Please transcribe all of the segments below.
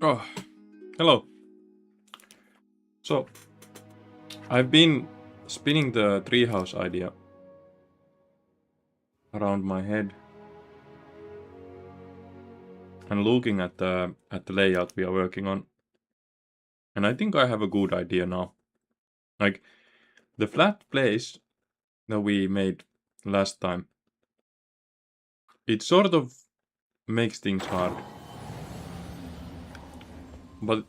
Oh, hello. So, I've been spinning the treehouse idea around my head and looking at the layout we are working on. And I think I have a good idea now. Like, the flat place that we made last time, it sort of makes things hard. But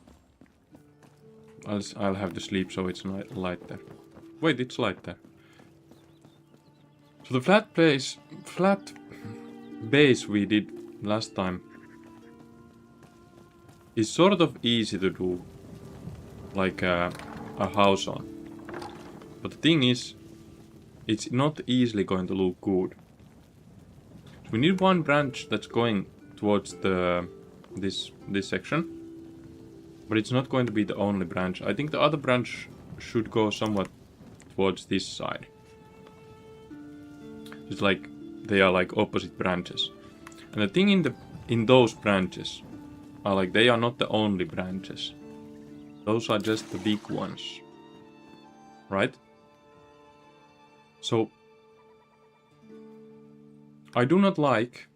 I'll have to sleep so it's not light there. Wait, it's light there. So the flat base we did last time is sort of easy to do, like a house on. But the thing is, it's not easily going to look good. So we need one branch that's going towards this section, but it's not going to be the only branch. I think the other branch should go somewhat towards this side. It's like they are like opposite branches. And the thing in those branches are like they are not the only branches. Those are just the big ones. Right? So I do not like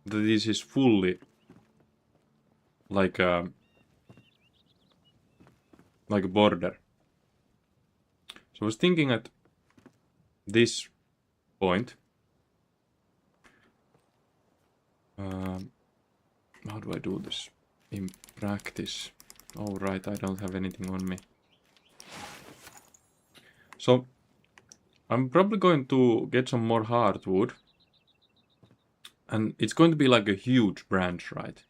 that this is fully like a border. So I was thinking at this point, how do I do this in practice? Oh right, I don't have anything on me. So I'm probably going to get some more hardwood, and it's going to be like a huge branch, right?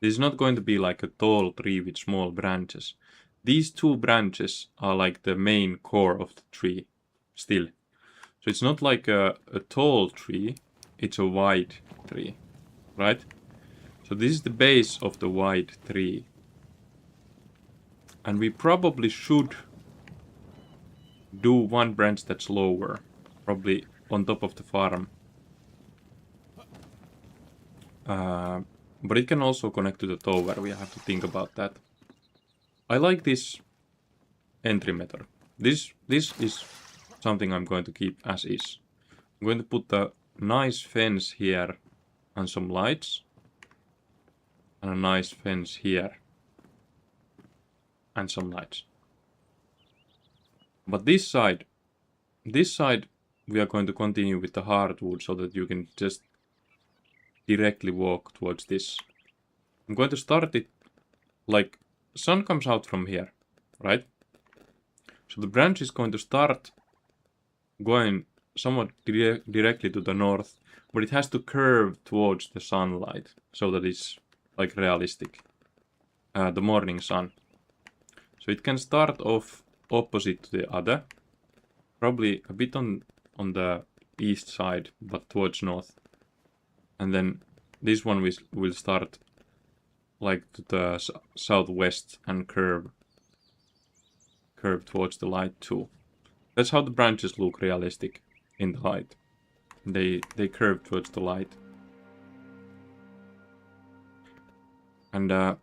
This is not going to be like a tall tree with small branches. These two branches are like the main core of the tree still. So it's not like a tall tree, it's a wide tree, right? So this is the base of the wide tree. And we probably should do one branch that's lower, probably on top of the farm. But it can also connect to the tower, we have to think about that. I like this entry method. This is something I'm going to keep as is. I'm going to put a nice fence here and some lights. And a nice fence here. And some lights. But this side we are going to continue with the hardwood so that you can just directly walk towards this. I'm going to start it like sun comes out from here, right? So the branch is going to start going somewhat directly to the north, but it has to curve towards the sunlight so that it's like realistic. The morning sun. So it can start off opposite to the other, probably a bit on the east side, but towards north. And then this one will start like to the southwest and curve towards the light too. That's how the branches look realistic in the light. They curve towards the light. And the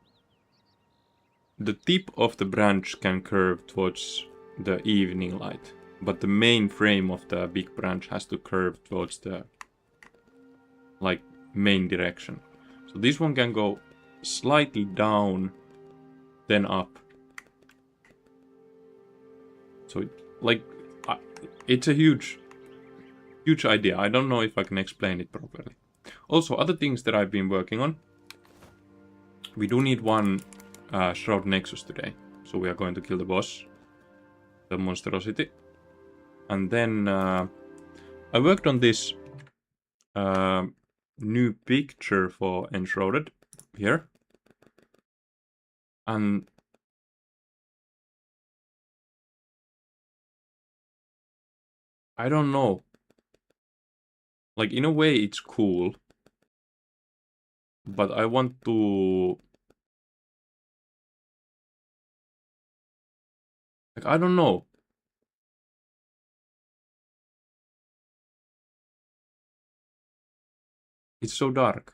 tip of the branch can curve towards the evening light, but the main frame of the big branch has to curve towards the like main direction. So this one can go slightly down, then up. So it's a huge idea. I don't know if I can explain it properly. Also, other things that I've been working on. We do need one Shroud Nexus today. So we are going to kill the boss. The monstrosity. And then I worked on this new picture for Enshrouded here. And I don't know. Like, in a way, it's cool. But I want to... Like, I don't know. It's so dark.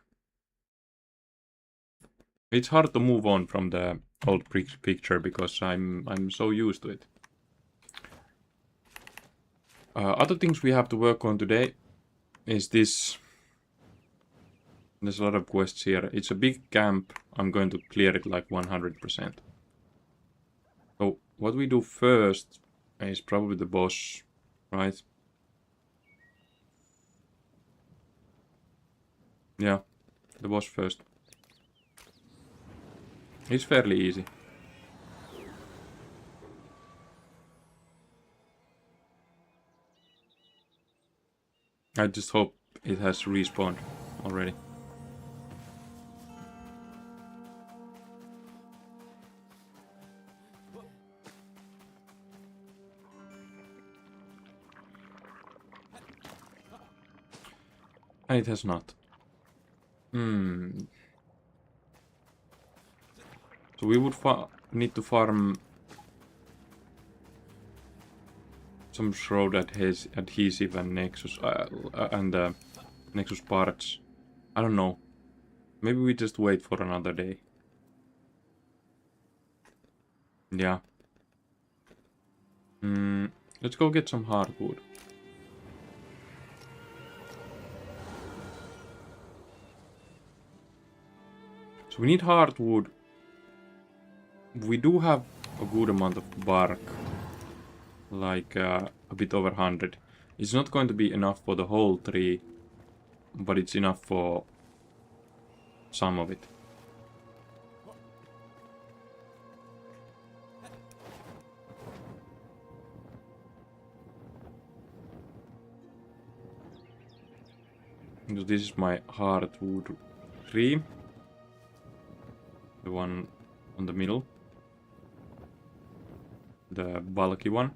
It's hard to move on from the old picture because I'm so used to it. Other things we have to work on today is this. There's a lot of quests here. It's a big camp. I'm going to clear it like 100%. So what we do first is probably the boss, right? Yeah, the boss first. It's fairly easy. I just hope it has respawned already. And it has not. So we would need to farm some shroud adhesive and Nexus Nexus parts. I don't know. Maybe we just wait for another day. Yeah. Let's go get some hardwood. So we need hardwood. We do have a good amount of bark. Like a bit over 100. It's not going to be enough for the whole tree, but it's enough for some of it. So this is my hardwood tree. The one on the middle. The bulky one.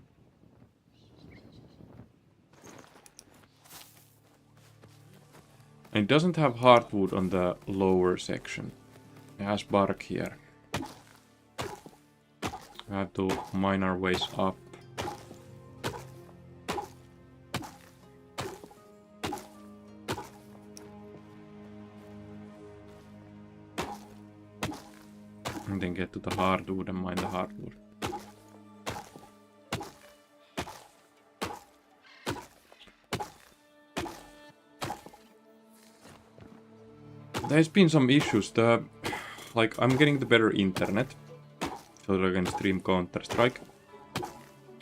And it doesn't have hardwood on the lower section. It has bark here. We have to mine our ways up. And then get to the hardwood and mine the hardwood. There's been some issues. Like, I'm getting the better internet, so that I can stream Counter-Strike.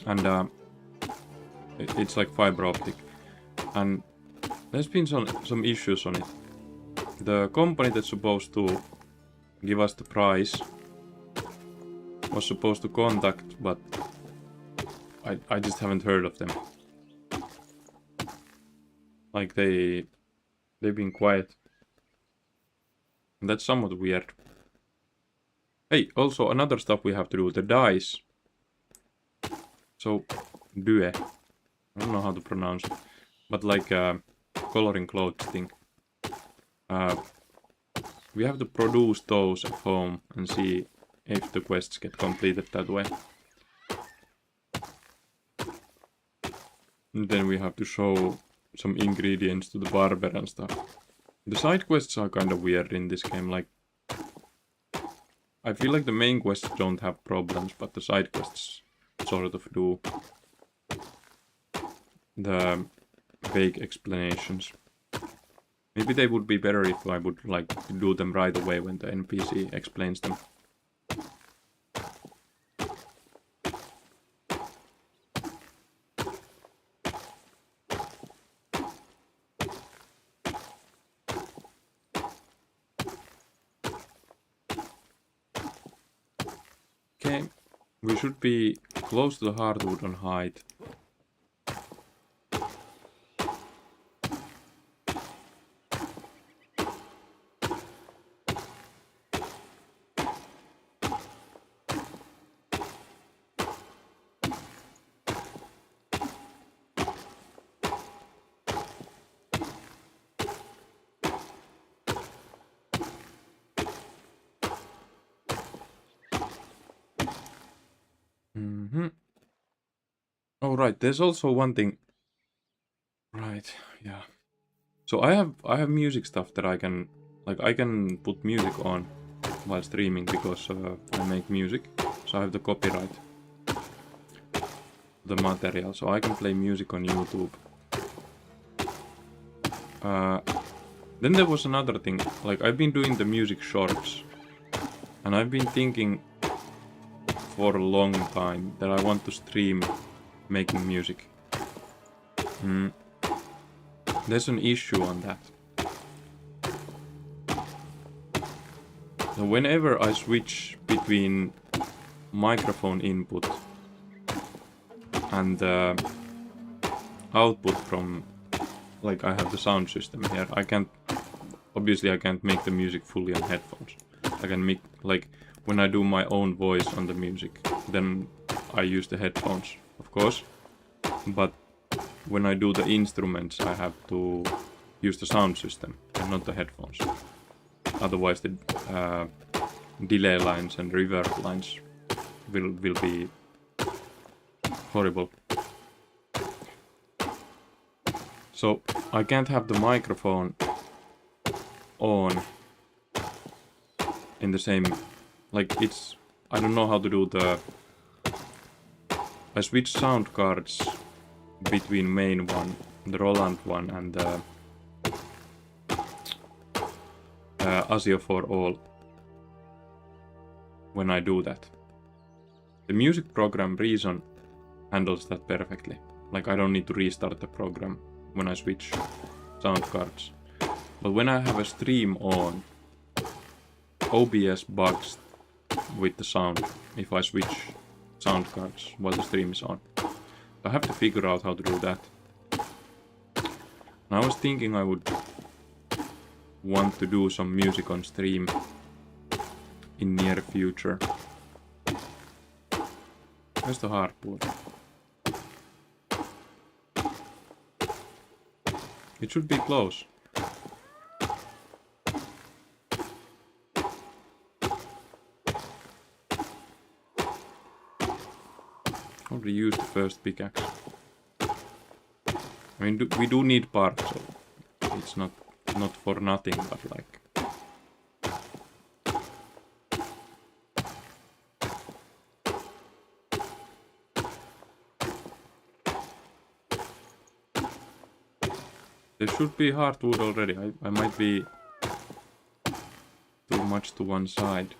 And it's like fiber optic. And there's been some issues on it. The company that's supposed to give us the price was supposed to contact, but I just haven't heard of them. Like, they've been quiet. And that's somewhat weird. Hey, also another stuff we have to do, the dice. So, due. I don't know how to pronounce it. But like coloring clothes thing. We have to produce those at home and see if the quests get completed that way. And then we have to show some ingredients to the barber and stuff. The side quests are kind of weird in this game, like... I feel like the main quests don't have problems, but the side quests sort of do. The vague explanations. Maybe they would be better if I would, like, do them right away when the NPC explains them. Okay, we should be close to the hardwood on height. Oh right, there's also one thing. Right, yeah. So I have music stuff that I can, like, I can put music on. while streaming because I make music, so I have the copyright the material, so I can play music on YouTube. Then there was another thing, like I've been doing the music shorts, and I've been thinking for a long time that I want to stream making music. There's an issue on that. So whenever I switch between microphone input and output from, like I have the sound system here, obviously I can't make the music fully on headphones. I can make, like, when I do my own voice on the music, then I use the headphones, of course. But when I do the instruments, I have to use the sound system and not the headphones. Otherwise the delay lines and reverb lines will be horrible. So I can't have the microphone on in the same, like it's, I don't know how to do I switch sound cards between main one, the Roland one, and the ASIO for all when I do that. The music program Reason handles that perfectly. Like I don't need to restart the program when I switch sound cards. But when I have a stream on, OBS bugs with the sound if I switch sound cards while the stream is on. I have to figure out how to do that. And I was thinking I would want to do some music on stream in near future. Where's the hardwood? It should be close. Already used the first pickaxe. I mean, we do need parts, so it's not for nothing, but like... There should be hardwood already. I might be too much to one side.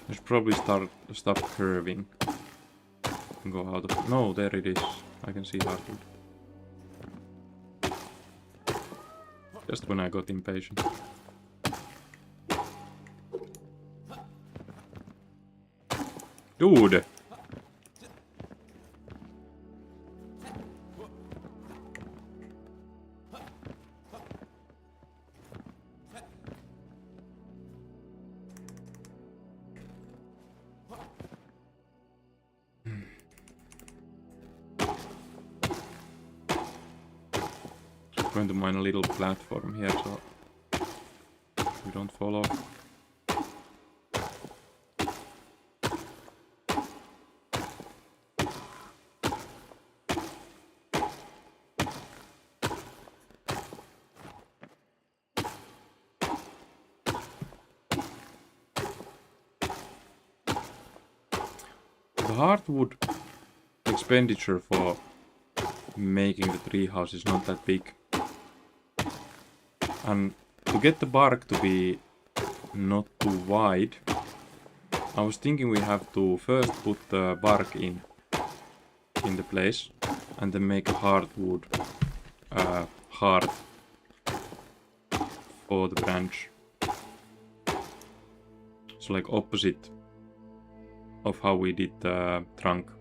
I should probably stop curving. Go out of... No, there it is. I can see hardwood. Just when I got impatient. Dude! Going to mine a little platform here so we don't fall off. The hardwood expenditure for making the treehouse is not that big. And to get the bark to be not too wide, I was thinking we have to first put the bark in the place and then make a hardwood heart for the branch. So like opposite of how we did the trunk.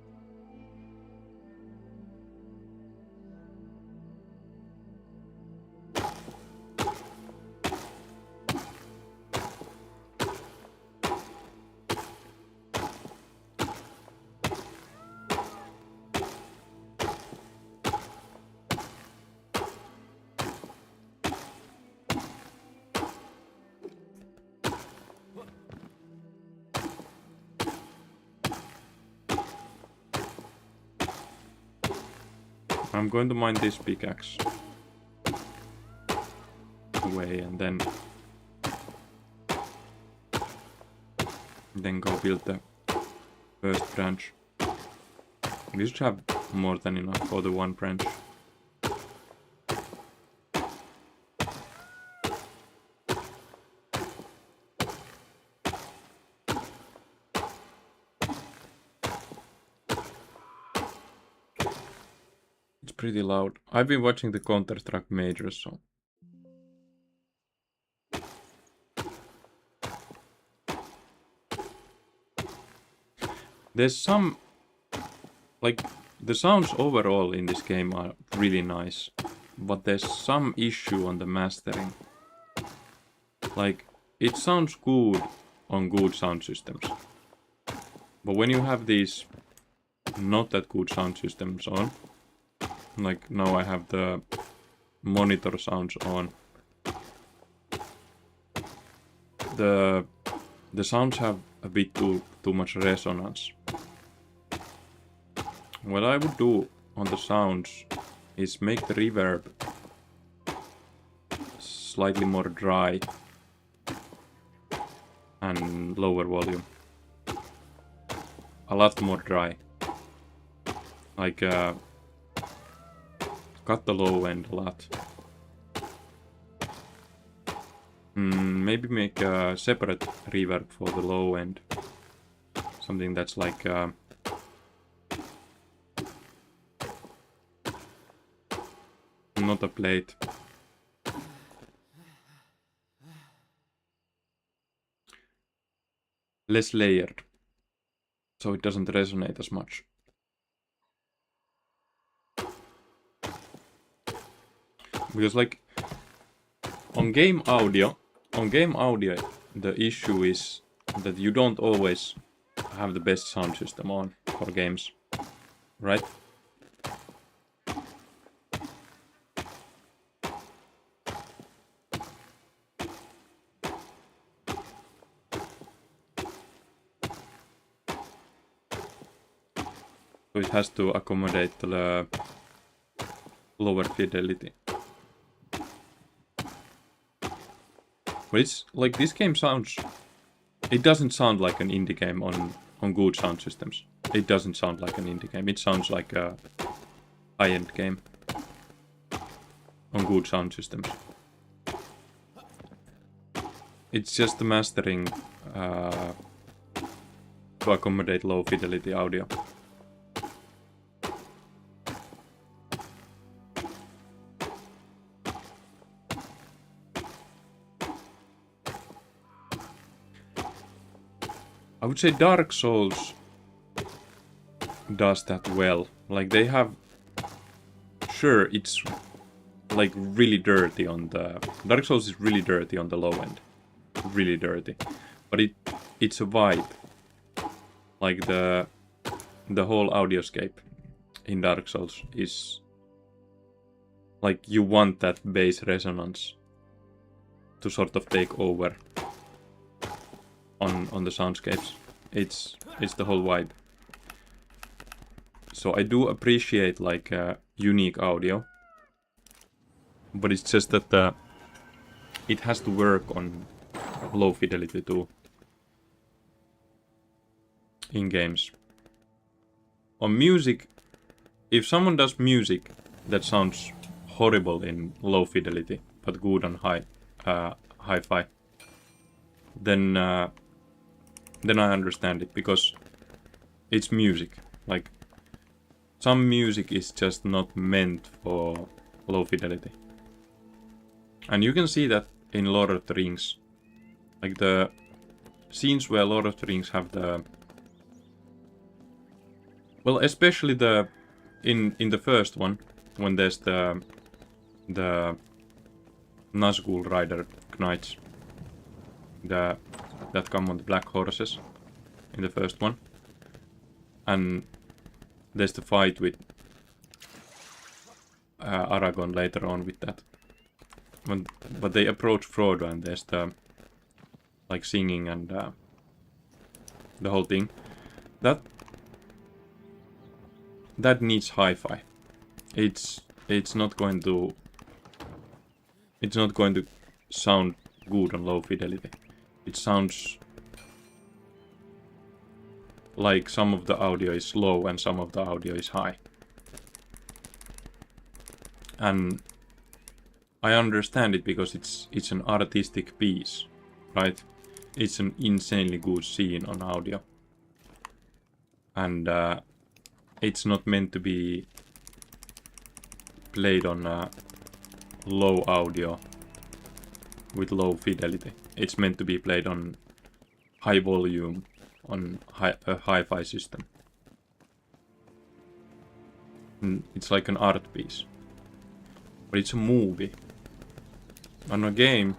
I'm going to mine this pickaxe away and then go build the first branch. We should have more than enough for the one branch. It's pretty loud. I've been watching the Counter-Strike majors, so... There's some... Like, the sounds overall in this game are really nice, but there's some issue on the mastering. Like, it sounds good on good sound systems, but when you have these not that good sound systems on, like now I have the monitor sounds on, the sounds have a bit too much resonance. What I would do on the sounds is make the reverb slightly more dry and lower volume. A lot more dry. Like cut the low end a lot. Maybe make a separate reverb for the low end. Something that's like not a plate. Less layered, so it doesn't resonate as much. Because like on game audio, the issue is that you don't always have the best sound system on for games, right? So it has to accommodate the lower fidelity. But it's like this game sounds... It doesn't sound like an indie game on good sound systems. It doesn't sound like an indie game. It sounds like a high-end game on good sound systems. It's just the mastering to accommodate low fidelity audio. I would say Dark Souls does that well. Like they have... Sure, it's like really dirty on the... Dark Souls is really dirty on the low end. Really dirty. But it's a vibe. Like the whole audioscape in Dark Souls is... Like you want that bass resonance to sort of take over on the soundscapes. It's the whole vibe. So I do appreciate like unique audio, but it's just that it has to work on low fidelity too in games. On music, if someone does music that sounds horrible in low fidelity but good on hi-fi, then I understand it, because it's music. Like, some music is just not meant for low fidelity. And you can see that in Lord of the Rings. Like the scenes where Lord of the Rings have the... Well, especially in the first one, when there's the Nazgul rider knights that come on the black horses in the first one, and there's the fight with Aragorn later on with that. But they approach Frodo and there's the like singing and the whole thing. That needs hi-fi. it's not going to sound good on low fidelity. It sounds like some of the audio is low and some of the audio is high. And I understand it because it's an artistic piece, right? It's an insanely good scene on audio. And it's not meant to be played on low audio with low fidelity. It's meant to be played on high volume on a hi-fi system. And it's like an art piece. But it's a movie. On a game,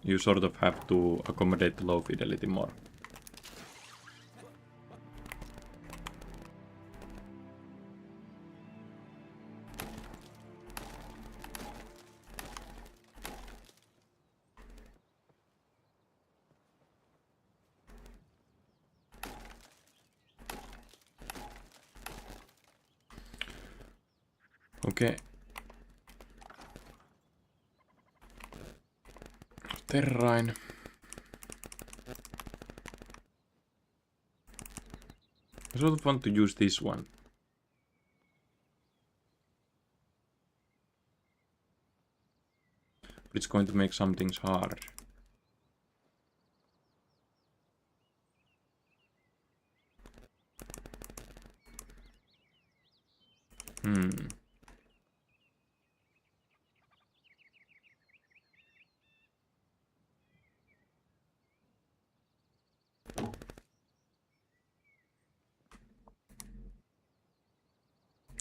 you sort of have to accommodate the low fidelity more. Okay. Terrain. I sort of want to use this one. But it's going to make some things hard.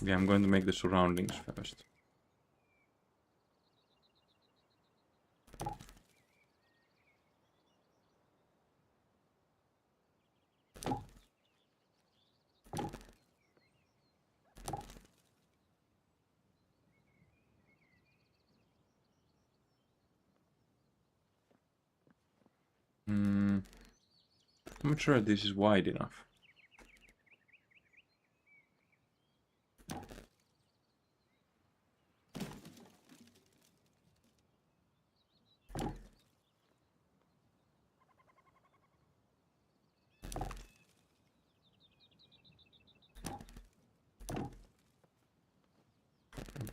Yeah, I'm going to make the surroundings first. I'm not sure this is wide enough.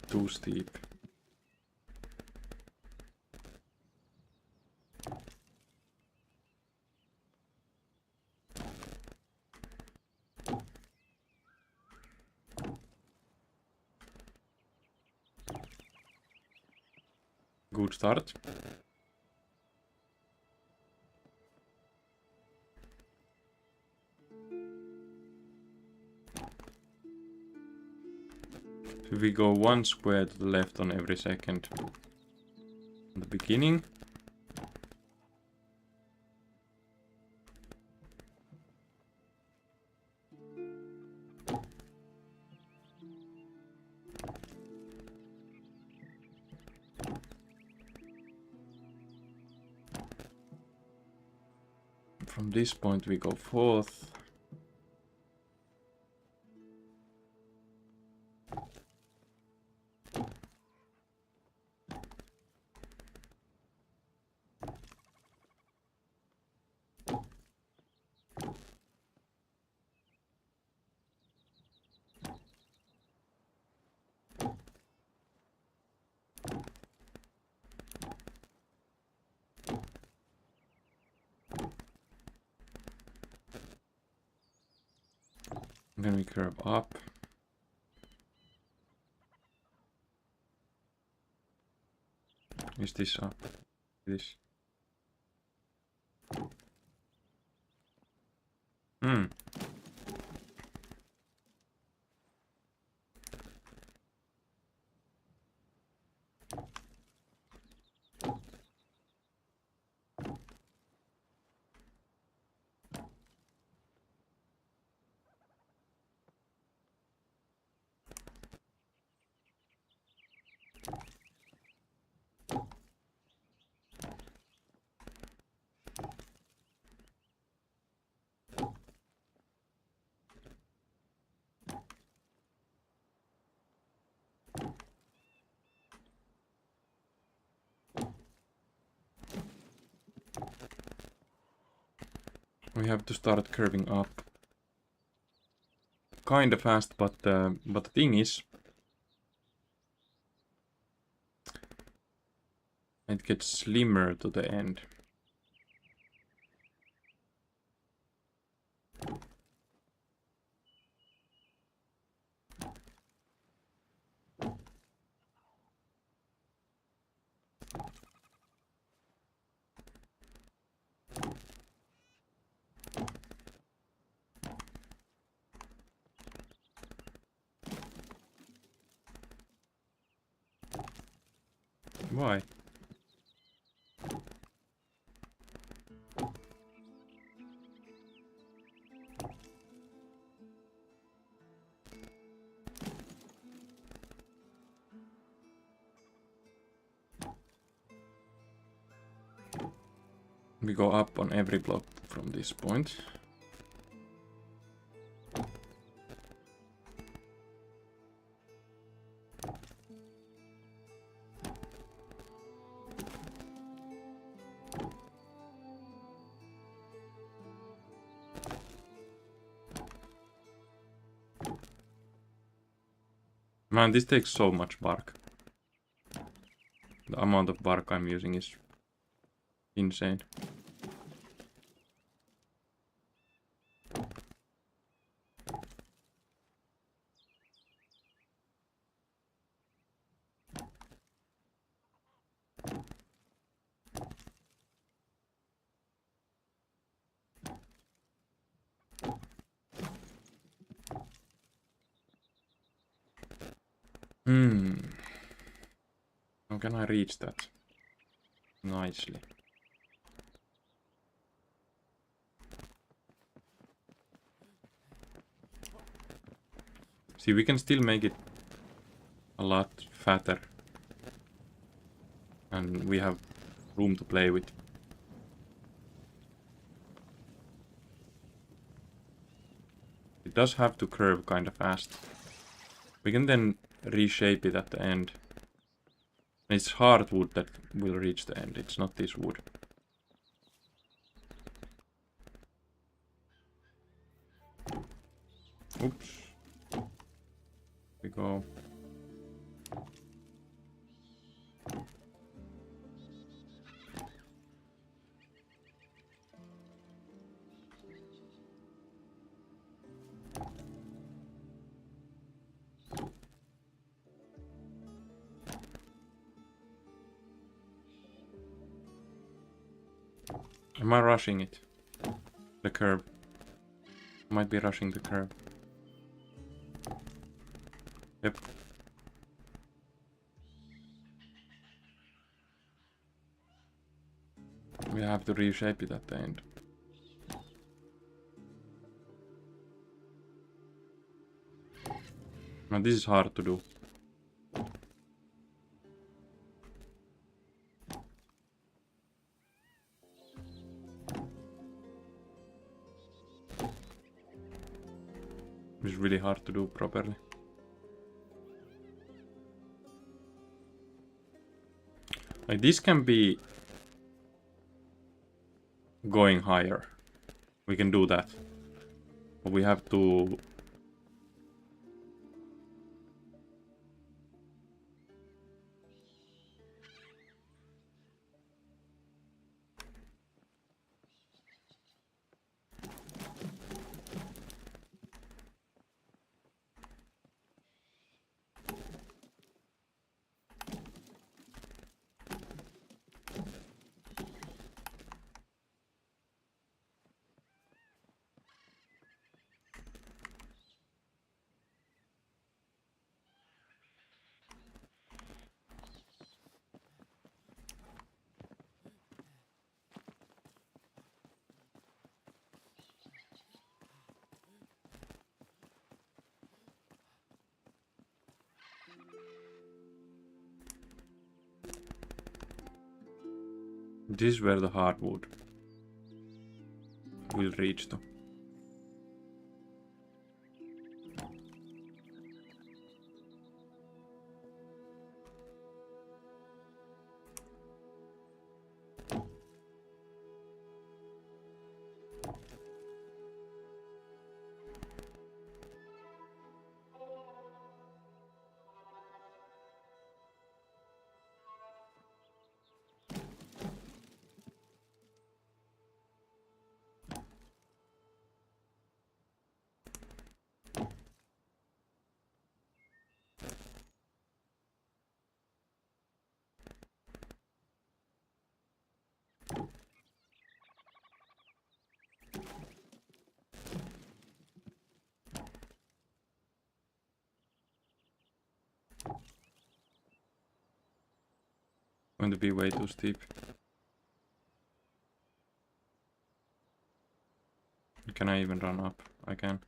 Too steep. Good start. So we go 1 square to the left on every second. In the beginning. From this point we go forth. Then we curve up. Is this up? This. We have to start curving up. Kinda fast, but the thing is, it gets slimmer to the end. Why? We go up on every block from this point. Man, this takes so much bark. The amount of bark I'm using is insane. How can I reach that nicely? See, we can still make it a lot fatter. And we have room to play with. It does have to curve kind of fast. We can then reshape it at the end. It's hardwood that will reach the end, it's not this wood. Oops. We go. Am I rushing it? The curve. Might be rushing the curve. Yep. We have to reshape it at the end. Now this is hard to do. It's really hard to do properly. Like this can be going higher. We can do that. But we have to this is where the hardwood will reach to. going to be way too steep. Can I even run up? I can.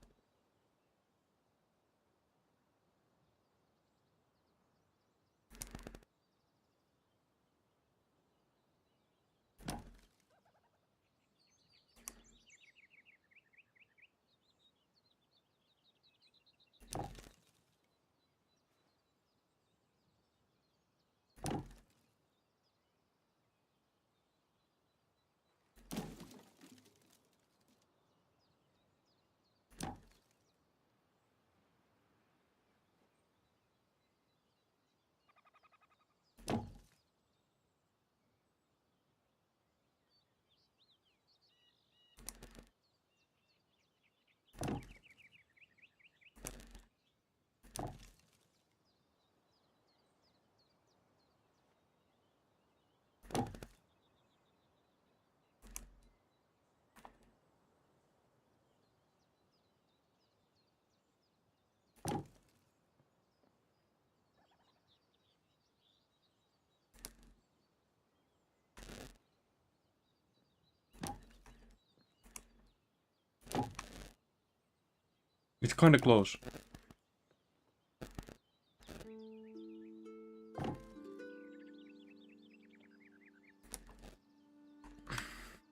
It's kinda close.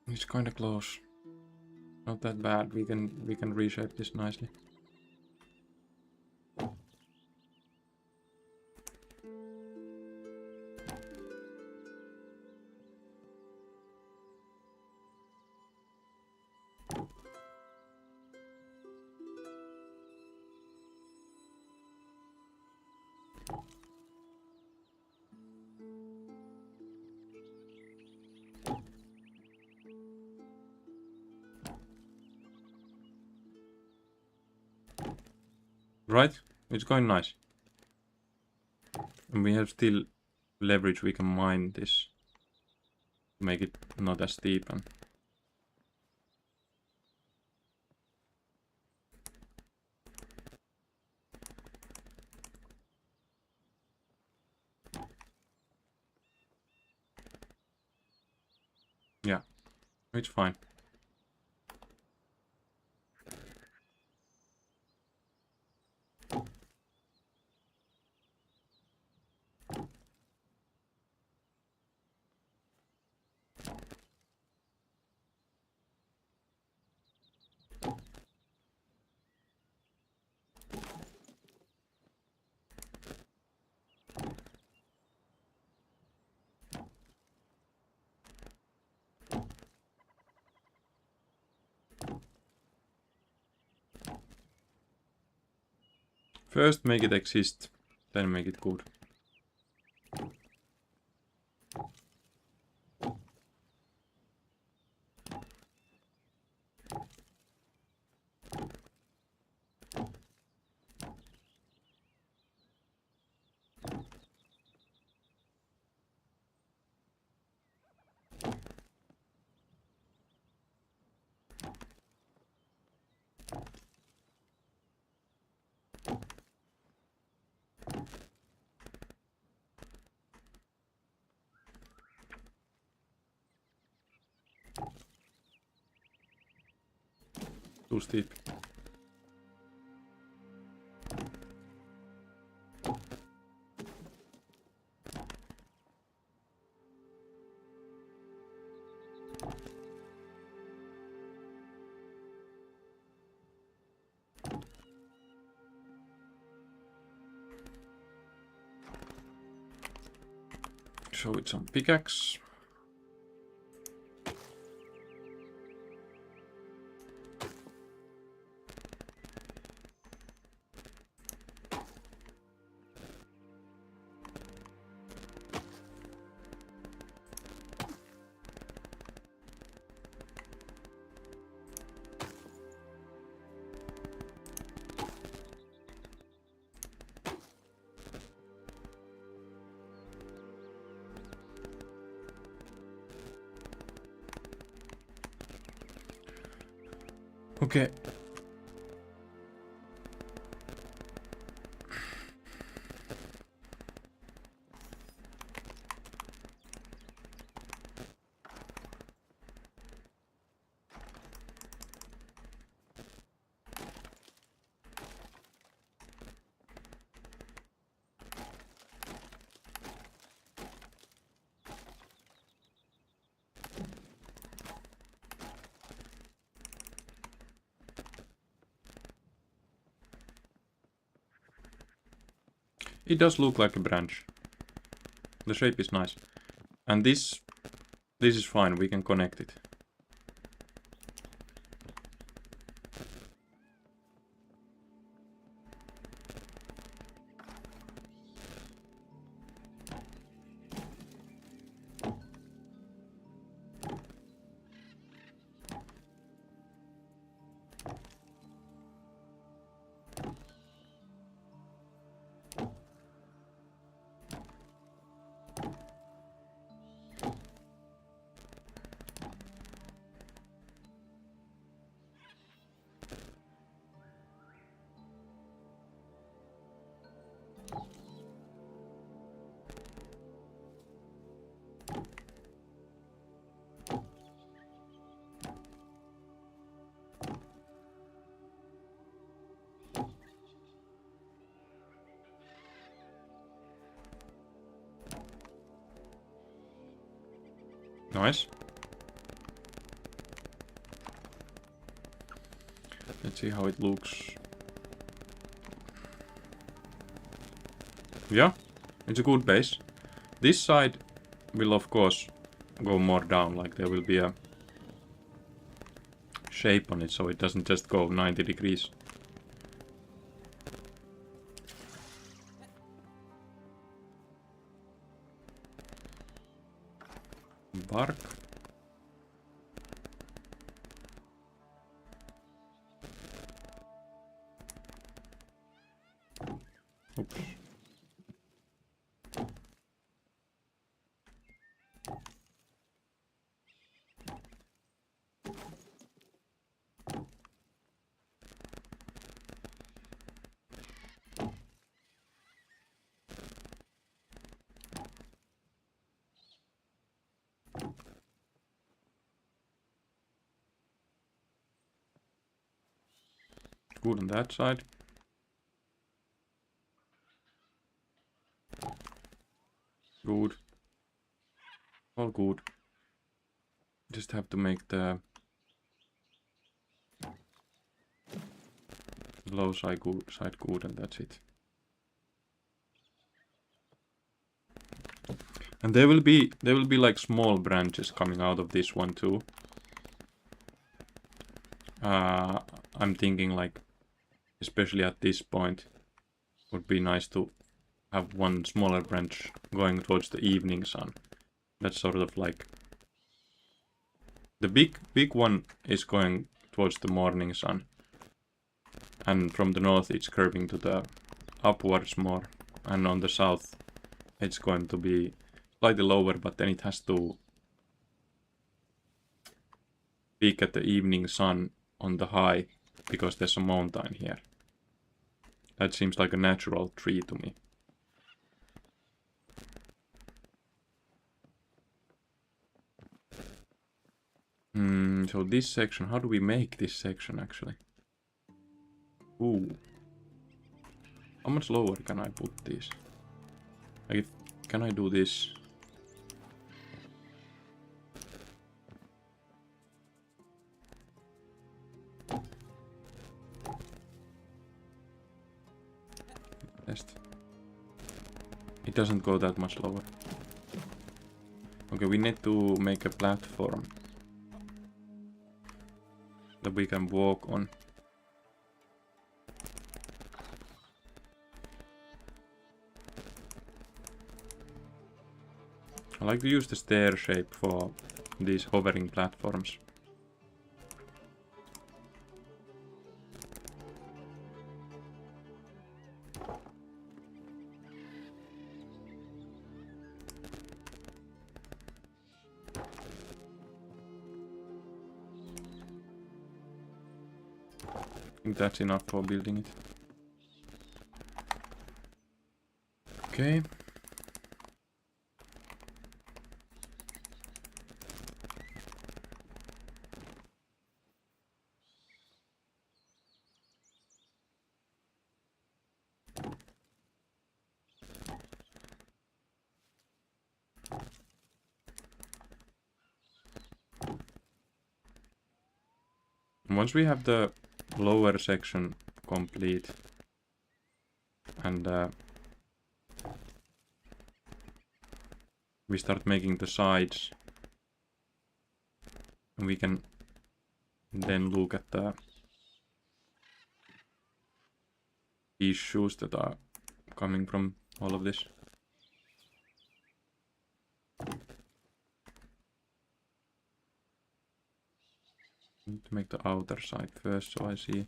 It's kinda close. Not that bad. We can reshape this nicely. Right? It's going nice. And we have still leverage, we can mine this. Make it not as steep and... Yeah, it's fine. First make it exist, then make it good. Too steep. Show it some pickaxe. Okay. It does look like a branch. The shape is nice. And this is fine, we can connect it. Nice. Let's see how it looks. Yeah, it's a good base. This side will of course go more down, like there will be a shape on it so it doesn't just go 90 degrees. Bark. Oops. Good on that side. Good. All good. Just have to make the low side good and that's it. And there will be like small branches coming out of this one too. I'm thinking like, especially at this point, would be nice to have one smaller branch going towards the evening sun. That's sort of like the big one is going towards the morning sun, and from the north it's curving to the upwards more, and on the south it's going to be slightly lower, but then it has to peak at the evening sun on the high because there's a mountain here. That seems like a natural tree to me. So this section, how do we make this section actually? Ooh. How much lower can I put this? Like, can I do this? Test. It doesn't go that much lower. Okay, we need to make a platform that we can walk on. I like to use the stair shape for these hovering platforms. I think that's enough for building it. Okay. Once we have the lower section complete and we start making the sides. And we can then look at the issues that are coming from all of this. Need to make the outer side first so I see.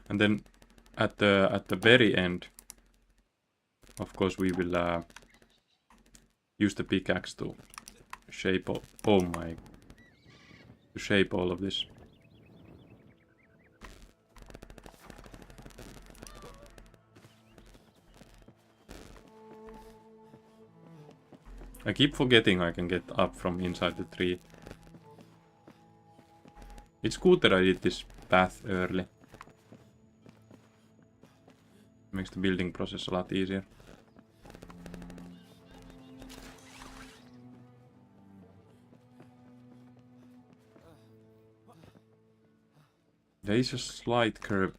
And then at the very end, of course, we will use the pickaxe to shape to shape all of this. I keep forgetting I can get up from inside the tree. It's good that I did this path early. Makes the building process a lot easier. There is a slight curve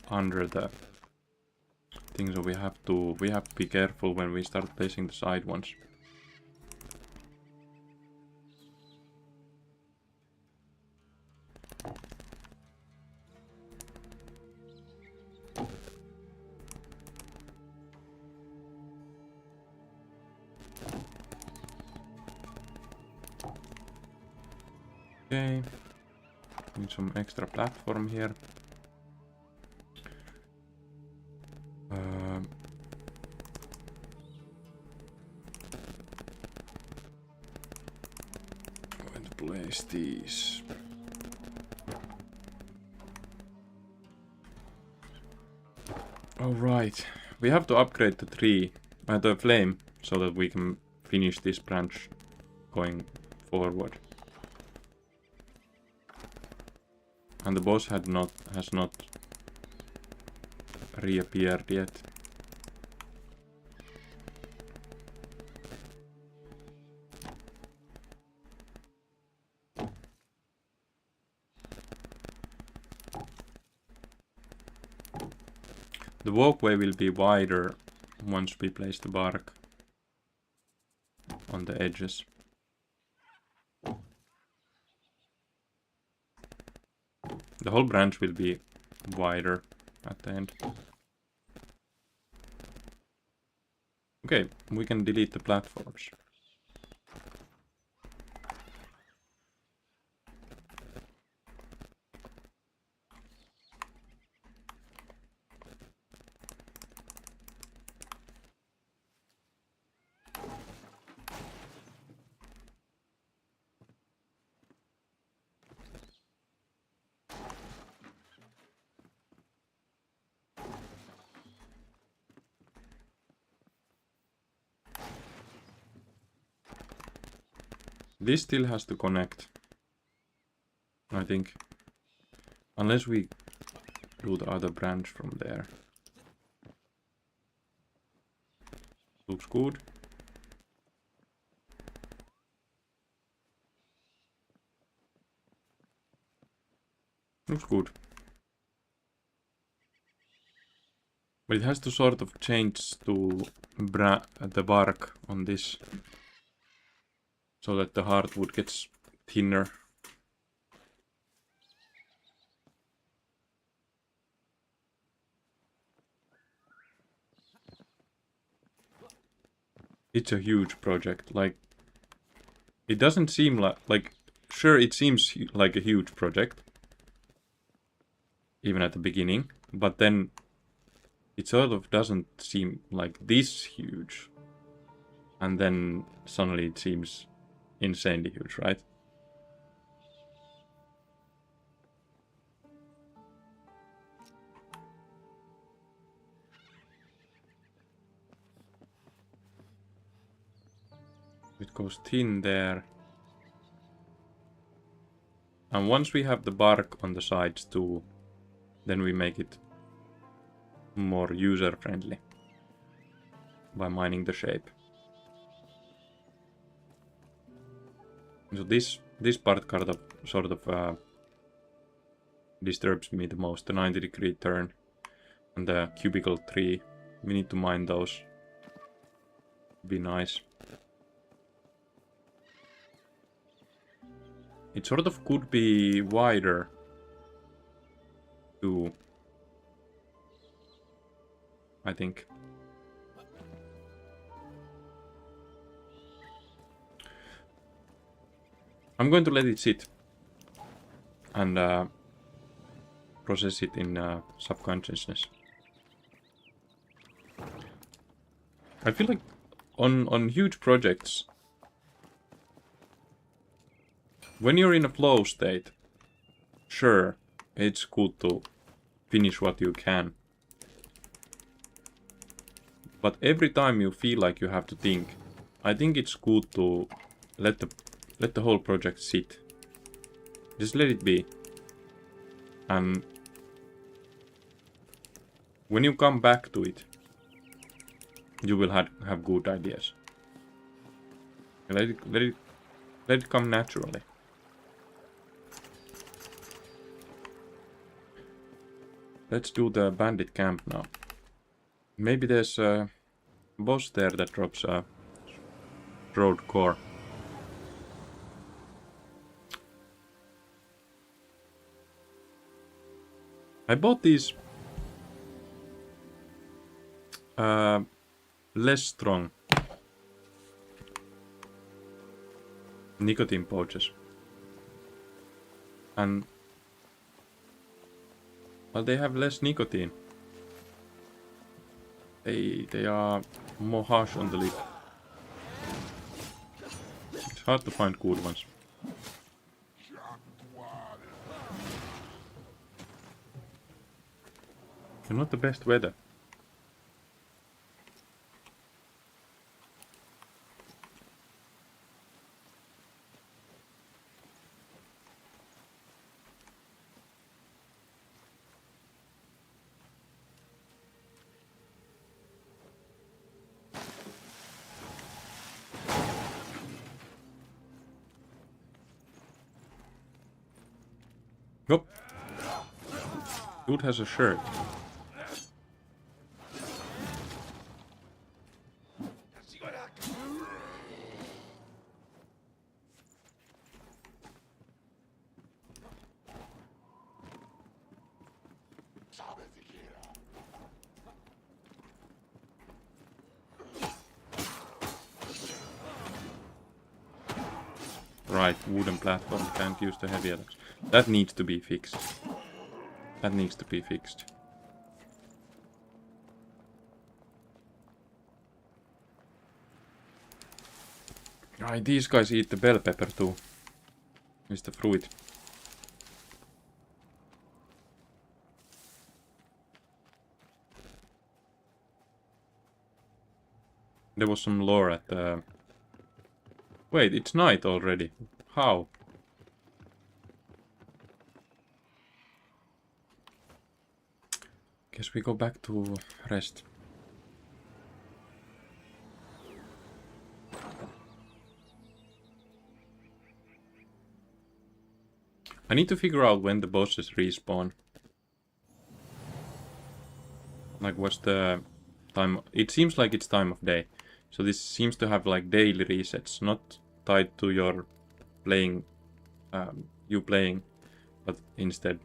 under the thing, so we have to be careful when we start placing the side ones. Okay, need some extra platform here. Going to place these. All right, we have to upgrade the tree, the flame, so that we can finish this branch going forward. And the boss has not reappeared yet. The walkway will be wider once we place the bark on the edges. The whole branch will be wider at the end. Okay, we can delete the platforms. This still has to connect, I think, unless we do the other branch from there. Looks good. Looks good. But it has to sort of change to the bark on this, so that the hardwood gets thinner. It's a huge project. Like, it doesn't seem like sure, it seems like a huge project, even at the beginning, but then it sort of doesn't seem like this huge, and then suddenly it seems insanely huge, right? It goes thin there. And once we have the bark on the sides too, then we make it more user-friendly. by mining the shape. So this part sort of disturbs me the most, the 90-degree turn and the cubicle tree. We need to mine those. Be nice. It sort of could be wider too, I think. I'm going to let it sit and process it in subconsciousness. I feel like on huge projects, when you're in a flow state, sure, it's good to finish what you can. But every time you feel like you have to think, I think it's good to let the whole project sit. Just let it be. And when you come back to it, you will have good ideas. Let it come naturally. Let's do the bandit camp now. Maybe there's a boss there that drops a road core. I bought these less strong nicotine pouches, and well, they have less nicotine. They are more harsh on the lip. It's hard to find good ones. They're not the best weather. Nope. Dude has a shirt. Right, wooden platform, can't use the heavy attacks. That needs to be fixed. That needs to be fixed. Right, these guys eat the bell pepper too. It's the fruit. There was some lore at the... Wait, it's night already. How? Guess we go back to rest. I need to figure out when the bosses respawn. Like, what's the time? It seems like it's time of day. So this seems to have like daily resets, not tied to your playing, but instead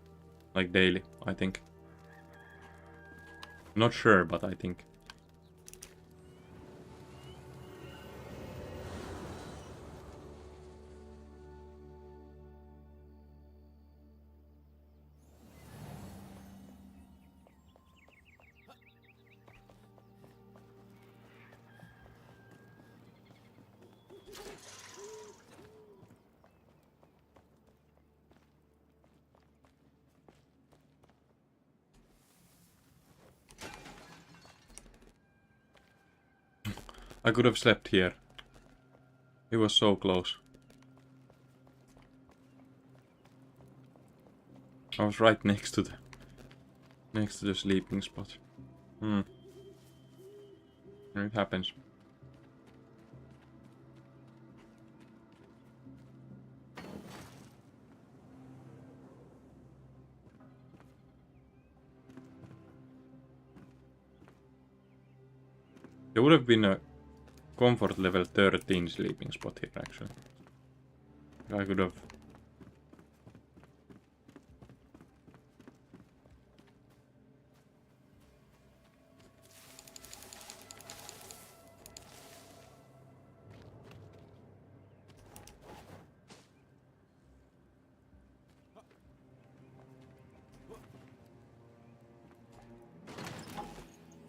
like daily, I think. Not sure, but I think. I could have slept here. It was so close. I was right next to the sleeping spot. It happens. There would have been a comfort level 13 sleeping spot here, actually. I could have...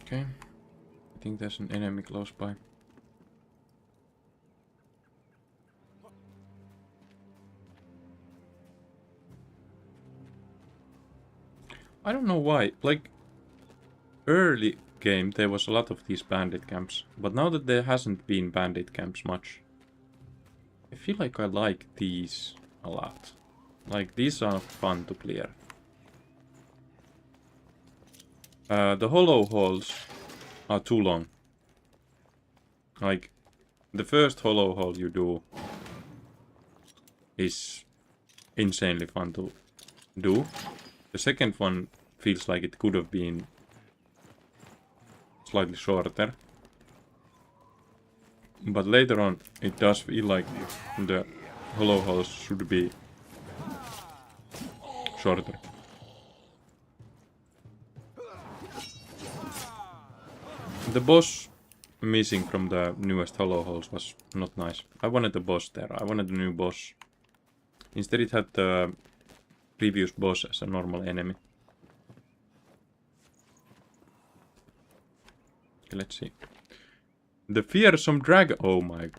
Okay. I think there's an enemy close by. I don't know why. Like, early game there was a lot of these bandit camps, but now that there hasn't been bandit camps much, I feel like I like these a lot. Like, these are fun to clear. The hollow holes are too long. Like, the first hollow hole you do is insanely fun to do. The second one feels like it could have been slightly shorter. But later on, it does feel like the hollow holes should be shorter. The boss missing from the newest hollow holes was not nice. I wanted the boss there. I wanted a new boss. Instead it had the previous boss as a normal enemy. Okay, let's see. The fearsome dragon. Oh my.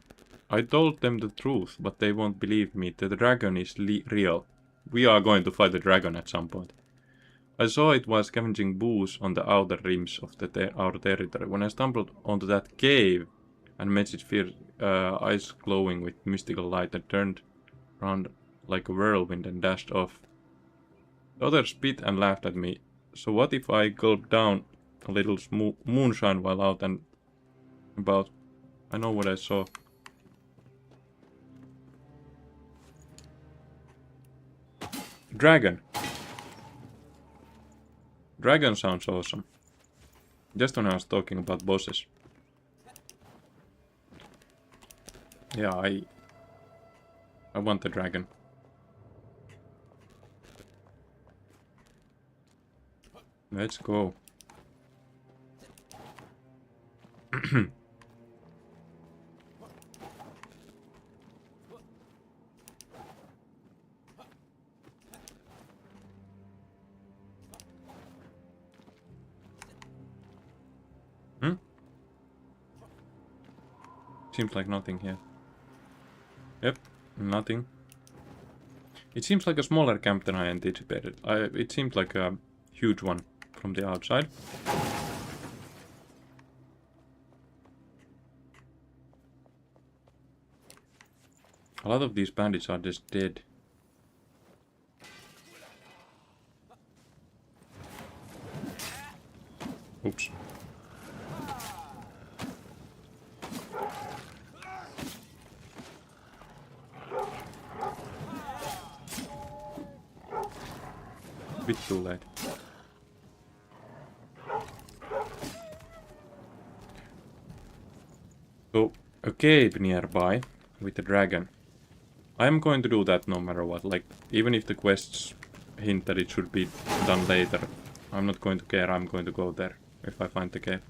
I told them the truth, but they won't believe me. The dragon is real. We are going to fight the dragon at some point. I saw it while scavenging booze on the outer rims of our territory. When I stumbled onto that cave and met its eyes glowing with mystical light, I turned around like a whirlwind and dashed off. The other spit and laughed at me. So what if I gulped down a little moonshine while out and about? I know what I saw. Dragon. Dragon sounds awesome. Just when I was talking about bosses. Yeah, I want the dragon. Let's go. Seems like nothing here. Yep, nothing. It seems like a smaller camp than I anticipated. It seemed like a huge one from the outside. A lot of these bandits are just dead. Oops. Bit too late. So, a cave nearby with a dragon. I'm going to do that no matter what. Like, even if the quests hint that it should be done later, I'm not going to care. I'm going to go there if I find the cave.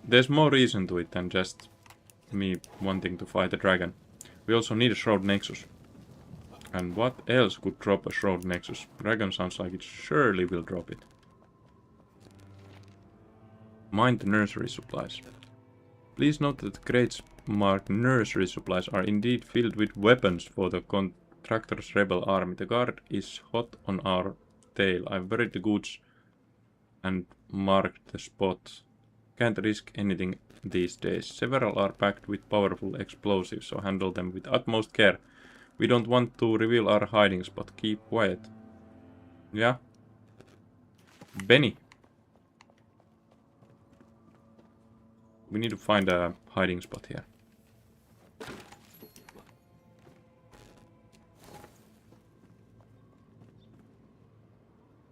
There's more reason to it than just me wanting to fight a dragon. We also need a Shroud Nexus. And what else could drop a Shroud Nexus? Dragon sounds like it surely will drop it. Mind the nursery supplies. Please note that the crates marked nursery supplies are indeed filled with weapons for the contractor's rebel army. The guard is hot on our tail. I've buried the goods and marked the spot. Can't risk anything these days. Several are packed with powerful explosives, so handle them with utmost care. We don't want to reveal our hiding spot. Keep quiet. Yeah. Benny. We need to find a hiding spot here.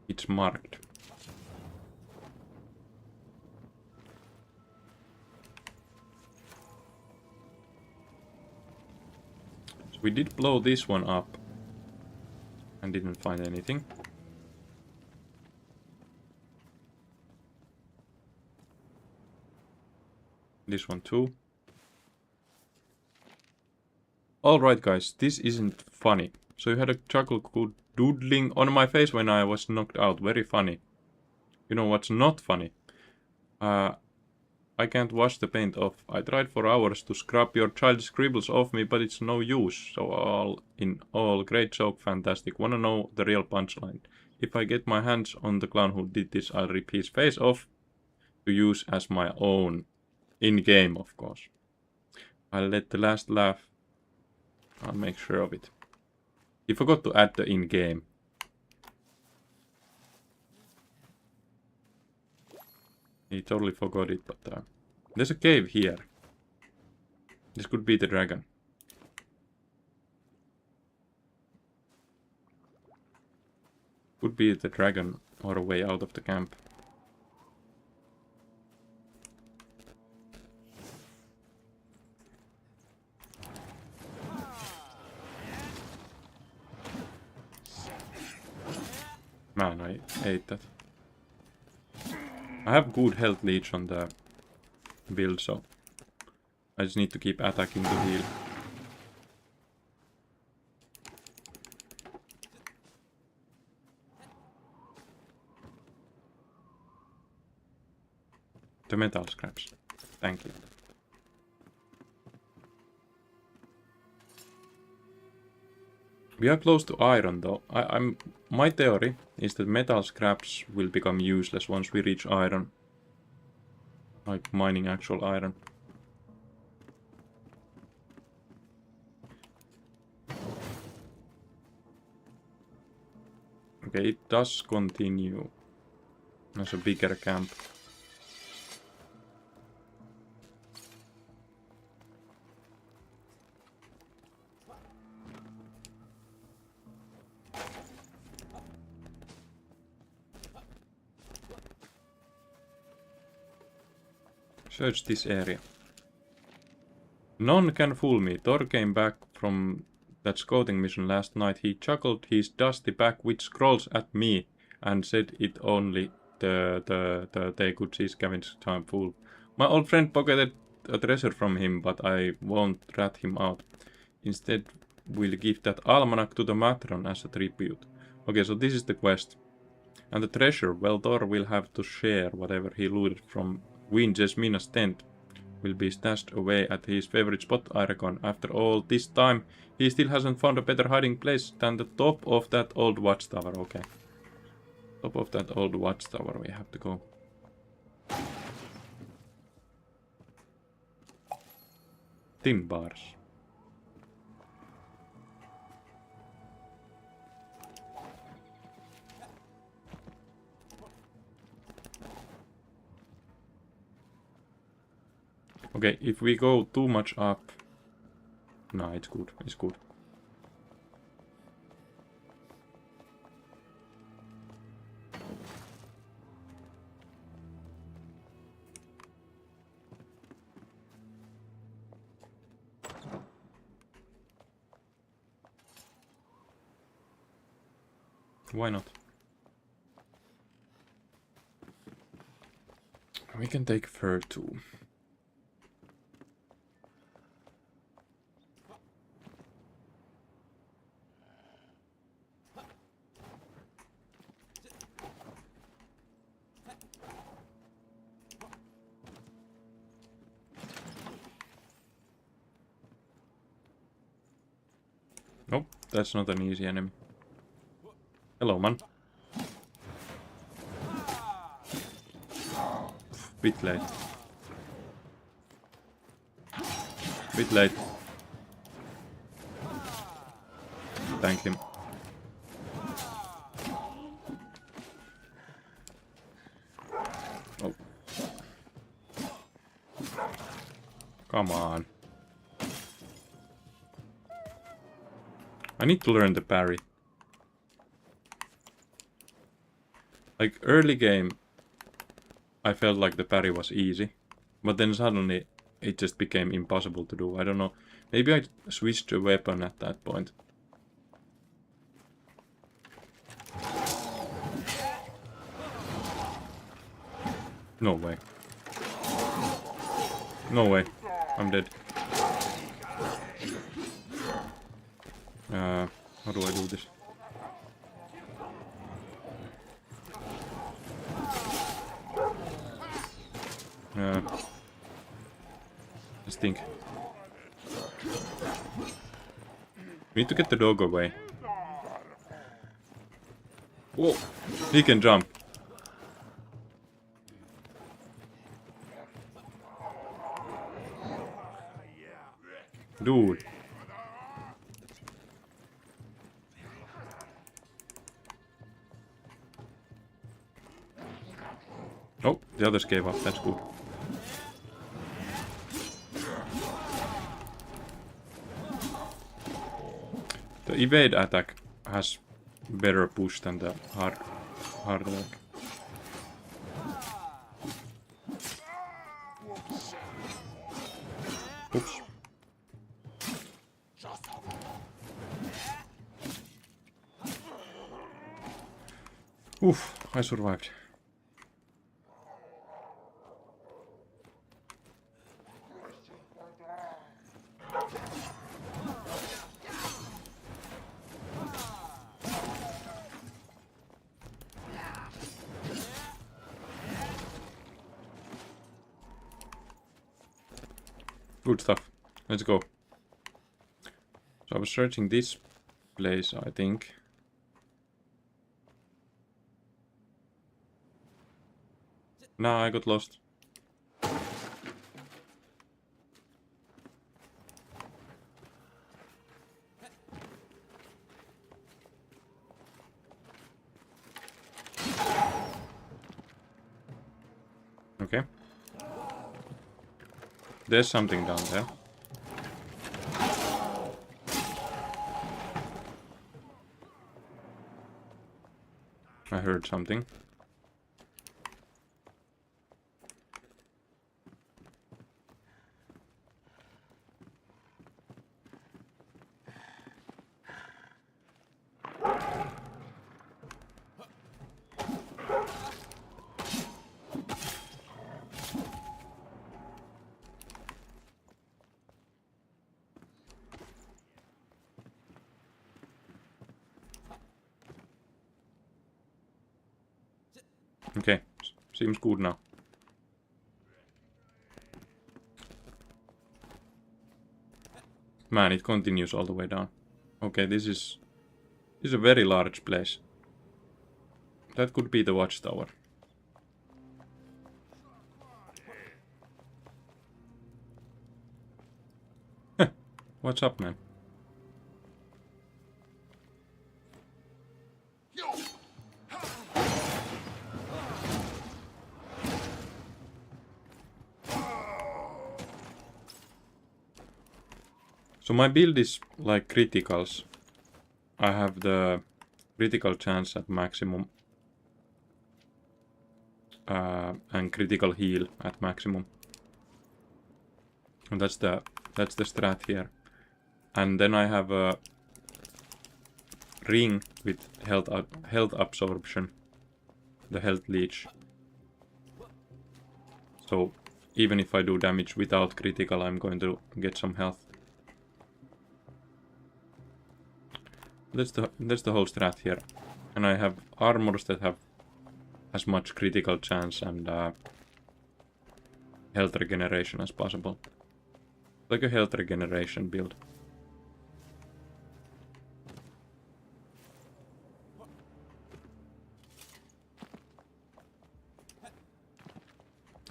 It's marked. So we did blow this one up and didn't find anything. This one too. Alright guys, this isn't funny. So you had a chuckle doodling on my face when I was knocked out. Very funny. You know what's not funny? I can't wash the paint off. I tried for hours to scrub your childish scribbles off me, but it's no use. So all in all, great joke, fantastic. Wanna know the real punchline? If I get my hands on the clown who did this, I'll rip his face off to use as my own. In-game, of course. I'll let the last laugh. I'll make sure of it. He forgot to add the in-game. He totally forgot it, but there's a cave here. This could be the dragon. Could be the dragon or a way out of the camp. Man, I ate that. I have good health leech on the build, so I just need to keep attacking to heal. The metal scraps. Thank you. We are close to iron though. My theory is that metal scraps will become useless once we reach iron. Like mining actual iron. Okay, it does continue as a bigger camp. Search this area. None can fool me. Thor came back from that scouting mission last night. He chuckled his dusty back with scrolls at me and said it only they could see scavenge time fool. My old friend pocketed a treasure from him, but I won't rat him out. Instead, we'll give that almanac to the matron as a tribute. Okay, so this is the quest. And the treasure, well, Thor will have to share whatever he looted from Queen Jasmina's tent. Will be stashed away at his favorite spot, I reckon. After all this time, he still hasn't found a better hiding place than the top of that old watchtower. Okay. Top of that old watchtower we have to go. Tin bars. Okay, if we go too much up... No, it's good, it's good. Why not? We can take fur too. Nope, that's not an easy enemy. Hello, man. Bit late. Bit late. Thank him. Oh. Come on. I need to learn the parry. Like, early game, I felt like the parry was easy. But then suddenly, it just became impossible to do. I don't know. Maybe I switched the weapon at that point. No way. No way. I'm dead. How do I do this? Let's think. We need to get the dog away. Whoa! He can jump. Dude. Oh, the others gave up. That's good. The evade attack has better push than the hard attack. Oops. Oof, I survived. Good stuff. Let's go. So I was searching this place, I think. Nah, I got lost. Okay. There's something down there. I heard something. Okay, seems good now. Man, it continues all the way down. Okay, this is a very large place. That could be the watchtower. What's up, man? So my build is like criticals. I have the critical chance at maximum. And critical heal at maximum. And that's the strat here. And then I have a ring with health absorption. The health leech. So even if I do damage without critical, I'm going to get some health. That's the whole strat here. And I have armors that have as much critical chance and health regeneration as possible. Like a health regeneration build.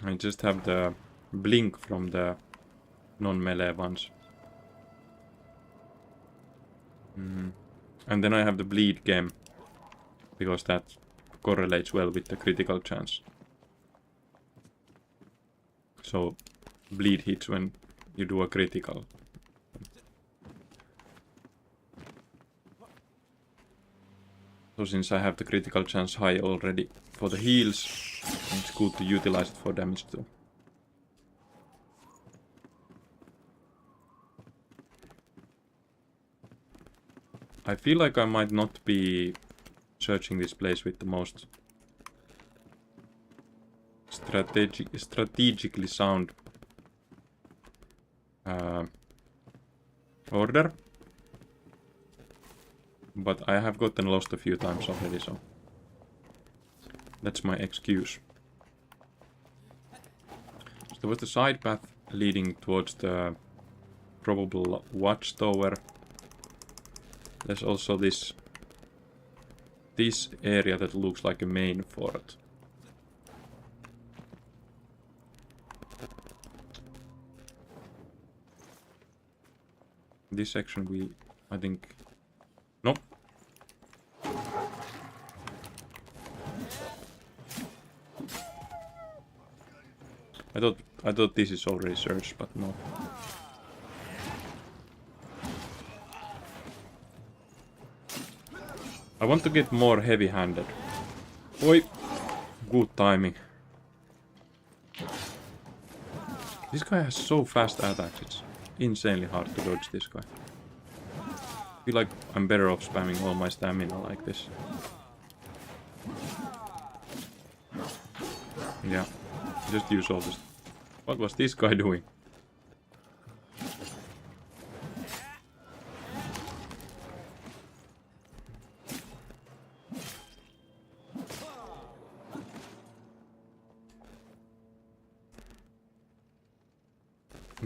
I just have the blink from the non-melee ones. And then I have the bleed gem, because that correlates well with the critical chance. So bleed hits when you do a critical. So since I have the critical chance high already for the heals, it's good to utilize it for damage too. I feel like I might not be searching this place with the most strategically sound order. But I have gotten lost a few times already, so that's my excuse. So there was the side path leading towards the probable watchtower. There's also this area that looks like a main fort. This section I think... Nope. I thought this is already searched, but no. I want to get more heavy-handed. Oi! Good timing. This guy has so fast attacks, it's insanely hard to dodge this guy. I feel like I'm better off spamming all my stamina like this. Yeah, just use all this. What was this guy doing?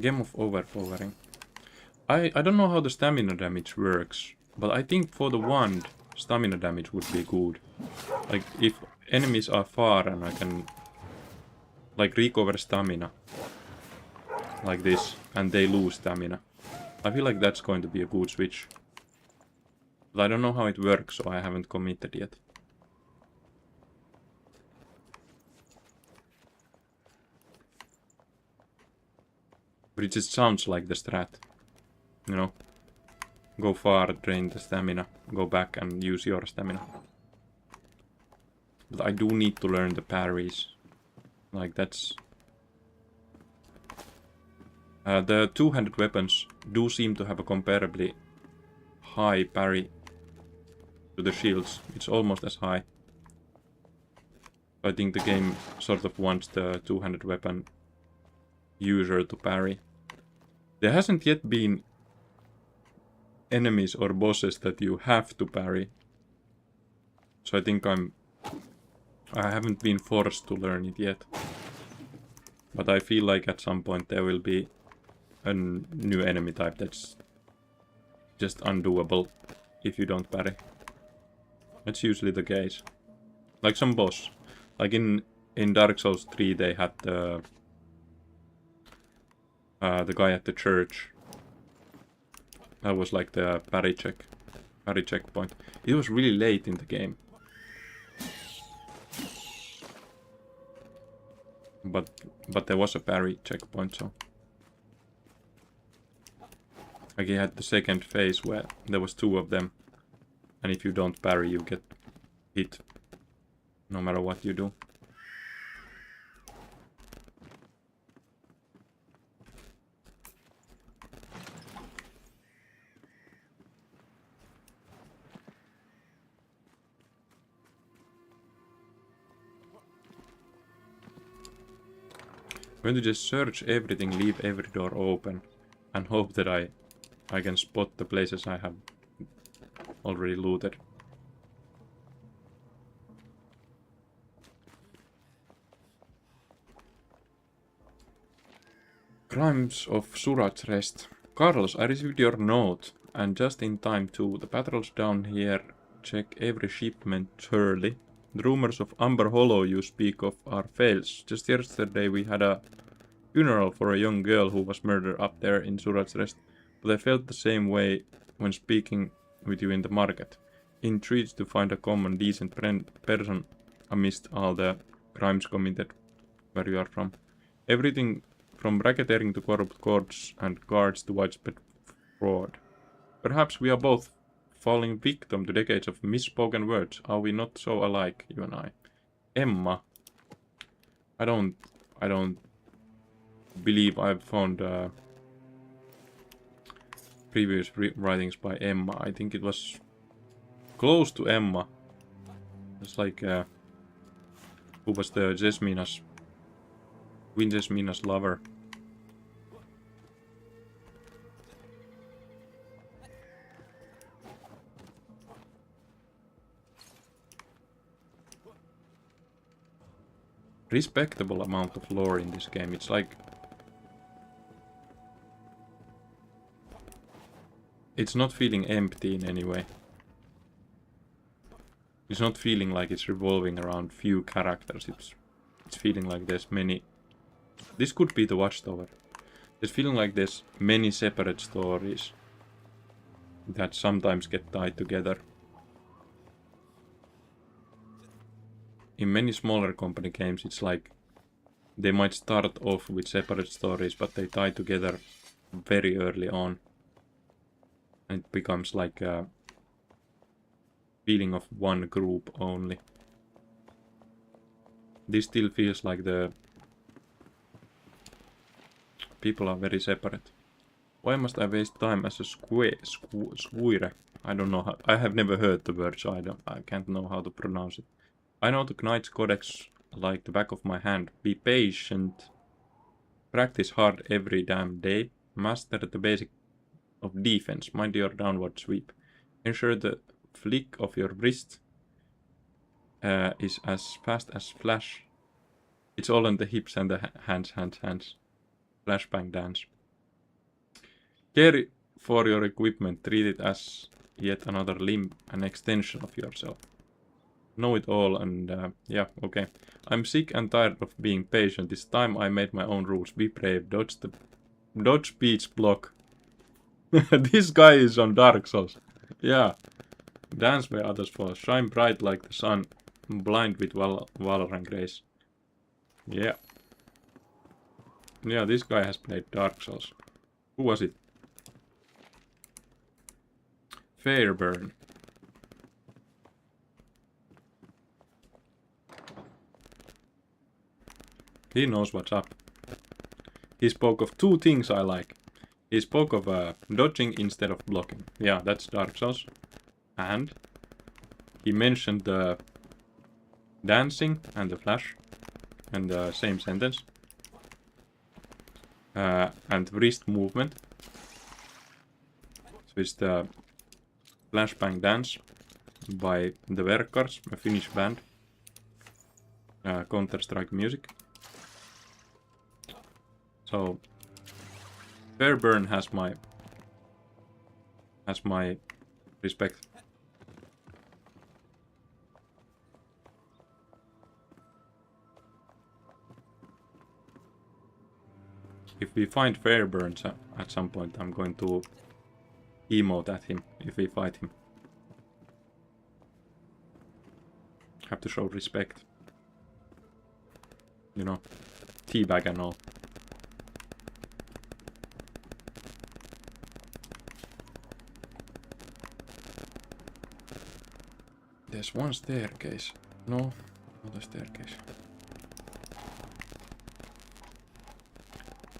Game of overpowering. I don't know how the stamina damage works, but I think for the wand, stamina damage would be good. Like, if enemies are far and I can, like, recover stamina, like this, and they lose stamina, I feel like that's going to be a good switch. But I don't know how it works, so I haven't committed yet. But it just sounds like the strat, you know? Go far, drain the stamina, go back and use your stamina. But I do need to learn the parries. Like, that's... the two-handed weapons do seem to have a comparably high parry to the shields. It's almost as high. I think the game sort of wants the two-handed weapon user to parry. There hasn't yet been enemies or bosses that you have to parry. So I think I haven't been forced to learn it yet. But I feel like at some point there will be a new enemy type that's just undoable if you don't parry. That's usually the case. Like some boss. Like in Dark Souls 3 they had the guy at the church. That was like the parry checkpoint. It was really late in the game. But there was a parry checkpoint, so... Like he had the second phase where there was two of them. And if you don't parry, you get hit. No matter what you do. I'm going to just search everything, leave every door open, and hope that I can spot the places I have already looted. Crimes of Surat's Rest. Carlos, I received your note, and just in time too. The patrols down here check every shipment thoroughly. The rumors of Amber Hollow you speak of are fails. Just yesterday we had a funeral for a young girl who was murdered up there in Surat's Rest, but I felt the same way when speaking with you in the market. Intrigued to find a common decent person amidst all the crimes committed where you are from. Everything from racketeering to corrupt courts and guards to widespread fraud. Perhaps we are both falling victim to decades of misspoken words. Are we not so alike, you and I? Emma. I don't believe I've found previous writings by Emma. I think it was close to Emma. It's like who was the Queen Jasmina's lover. Respectable amount of lore in this game. It's like it's not feeling empty in any way. It's not feeling like it's revolving around few characters. It's feeling like there's many. This could be the Watchtower. It's feeling like there's many separate stories that sometimes get tied together. In many smaller company games, it's like they might start off with separate stories, but they tie together very early on. And it becomes like a feeling of one group only. This still feels like the people are very separate. Why must I waste time as a squire? I don't know how. I have never heard the word, so I can't know how to pronounce it. I know the Knight's Codex like the back of my hand. Be patient. Practice hard every damn day. Master the basic of defense. Mind your downward sweep. Ensure the flick of your wrist is as fast as flash. It's all on the hips and the hands. Flashbang dance. Care for your equipment. Treat it as yet another limb, an extension of yourself. Know it all and yeah, okay. I'm sick and tired of being patient. This time I made my own rules. Be brave. Dodge speech block. This guy is on Dark Souls. Yeah. Dance where others fall. Shine bright like the sun. Blind with valor and grace. Yeah. Yeah, this guy has played Dark Souls. Who was it? Fairburn. He knows what's up. He spoke of two things I like. He spoke of dodging instead of blocking. Yeah, that's Dark Souls. And he mentioned the dancing and the flash in the same sentence. And wrist movement. So it's the Flashbang Dance by the Verkars, a Finnish band. Counter-Strike music. So Fairburn has my respect. If we find Fairburn at some point, I'm going to emote at him if we fight him. Have to show respect. You know, teabag and all. There's one staircase. No, not a staircase.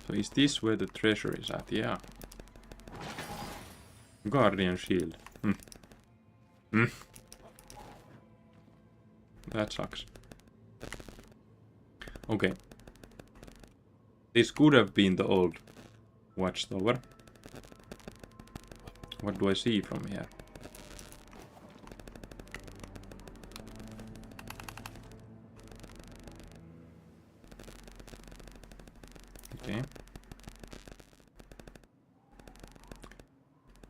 So is this where the treasure is at? Yeah. Guardian shield. That sucks. Okay. This could have been the old Watchtower. What do I see from here? Okay. I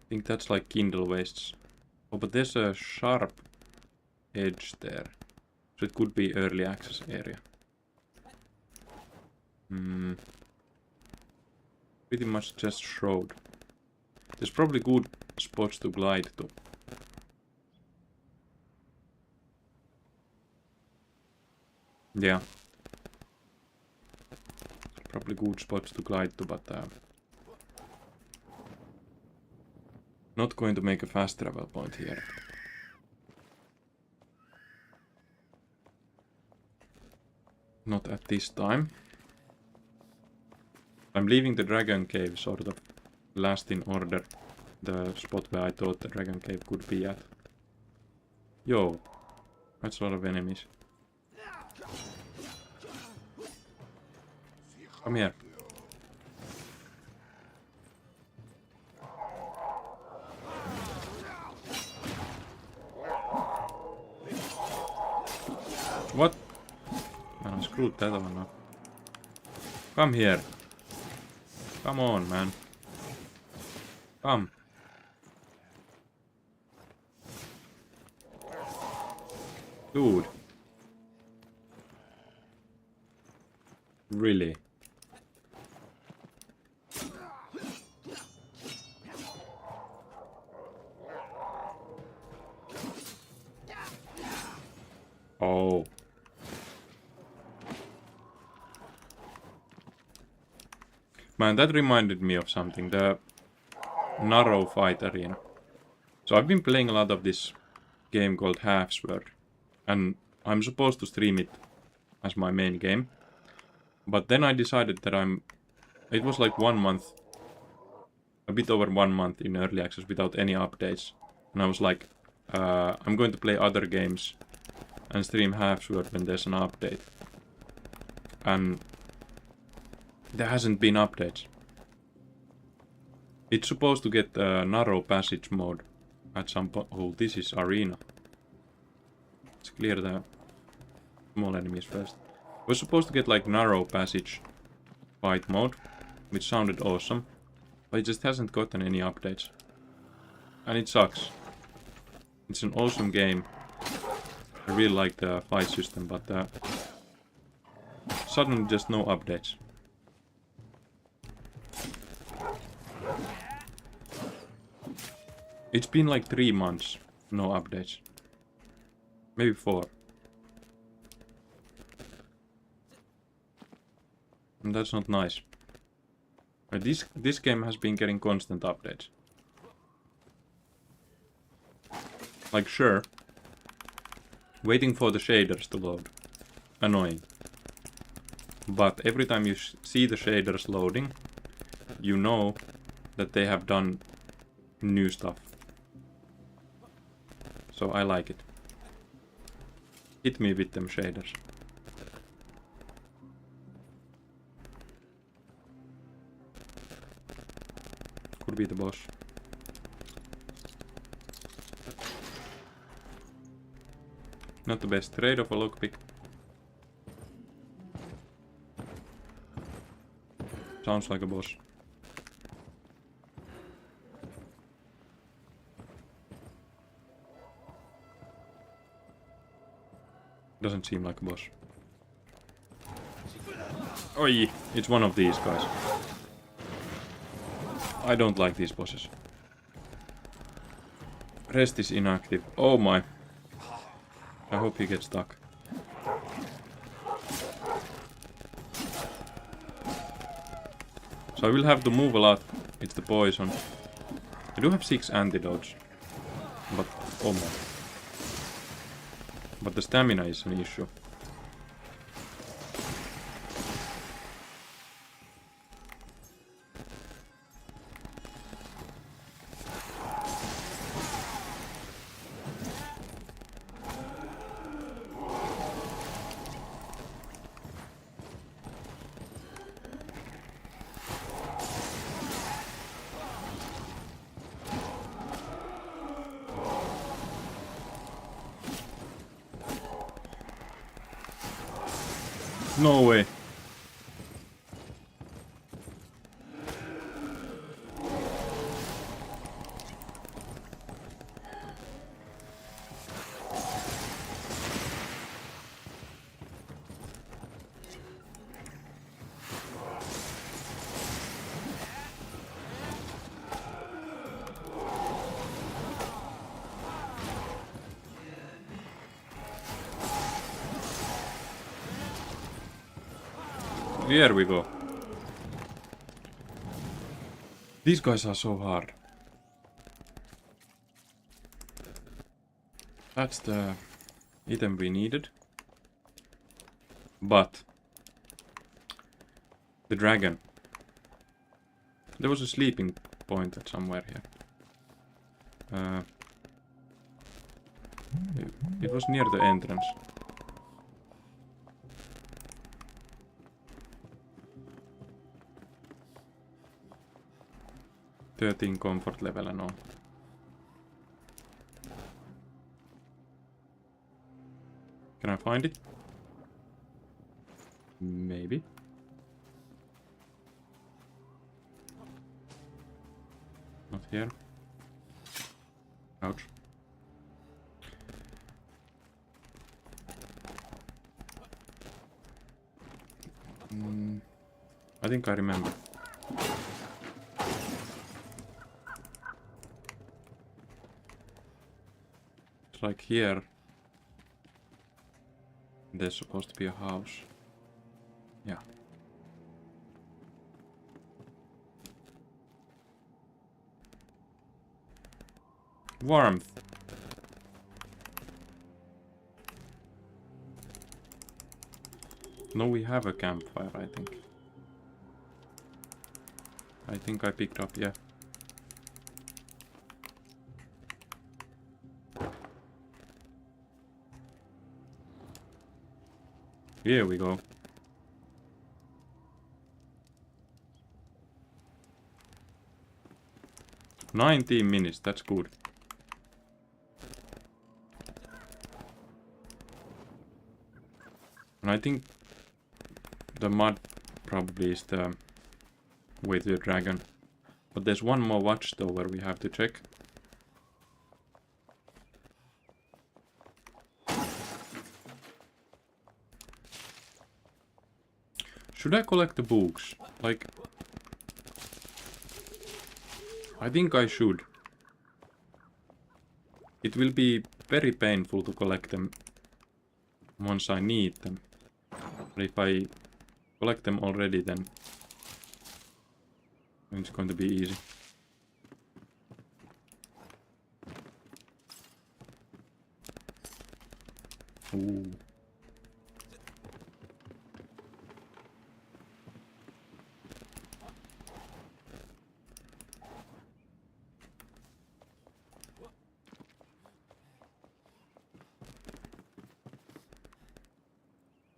think that's like Kindle wastes. Oh, but there's a sharp edge there. So it could be early access area. Pretty much just Shroud. There's probably good spots to glide to. Yeah. Probably good spots to glide to, but not going to make a fast travel point here. Not at this time. I'm leaving the dragon cave sort of last in order. The spot where I thought the dragon cave could be at. Yo, that's a lot of enemies. Come here. What? Man, I screwed that one up. Come here. Come on, man. Come. Dude. Really? Oh. Man, that reminded me of something. The narrow fight arena. So I've been playing a lot of this game called Half-Sword. And I'm supposed to stream it as my main game. But then I decided that it was like 1 month, a bit over 1 month in early access without any updates. And I was like, I'm going to play other games and stream Half-Sword when there's an update. And there hasn't been updates. It's supposed to get a narrow passage mode at some point. Oh, this is arena. Let's clear the small enemies first. We're supposed to get like narrow passage fight mode, which sounded awesome, but it just hasn't gotten any updates. And it sucks. It's an awesome game. I really like the fight system, but suddenly just no updates. It's been like 3 months, no updates. Maybe 4. And that's not nice. This game has been getting constant updates. Like, sure, waiting for the shaders to load. Annoying. But every time you see the shaders loading, you know that they have done new stuff. So I like it. Hit me with them shaders. Could be the boss. Not the best trade of a lockpick. Sounds like a boss. Doesn't seem like a boss. Oi, it's one of these guys. I don't like these bosses. Rest is inactive. Oh my. I hope he gets stuck. So I will have to move a lot. It's the poison. I do have 6 antidotes. But, oh my. But the stamina is an issue. No way. Here we go. These guys are so hard. That's the item we needed. But the dragon. There was a sleeping point at somewhere here. It was near the entrance. "13 comfort level and all." Can I find it? Maybe. Not here. Ouch. I think I remember. It's like here. There's supposed to be a house. Yeah. Warmth. No, we have a campfire, I think. I think I picked up, yeah. Here we go. "19 minutes, that's good. And I think the mud probably is the way to the dragon. But there's one more watchtower we have to check. Should I collect the books? Like, I think I should. It will be very painful to collect them once I need them. But if I collect them already, then it's going to be easy. Ooh.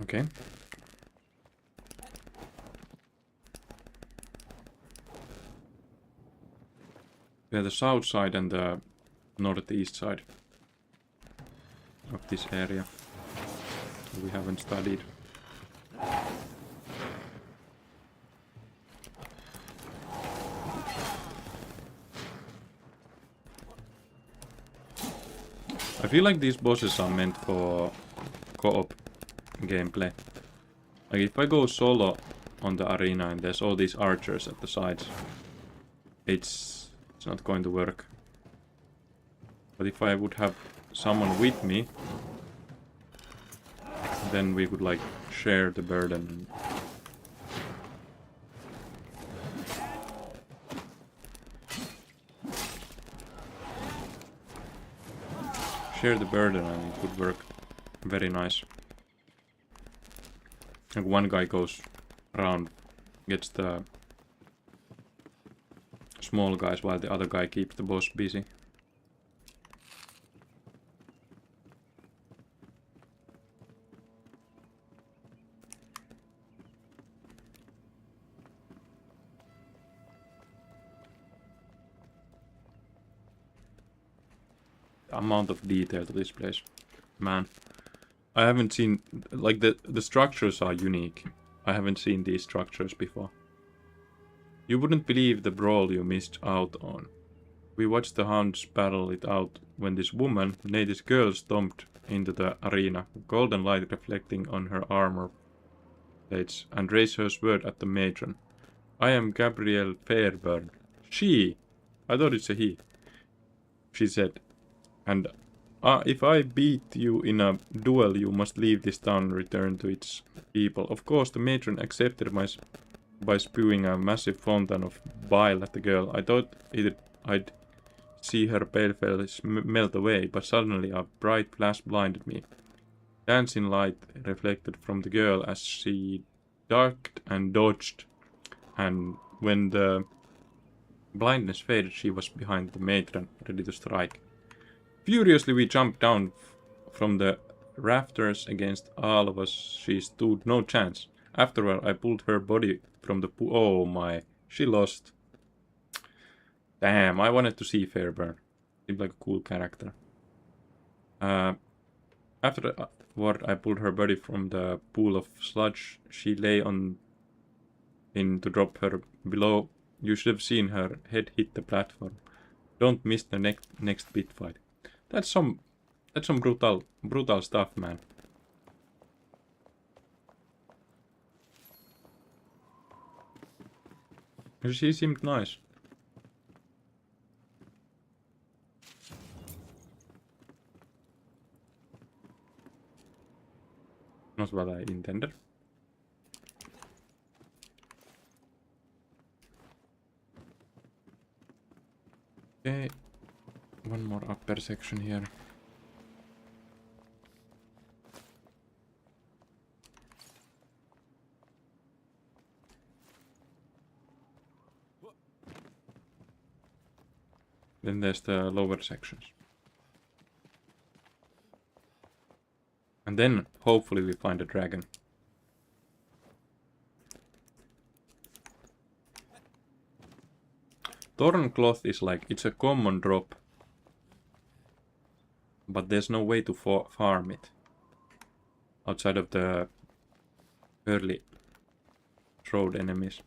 Okay. We have the south side and the northeast side of this area. We haven't studied. I feel like these bosses are meant for co-op gameplay. Like if I go solo on the arena and there's all these archers at the sides, it's not going to work. But if I would have someone with me, then we could like share the burden. Share the burden and it would work very nice. Like one guy goes around, gets the small guys while the other guy keeps the boss busy. The amount of detail to this place, man. I haven't seen, like the structures are unique. I haven't seen these structures before. You wouldn't believe the brawl you missed out on. We watched the hounds battle it out when this woman, nay this girl, stomped into the arena, golden light reflecting on her armor plates, and raised her sword at the matron. "I am Gabrielle Fairburn." "She! I thought it's a he," she said, "and If I beat you in a duel, you must leave this town and return to its people. Of course, the matron accepted by spewing a massive fountain of bile at the girl. I thought I'd see her pale face melt away, but suddenly a bright flash blinded me. Dancing light reflected from the girl as she ducked and dodged, and when the blindness faded, she was behind the matron, ready to strike. Furiously, we jumped down from the rafters against all of us. She stood no chance. Afterward, I pulled her body from the pool. Oh my, she lost. Damn, I wanted to see Fairburn. Seemed like a cool character. Afterward, I pulled her body from the pool of sludge. She lay on in to drop her below. You should have seen her head hit the platform. Don't miss the next pit fight. That's some brutal stuff, man. She seemed nice. Not what I intended. Okay, one more upper section here. Then there's the lower sections. And then, hopefully, we find a dragon. Torn cloth is like, it's a common drop. But there's no way to farm it. Outside of the early road enemies.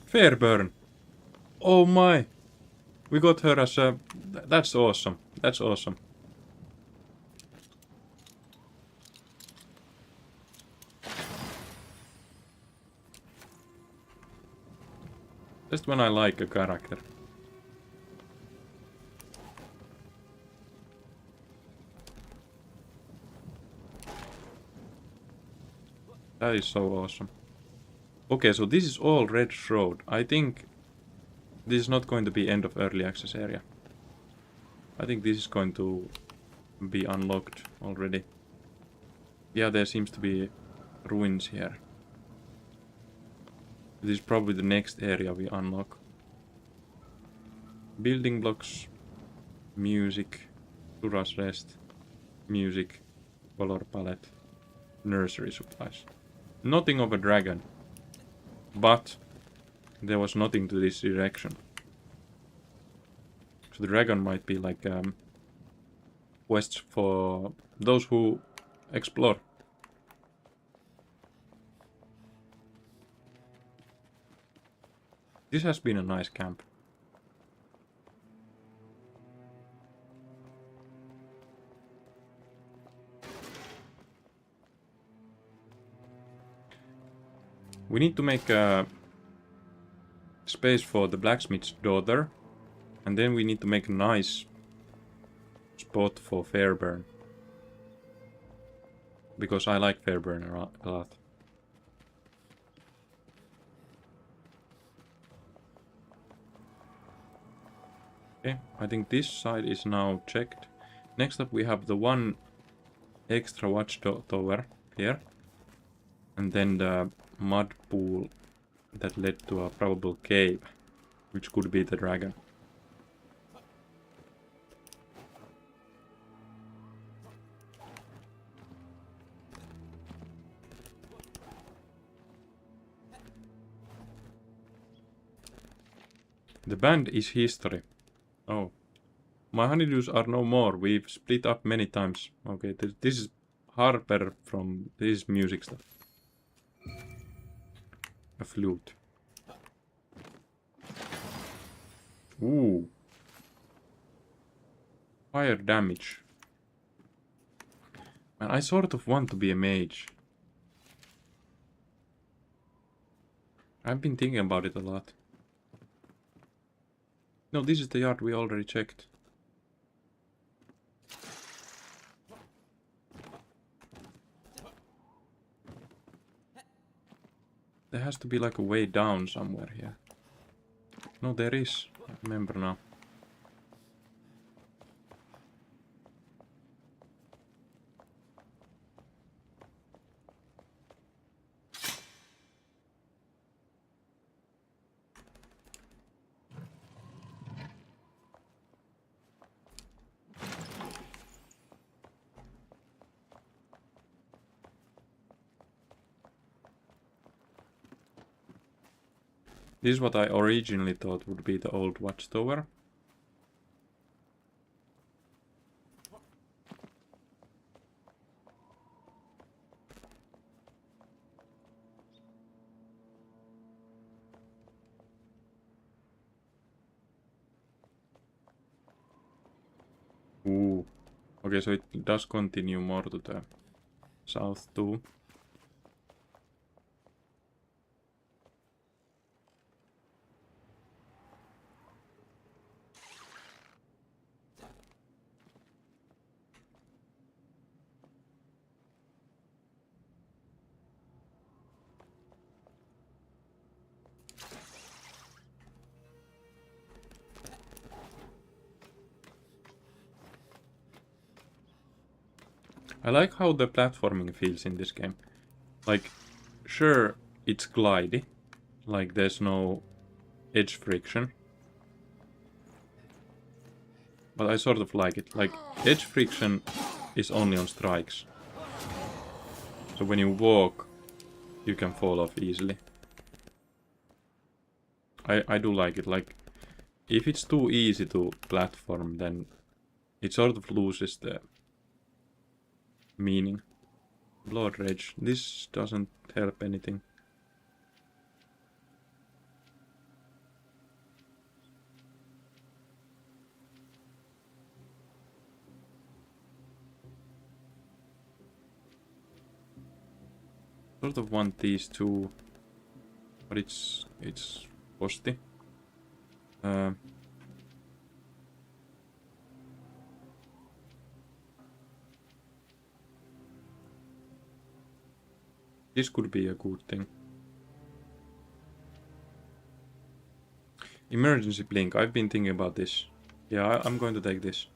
Fairburn! Oh my! We got her as a... That's awesome. That's awesome. Just when I like a character. That is so awesome. Okay, so this is all Red Road. I think this is not going to be end of early access area. I think this is going to be unlocked already. Yeah, there seems to be ruins here. This is probably the next area we unlock. Building blocks, music, Sura's Rest, music, color palette, nursery supplies. Nothing of a dragon, but there was nothing to this direction. So the dragon might be like quests for those who explore. This has been a nice camp. We need to make a space for the blacksmith's daughter, and then we need to make a nice spot for Fairburn. Because I like Fairburn a lot. Okay, I think this side is now checked. Next up we have the one extra watchtower here. And then the mud pool that led to a probable cave, which could be the dragon. The band is history. Oh. My honeydews are no more. We've split up many times. Okay, this is Harper from this music stuff. A flute. Ooh. Fire damage. Man, I sort of want to be a mage. I've been thinking about it a lot. No, this is the yard we already checked. There has to be like a way down somewhere here. No, there is. I remember now. This is what I originally thought would be the old watchtower. Ooh. Okay, so it does continue more to the south too. I like how the platforming feels in this game. Like, sure, it's glidey. Like, there's no edge friction. But I sort of like it. Like, edge friction is only on strikes. So when you walk, you can fall off easily. I do like it. Like, if it's too easy to platform, then it sort of loses the meaning. Blood Rage. This doesn't help anything. Sort of want these two, but it's costly. This could be a good thing. Emergency blink. I've been thinking about this. Yeah, I'm going to take this.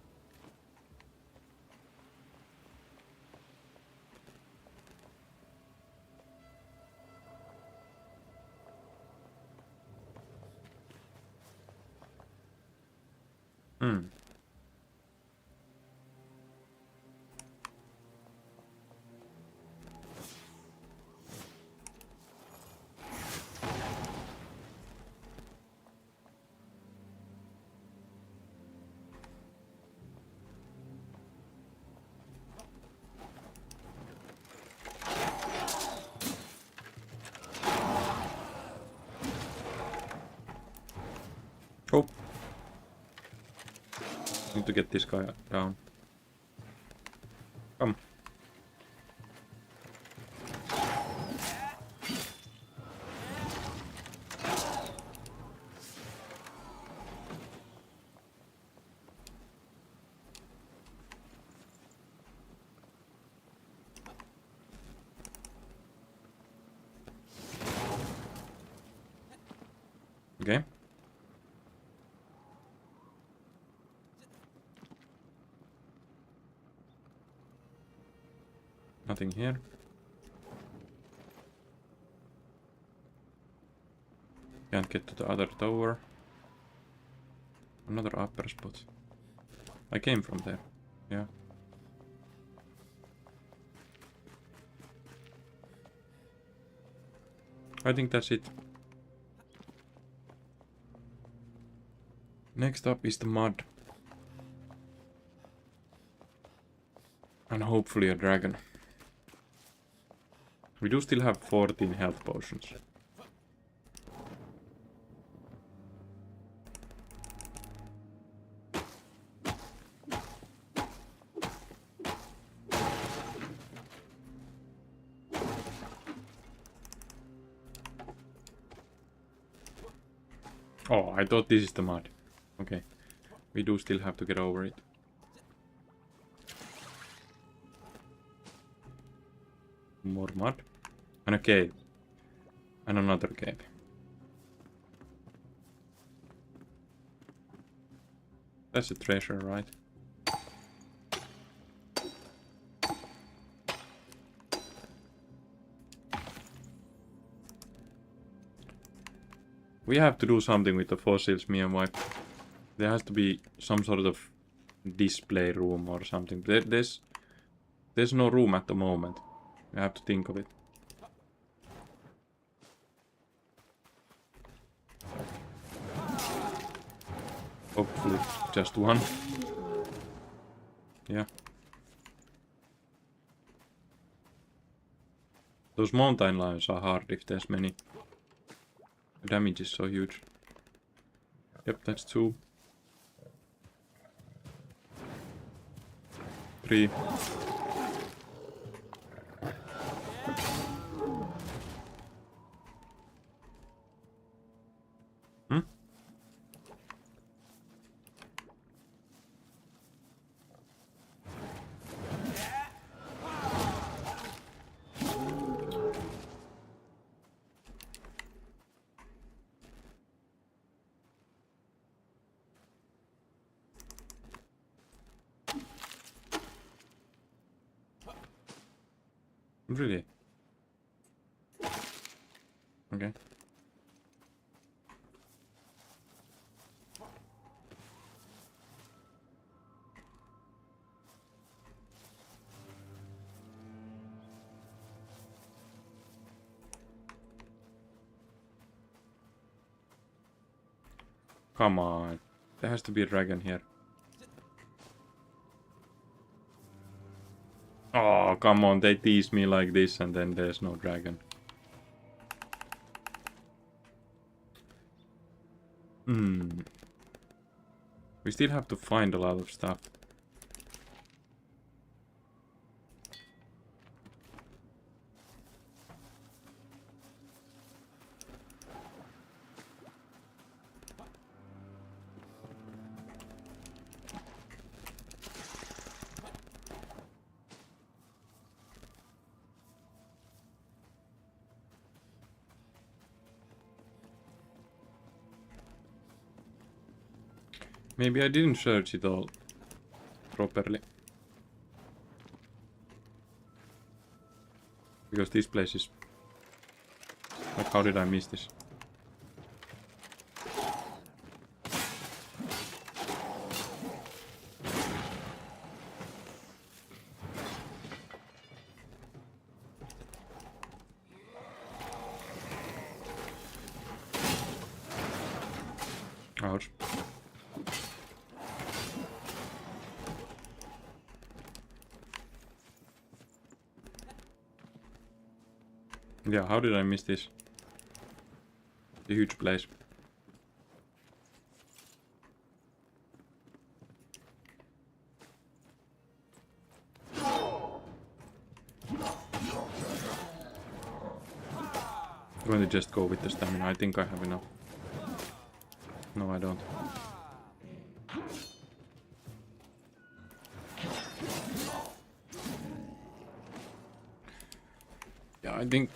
Hmm. Oh. Need to get this guy down. Come. Okay. Nothing here. Can't get to the other tower. Another upper spot. I came from there. Yeah. I think that's it. Next up is the mud. And hopefully a dragon. We do still have 14 health potions. Oh, I thought this is the mud. Okay. We do still have to get over it. More mud. And a cave. And another cave. That's a treasure, right? We have to do something with the fossils, me and wife. There has to be some sort of display room or something. There's no room at the moment. We have to think of it. Hopefully just one. Yeah. Those mountain lions are hard if there's many. The damage is so huge. Yep, that's 2. 3. Hmm? Really? Okay. Come on. There has to be a dragon here. Oh, come on. They tease me like this and then there's no dragon. We still have to find a lot of stuff. Maybe I didn't search it all properly. Because this place is... Like, how did I miss this? Ouch. Yeah, how did I miss this? A huge place. I'm going to just go with the stamina. I think I have enough. No, I don't. Yeah, I think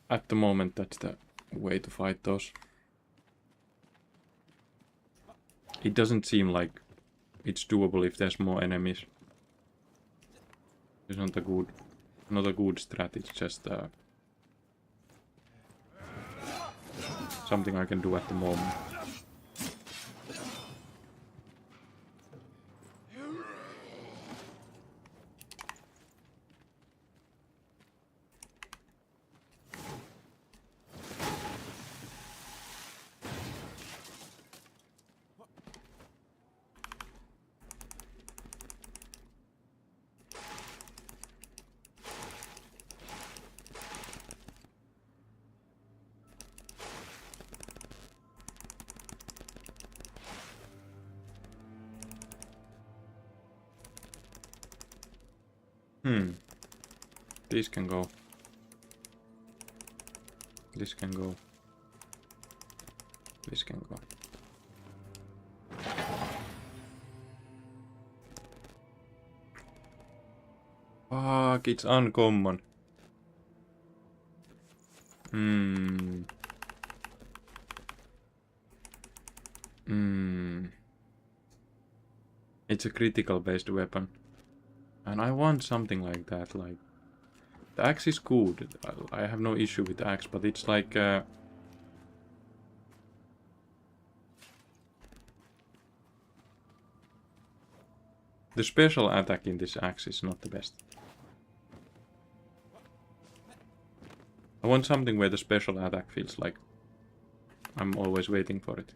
at the moment that's the way to fight those. It doesn't seem like it's doable if there's more enemies. It's not a good strat, it's just something I can do at the moment. This can go. This can go. this can go. Fuck, it's uncommon. It's a critical based weapon. And I want something like that, like... The axe is good. I have no issue with the axe, but it's like... The special attack in this axe is not the best. I want something where the special attack feels like I'm always waiting for it.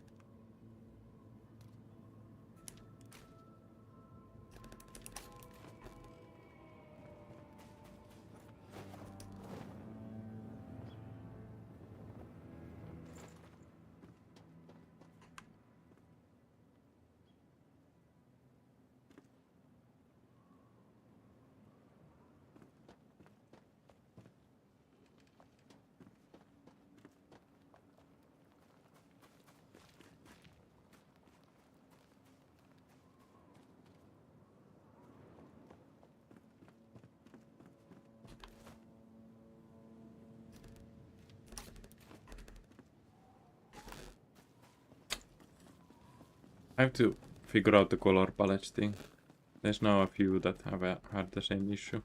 I have to figure out the color palette thing. There's now a few that have had the same issue.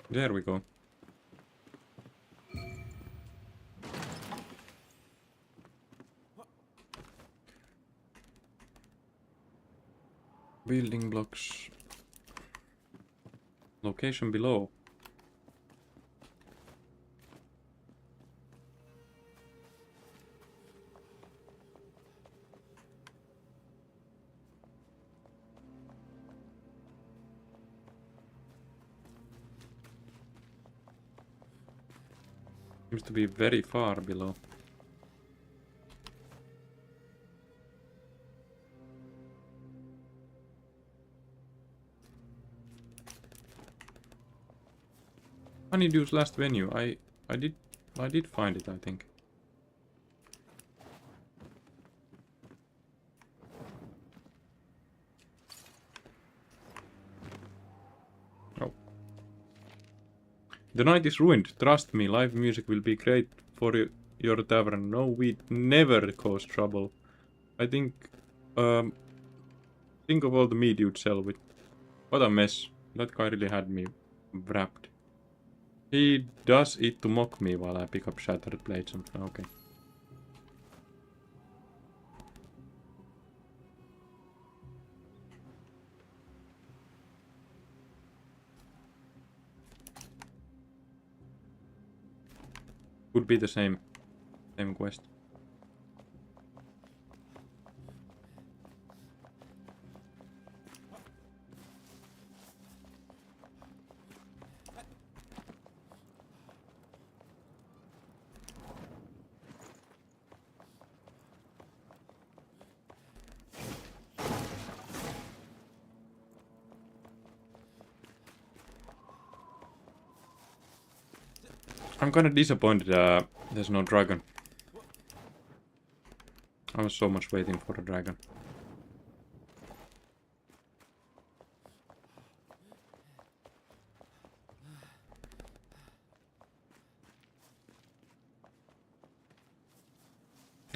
There we go. Building blocks. Location below. Seems to be very far below. Honeydew's last venue. I did find it, I think. Oh. The night is ruined. Trust me, live music will be great for your tavern. No, we never cause trouble. I think of all the meat you'd sell with. What a mess. That guy really had me wrapped. He does it to mock me while I pick up shattered plates. Okay. Could be the same quest. I'm kinda disappointed there's no dragon. I was so much waiting for a dragon.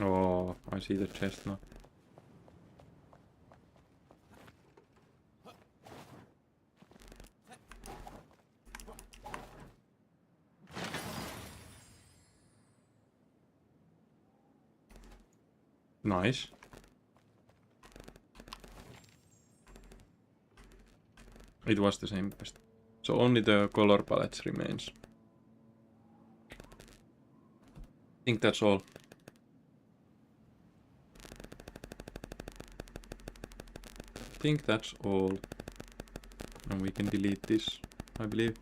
Oh, I see the chest now. Nice. It was the same quest. So only the color palettes remains. I think that's all. I think that's all. And we can delete this, I believe.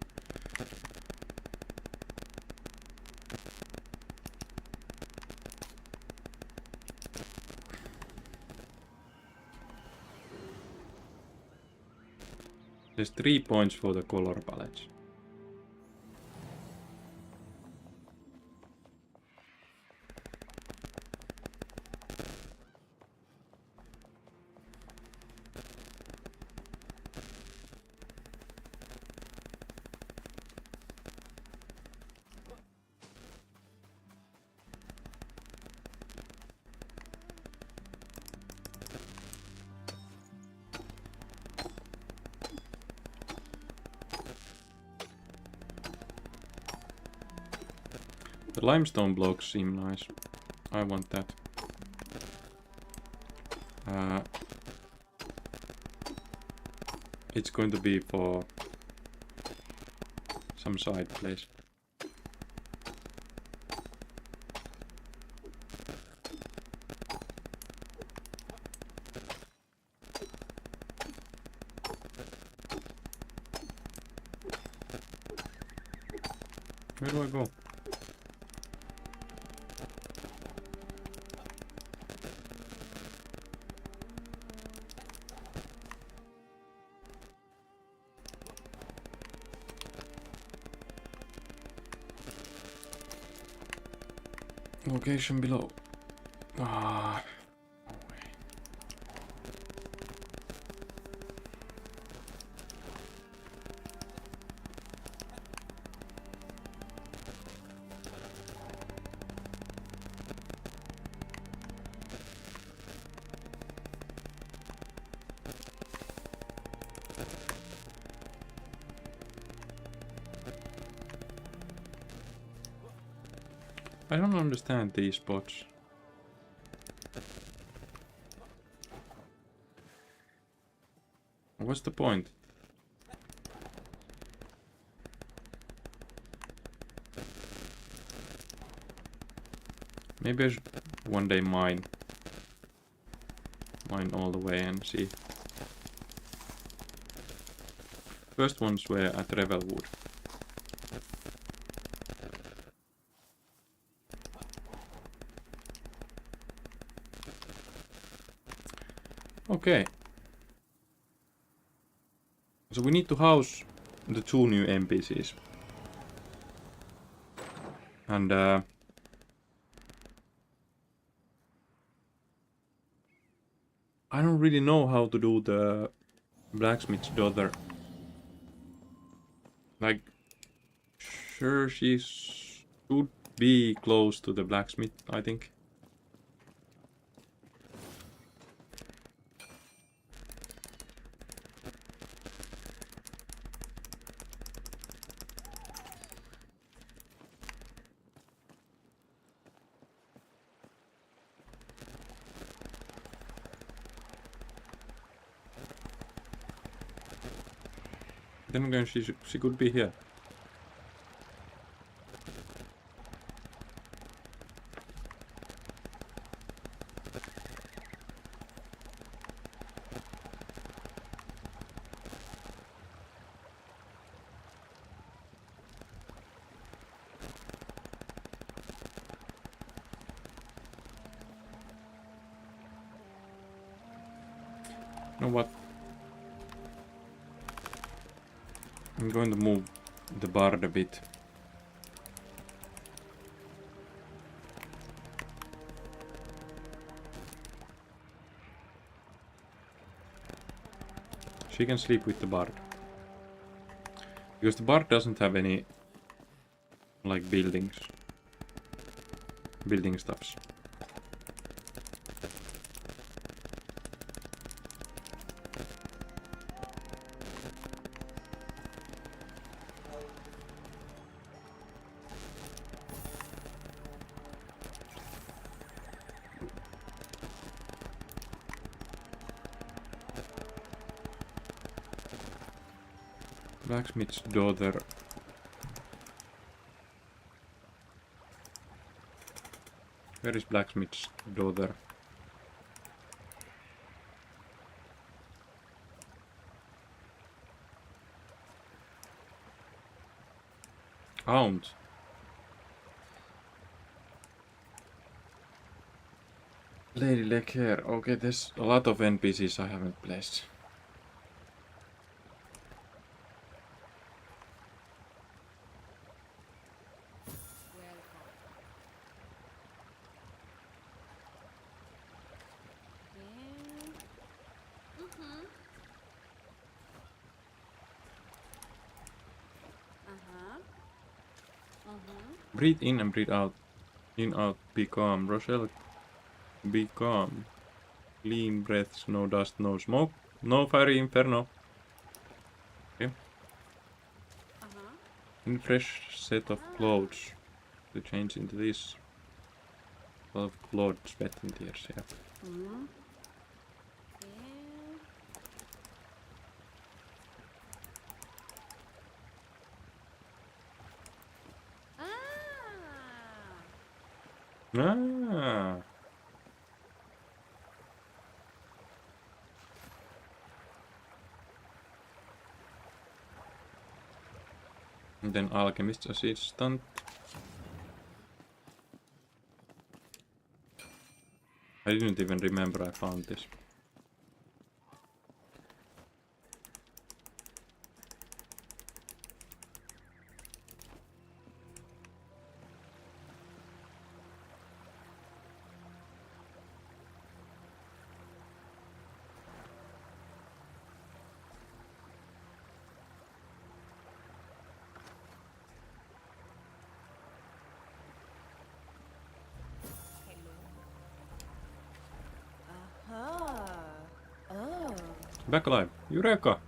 There's 3 points for the color palettes. The limestone blocks seem nice. I want that. It's going to be for some side place. Where do I go? Location below. Ah. No way. I don't understand these spots. What's the point? Maybe I should one day mine all the way and see. First ones were at Revelwood. Okay. So we need to house the 2 new NPCs. And I don't really know how to do the blacksmith's daughter. Like, sure, she should be close to the blacksmith, I think. Then again, she could be here. You know what? I'm going to move the bard a bit. She can sleep with the bard. Because the bard doesn't have any, like, building stuffs. Blacksmith's daughter. Where is blacksmith's daughter? Hound. Lady Leg Hair. Okay, there's a lot of NPCs I haven't placed. Breathe in and breathe out. In, out, be calm. Rochelle, be calm. Clean breaths, no dust, no smoke. No fiery inferno. Okay. In fresh set of clothes. To change into this. Of blood, sweat and tears, yeah. Ah. And then alchemist's assistant. I didn't even remember I found this. Back alive. Eureka!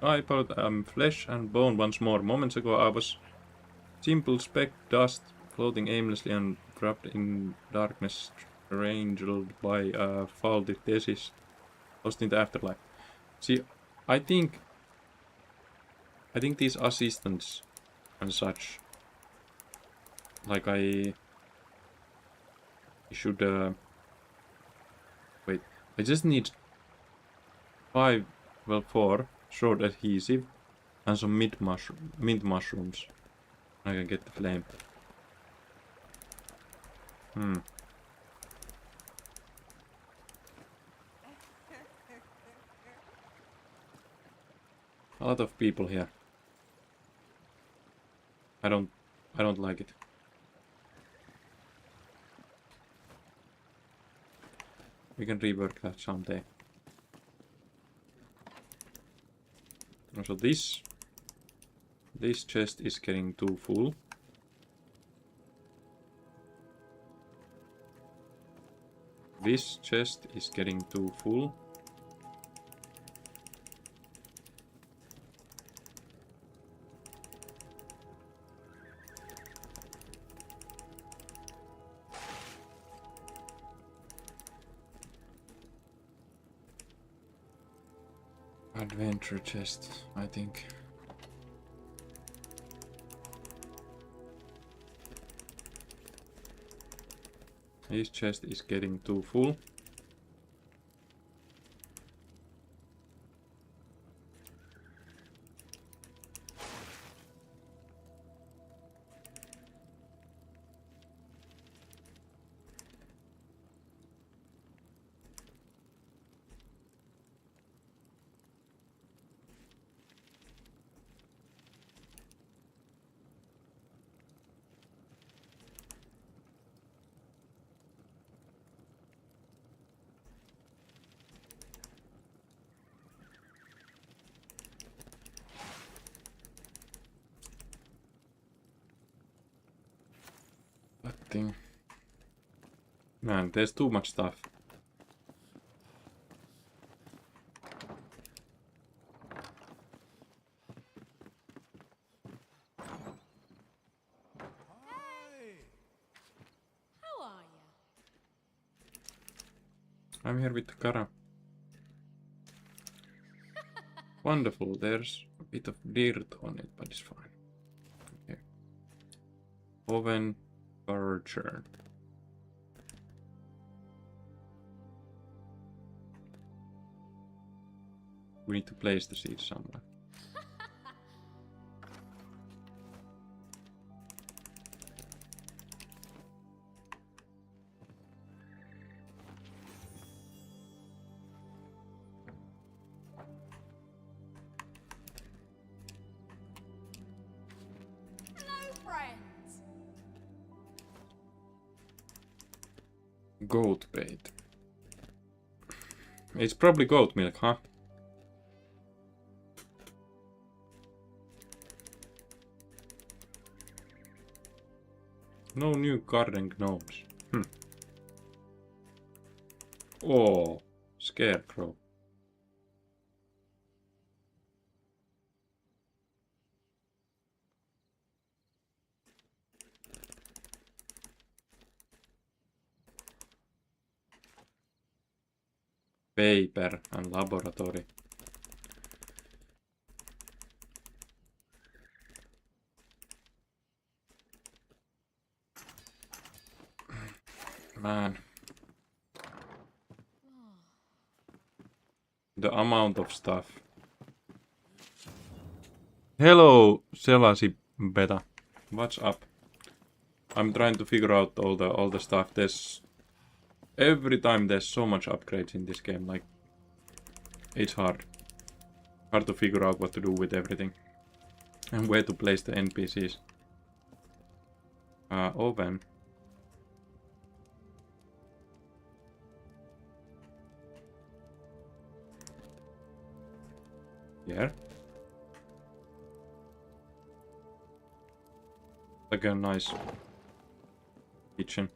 I thought I'm flesh and bone once more. Moments ago I was simple speck dust floating aimlessly and wrapped in darkness, strangled by a faulty thesis, lost in the afterlife. See, I think these assistants and such, like I should wait. I just need 4 short adhesive and some mint mushrooms. I can get the flame. A lot of people here. I don't like it. We can rework that someday. So this chest is getting too full. This chest is getting too full. Adventure chest, I think. This chest is getting too full. Thing. Man, there's too much stuff. Hey. How are you? I'm here with Kara. Wonderful, there's a bit of dirt on it, but it's fine. Okay. Oven, furniture. We need to place the seeds somewhere. Hello, friends. Goat bait. It's probably goat milk, huh? No new garden gnomes. Oh, scarecrow. Paper and laboratory. Man. The amount of stuff. Hello, Selasi Beta. What's up? I'm trying to figure out all the stuff. Every time there's so much upgrades in this game, like it's hard. Hard to figure out what to do with everything. And where to place the NPCs. Oven. Here. Like a nice kitchen.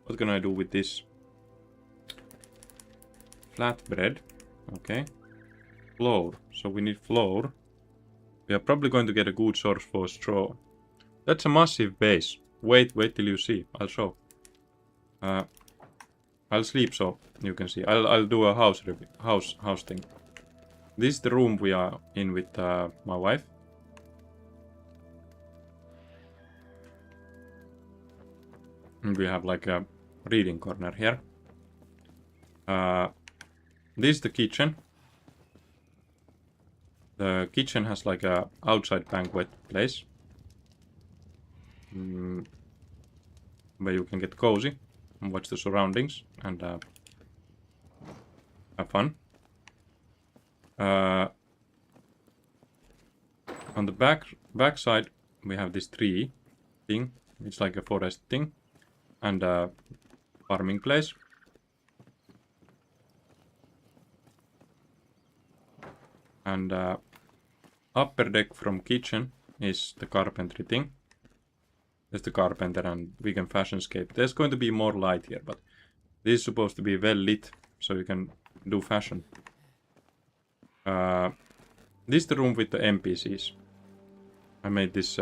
What can I do with this? Flatbread. Okay. Flour. So we need flour. We are probably going to get a good source for straw. That's a massive base. Wait till you see. I'll show. I'll sleep so you can see. I'll do a house thing. This is the room we are in with my wife. And we have like a reading corner here. This is the kitchen. The kitchen has like a outside banquet place. Where you can get cozy and watch the surroundings and have fun. On the back side we have this tree thing. It's like a forest thing. And a farming place. And upper deck from kitchen is the carpentry thing. There's the carpenter and we can fashionscape. There's going to be more light here, but this is supposed to be well lit, so you can do fashion. This is the room with the NPCs. I made this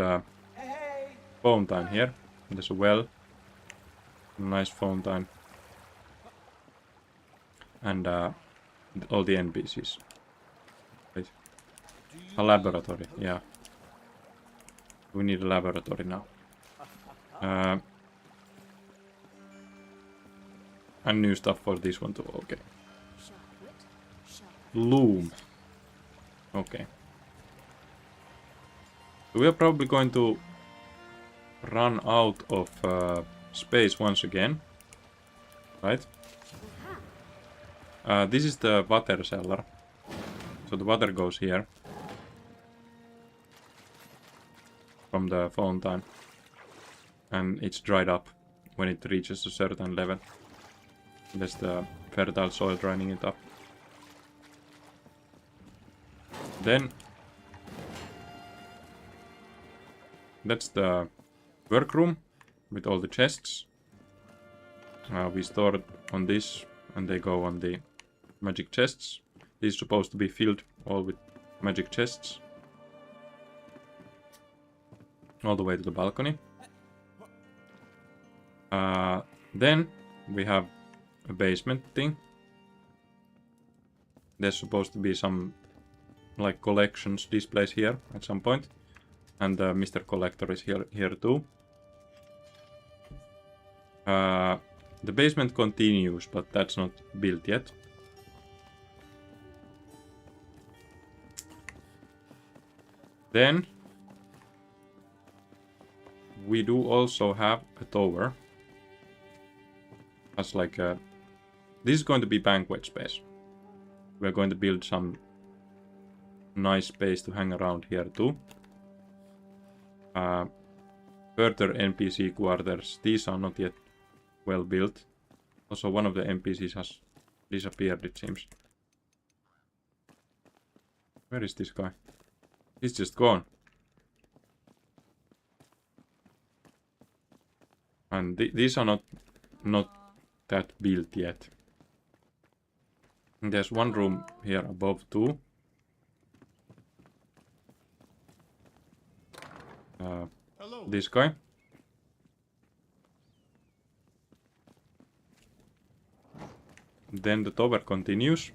fountain here. There's a well. Nice fountain. And all the NPCs. Wait. A laboratory, yeah. We need a laboratory now. And new stuff for this one too, okay. Loom. Okay. We are probably going to run out of space once again. Right? This is the water cellar. So the water goes here. From the fountain. And it's dried up when it reaches a certain level. There's the fertile soil draining it up. Then that's the workroom with all the chests. We store on this and they go on the magic chests. This is supposed to be filled all with magic chests. All the way to the balcony. Then we have a basement thing. There's supposed to be some like collections displays here at some point. And Mr. Collector is here too. The basement continues, but that's not built yet. Then we do also have a tower. As like a... This is going to be banquet space. We're going to build some nice space to hang around here too. Further NPC quarters. These are not yet well built. Also, one of the NPCs has disappeared, it seems. Where is this guy? He's just gone. And these are not that built yet. And there's one room here above too. This guy. Then the tower continues.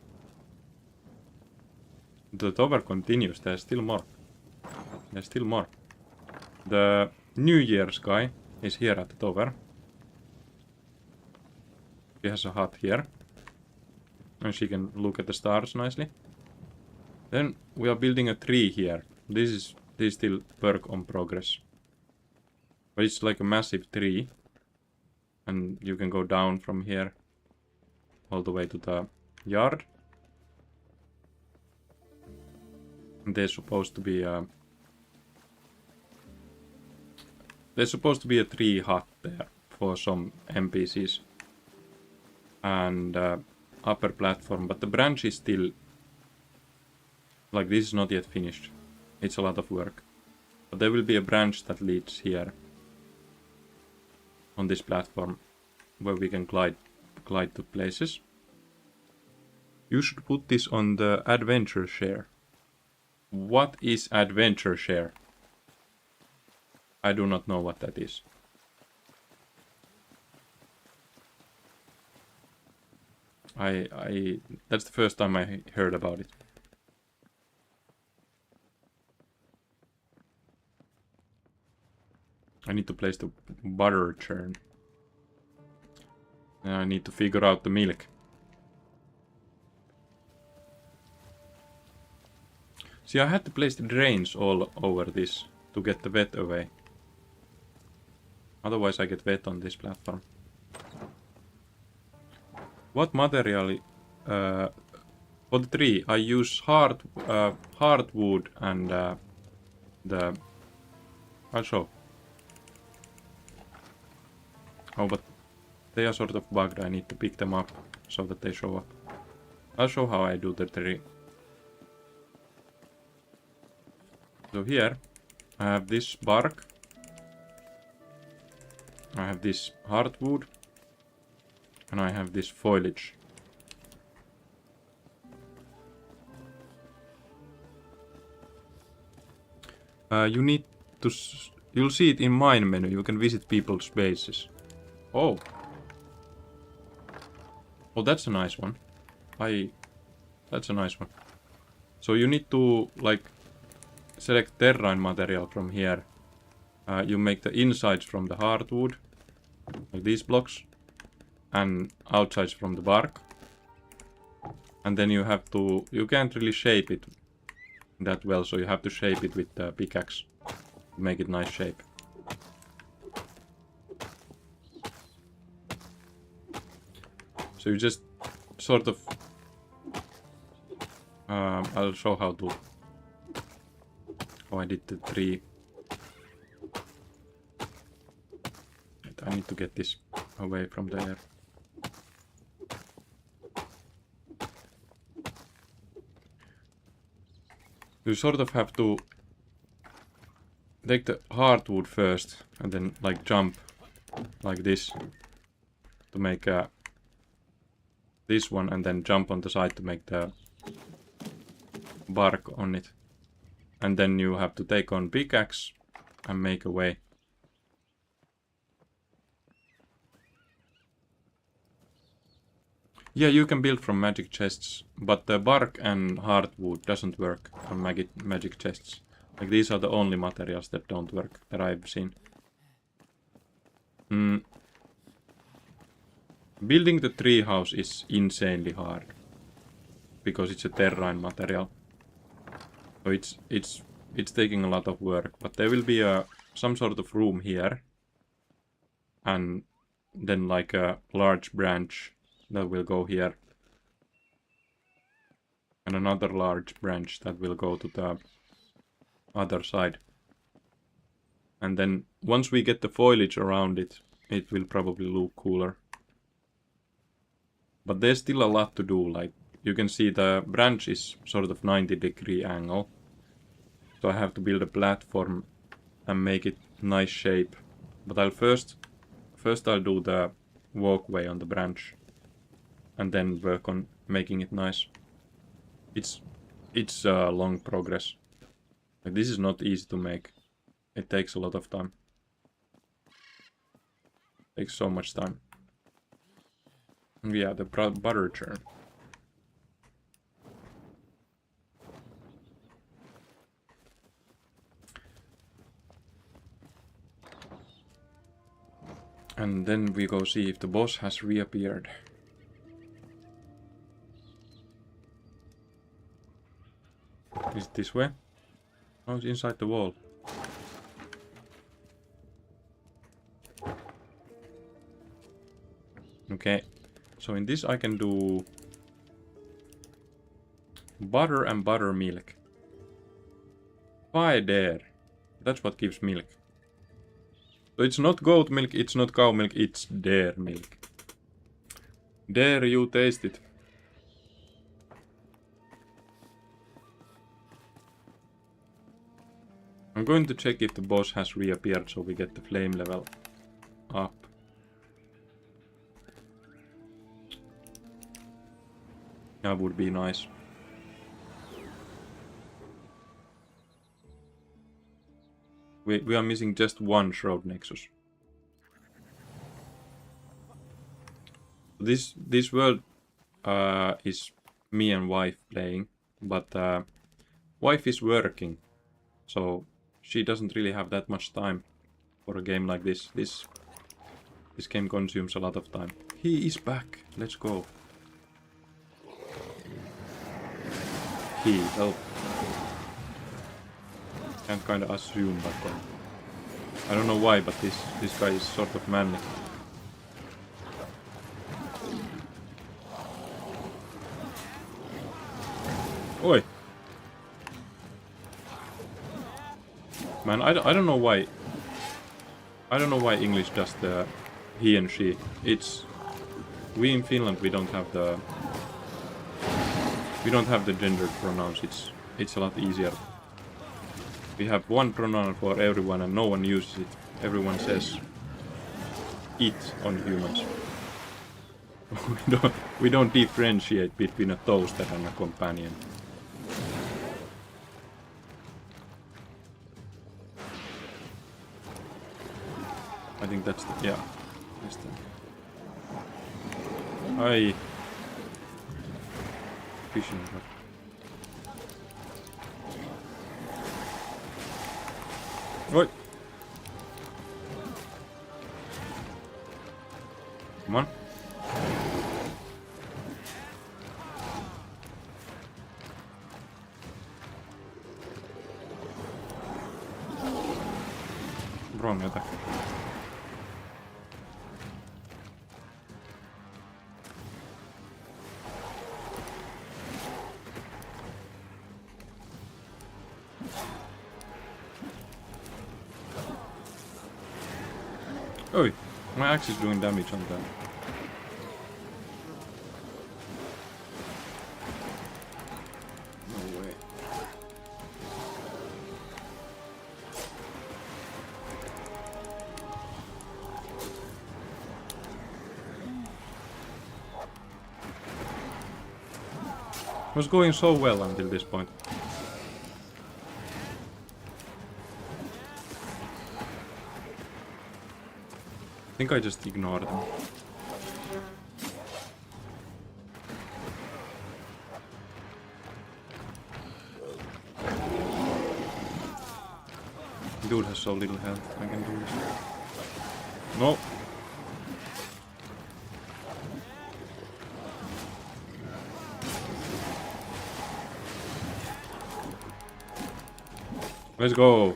The tower continues. There's still more. There's still more. The New Year's guy is here at the tower. She has a hut here. And she can look at the stars nicely. Then we are building a tree here. This is still work on progress. But it's like a massive tree. And you can go down from here all the way to the yard. And there's supposed to be a tree hut there for some NPCs. And upper platform, but the branch is still like, this is not yet finished. It's a lot of work. But there will be a branch that leads here on this platform where we can glide to places. You should put this on the adventure share. What is adventure share? I do not know what that is. That's the first time I heard about it. I need to place the butter churn. And I need to figure out the milk. See, I had to place the drains all over this to get the wet away. Otherwise I get wet on this platform. What material? For the tree, I use hardwood and I'll show. Oh, but they are sort of bugged. I need to pick them up so that they show up. I'll show how I do the tree. So here, I have this bark. I have this hardwood. And I have this foliage. You need to... You'll see it in mine menu. You can visit people's bases. Oh. Oh, that's a nice one. That's a nice one. So you need to, like, select terrain material from here. You make the insides from the hardwood. Like these blocks. And outsides from the bark. And then you have to... You can't really shape it that well, so you have to shape it with the pickaxe. To make it nice shape. So you just sort of... I'll show how to... Oh, I did the tree. I need to get this away from the air. You sort of have to take the hardwood first and then like jump like this to make this one, and then jump on the side to make the bark on it. And then you have to take on pickaxe and make a way. Yeah, you can build from magic chests, but the bark and hardwood doesn't work from magic chests. Like, these are the only materials that don't work that I've seen. Building the treehouse is insanely hard because it's a terrain material. So it's taking a lot of work, but there will be some sort of room here, and then like a large branch that will go here, and another large branch that will go to the other side. And then once we get the foliage around it, it will probably look cooler. But there's still a lot to do. Like, you can see the branch is sort of 90-degree angle. So I have to build a platform and make it nice shape. But I'll first I'll do the walkway on the branch, and then work on making it nice. It's a long progress. Like, this is not easy to make. It takes a lot of time. It takes so much time. Yeah, the butter churn. And then we go see if the boss has reappeared. Is it this way? Oh, it's inside the wall. Okay, so in this I can do butter and buttermilk. Pie there. That's what gives milk. So it's not goat milk, it's not cow milk, it's dare milk. Dare you taste it? I'm going to check if the boss has reappeared so we get the flame level up. That would be nice. We are missing just one Shroud Nexus. This world is me and wife playing, but wife is working, so she doesn't really have that much time for a game like this. This game consumes a lot of time. He is back. Let's go. He help. Can't kind of assume, but I don't know why, but this guy is sort of manly. Oi! Man, I don't know why. I don't know why English does the he and she. We in Finland we don't have the gendered pronouns. It's a lot easier. We have one pronoun for everyone and no one uses it. Everyone says it on humans. we don't differentiate between a toaster and a companion. I think that's the, yeah. That's the... Aye. Fishing rod. Oi! Come on. Wrong attack. Oh, my axe is doing damage on that. No way. It was going so well until this point. I think I just ignored them. Dude has so little health. I can do this. No. Let's go.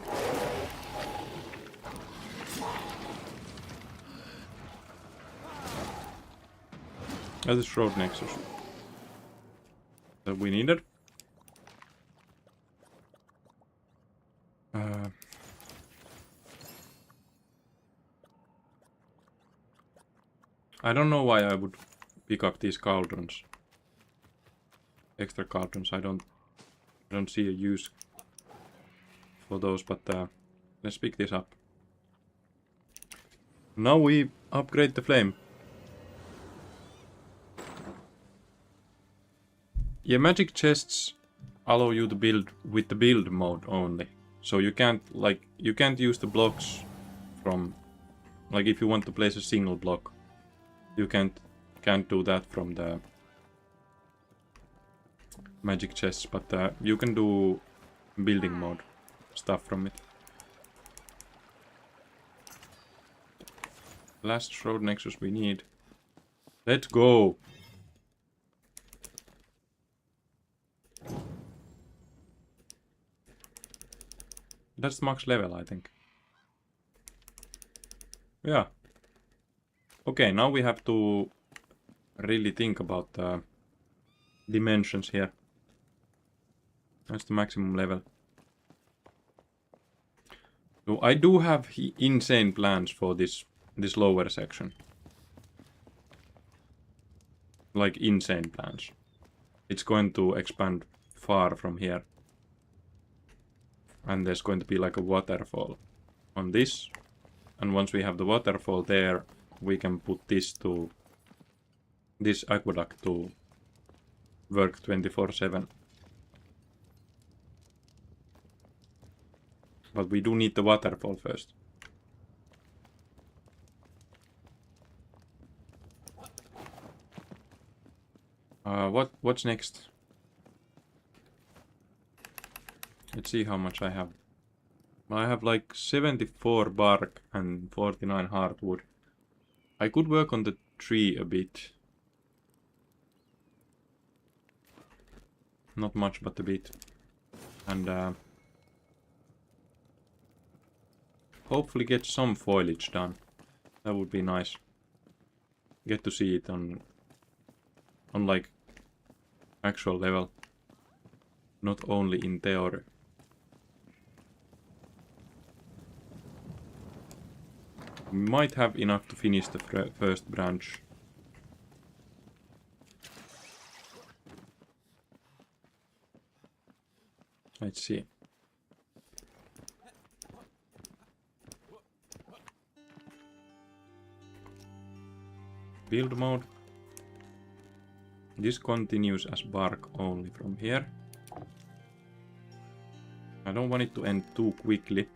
That's the Shroud Nexus that we needed. I don't know why I would pick up these cauldrons. Extra cauldrons. I don't see a use for those, but let's pick this up. Now we upgrade the flame. Yeah, magic chests allow you to build with the build mode only. So you can't use the blocks from, like, if you want to place a single block, you can't do that from the magic chests, but you can do building mode stuff from it. Last Shroud Nexus we need. Let's go! That's max level, I think. Yeah. Okay, now we have to really think about the dimensions here. That's the maximum level. So I do have insane plans for this lower section. Like insane plans. It's going to expand far from here. And there's going to be like a waterfall on this. And once we have the waterfall there, we can put this aqueduct to work 24/7. But we do need the waterfall first. What's next? Let's see how much I have. I have like 74 bark and 49 hardwood. I could work on the tree a bit. Not much, but a bit. And hopefully get some foliage done. That would be nice. Get to see it on like actual level. Not only in theory. We might have enough to finish the first branch. Let's see. Build mode. This continues as bark only from here. I don't want it to end too quickly.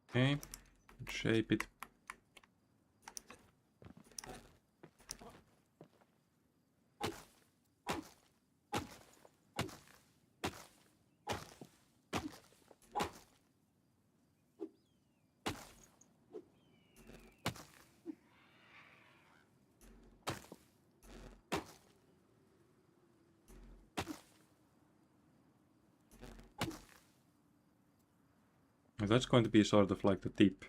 Okay, shape it. That's going to be sort of like the tip.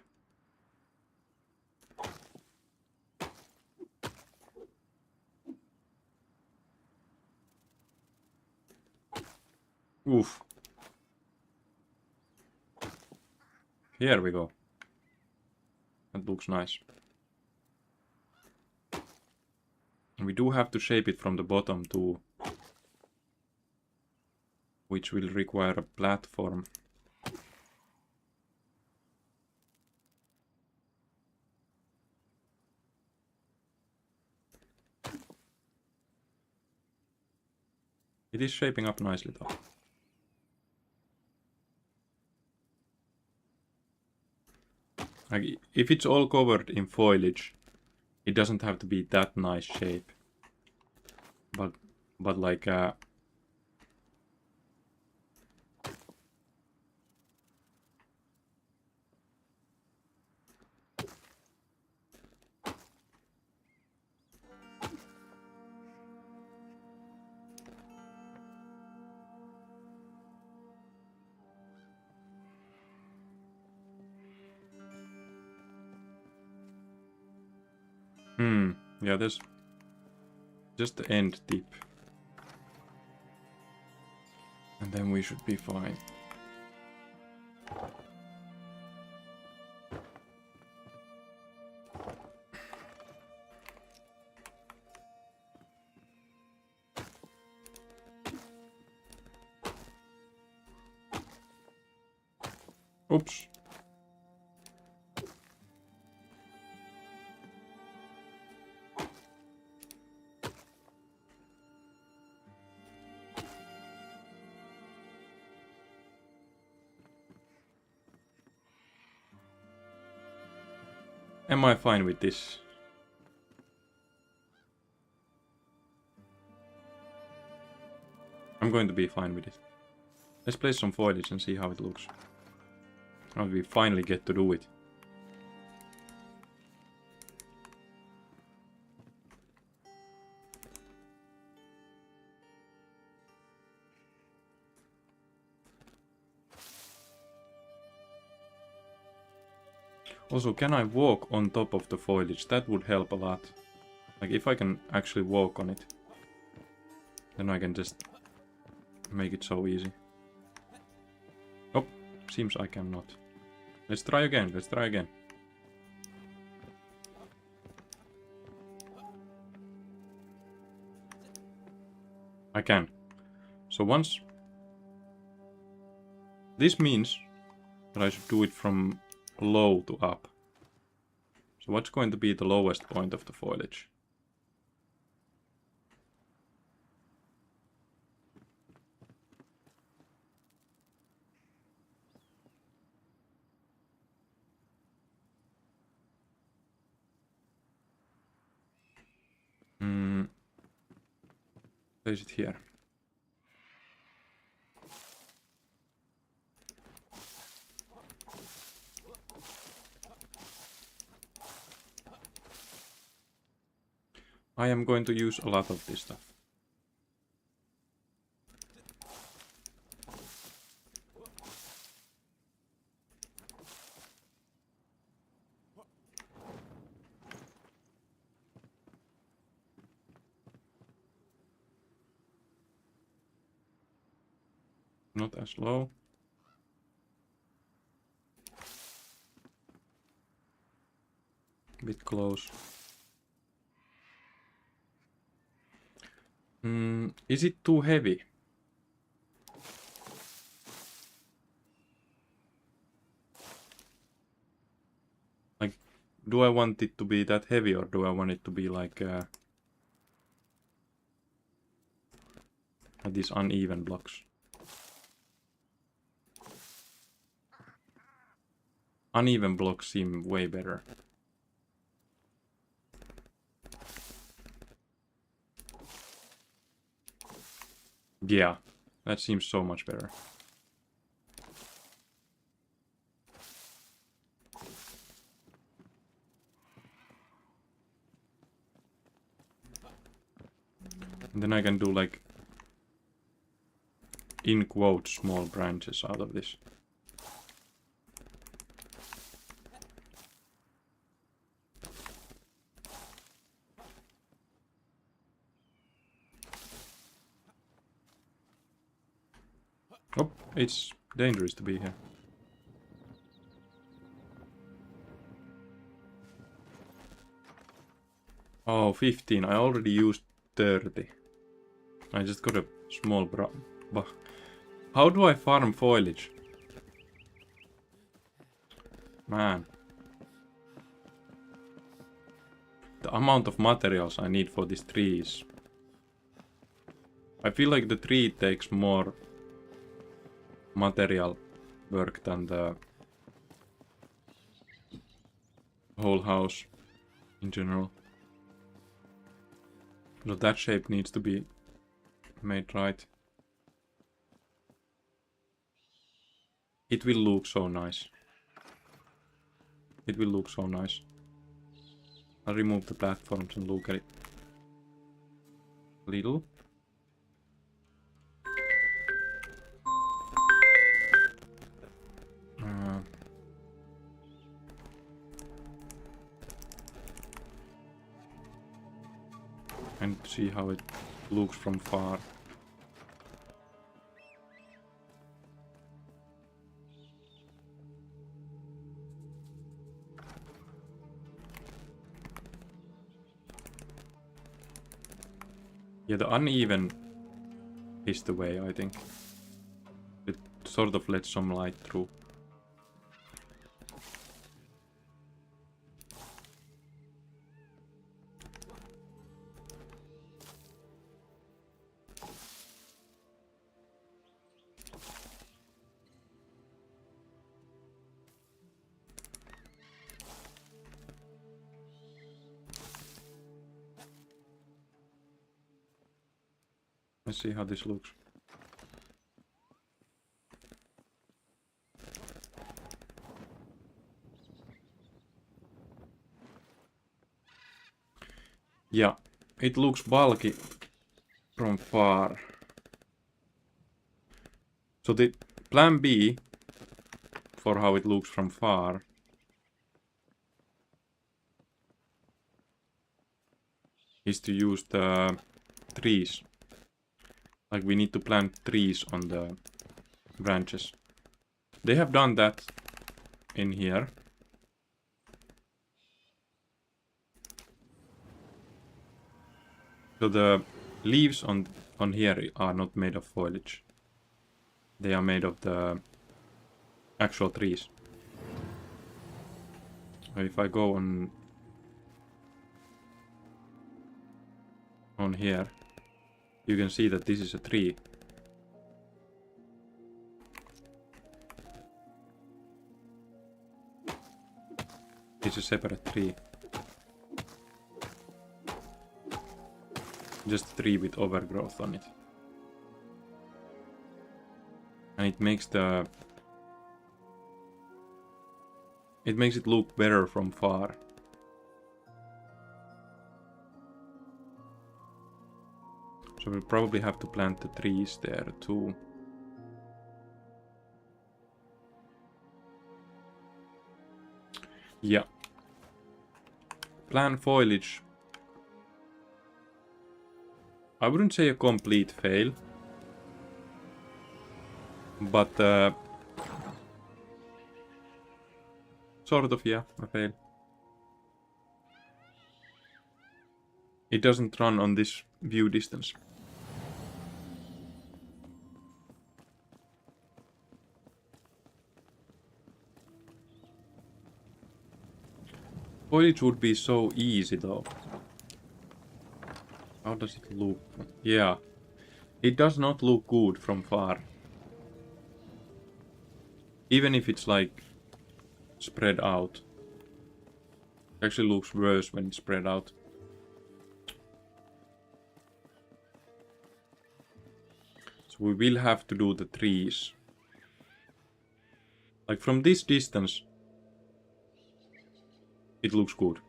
Oof. Here we go. That looks nice. And we do have to shape it from the bottom too. which will require a platform. It is shaping up nicely though. Like, if it's all covered in foliage, it doesn't have to be that nice shape. But like yeah, there's just the end tip. And then we should be fine. Oops. Am I fine with this? I'm going to be fine with it. Let's place some foliage and see how it looks. How we finally get to do it. Also, can I walk on top of the foliage? That would help a lot. Like, if I can actually walk on it, then I can just make it so easy. Oh, seems I cannot. Let's try again, let's try again. I can. So once... This means that I should do it from low to up. So what's going to be the lowest point of the foliage? Place it here. I am going to use a lot of this stuff. Not as low. A bit close. Is it too heavy? Like, do I want it to be that heavy, or do I want it to be like these uneven blocks? Uneven blocks seem way better. Yeah, that seems so much better. And then I can do like, in quotes, small branches out of this. Oh, it's dangerous to be here. Oh, 15. I already used 30. I just got a small How do I farm foliage? Man. The amount of materials I need for this tree is... I feel like the tree takes more material work than the whole house in general. So that shape needs to be made right. It will look so nice. It will look so nice. I'll remove the platforms and look at it. Little. And see how it looks from far. Yeah, the uneven is the way, I think. It sort of lets some light through. Let's see how this looks. Yeah, it looks bulky from far. So the plan B for how it looks from far is to use the trees. Like we need to plant trees on the branches. They have done that in here. So the leaves on here are not made of foliage. They are made of the actual trees. So if I go on here, you can see that this is a tree. It's a separate tree. Just a tree with overgrowth on it. And it makes it look better from far. So we'll probably have to plant the trees there too. Yeah. Plan foliage. I wouldn't say a complete fail. But sort of, yeah, a fail. It doesn't run on this view distance. Foliage would be so easy though. How does it look? Yeah. It does not look good from far. Even if it's like spread out. It actually looks worse when it's spread out. So we will have to do the trees. Like from this distance, it looks good.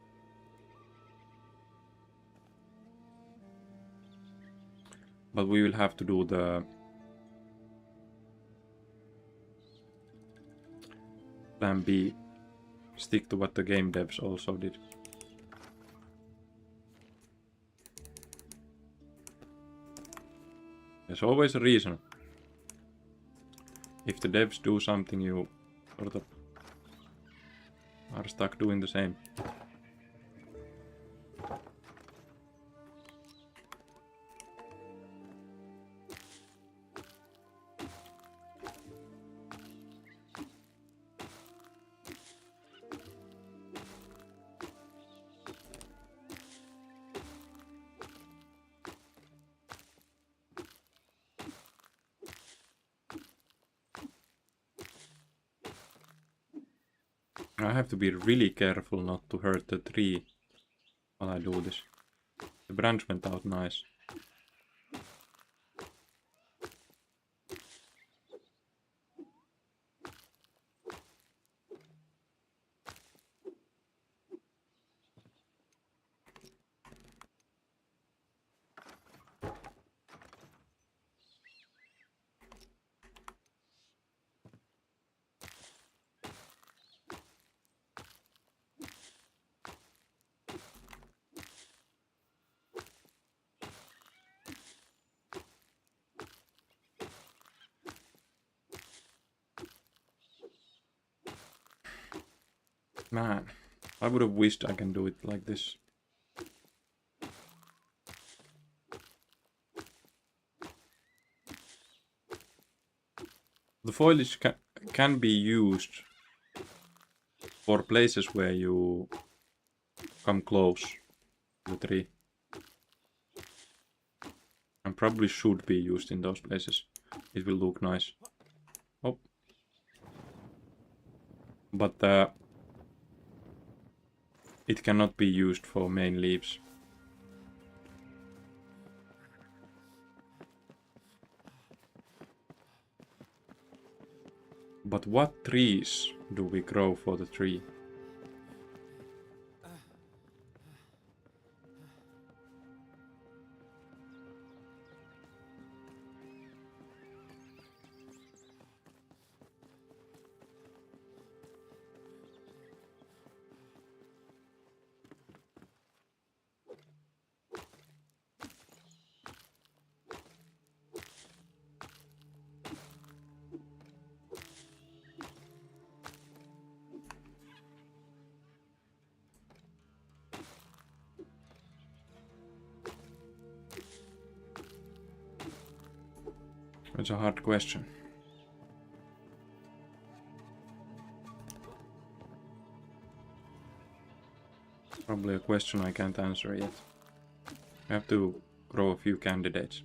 But we will have to do the plan B. Stick to what the game devs also did. There's always a reason. If the devs do something, you sort of are stuck doing the same. I have to be really careful not to hurt the tree while I do this. The branch went out nice. Man, I would have wished I can do it like this. The foliage can be used for places where you come close to the tree. And probably should be used in those places. It will look nice. Oh. But it cannot be used for main leaves. But what trees do we grow for the tree? It's a hard question. Probably a question I can't answer yet. I have to grow a few candidates.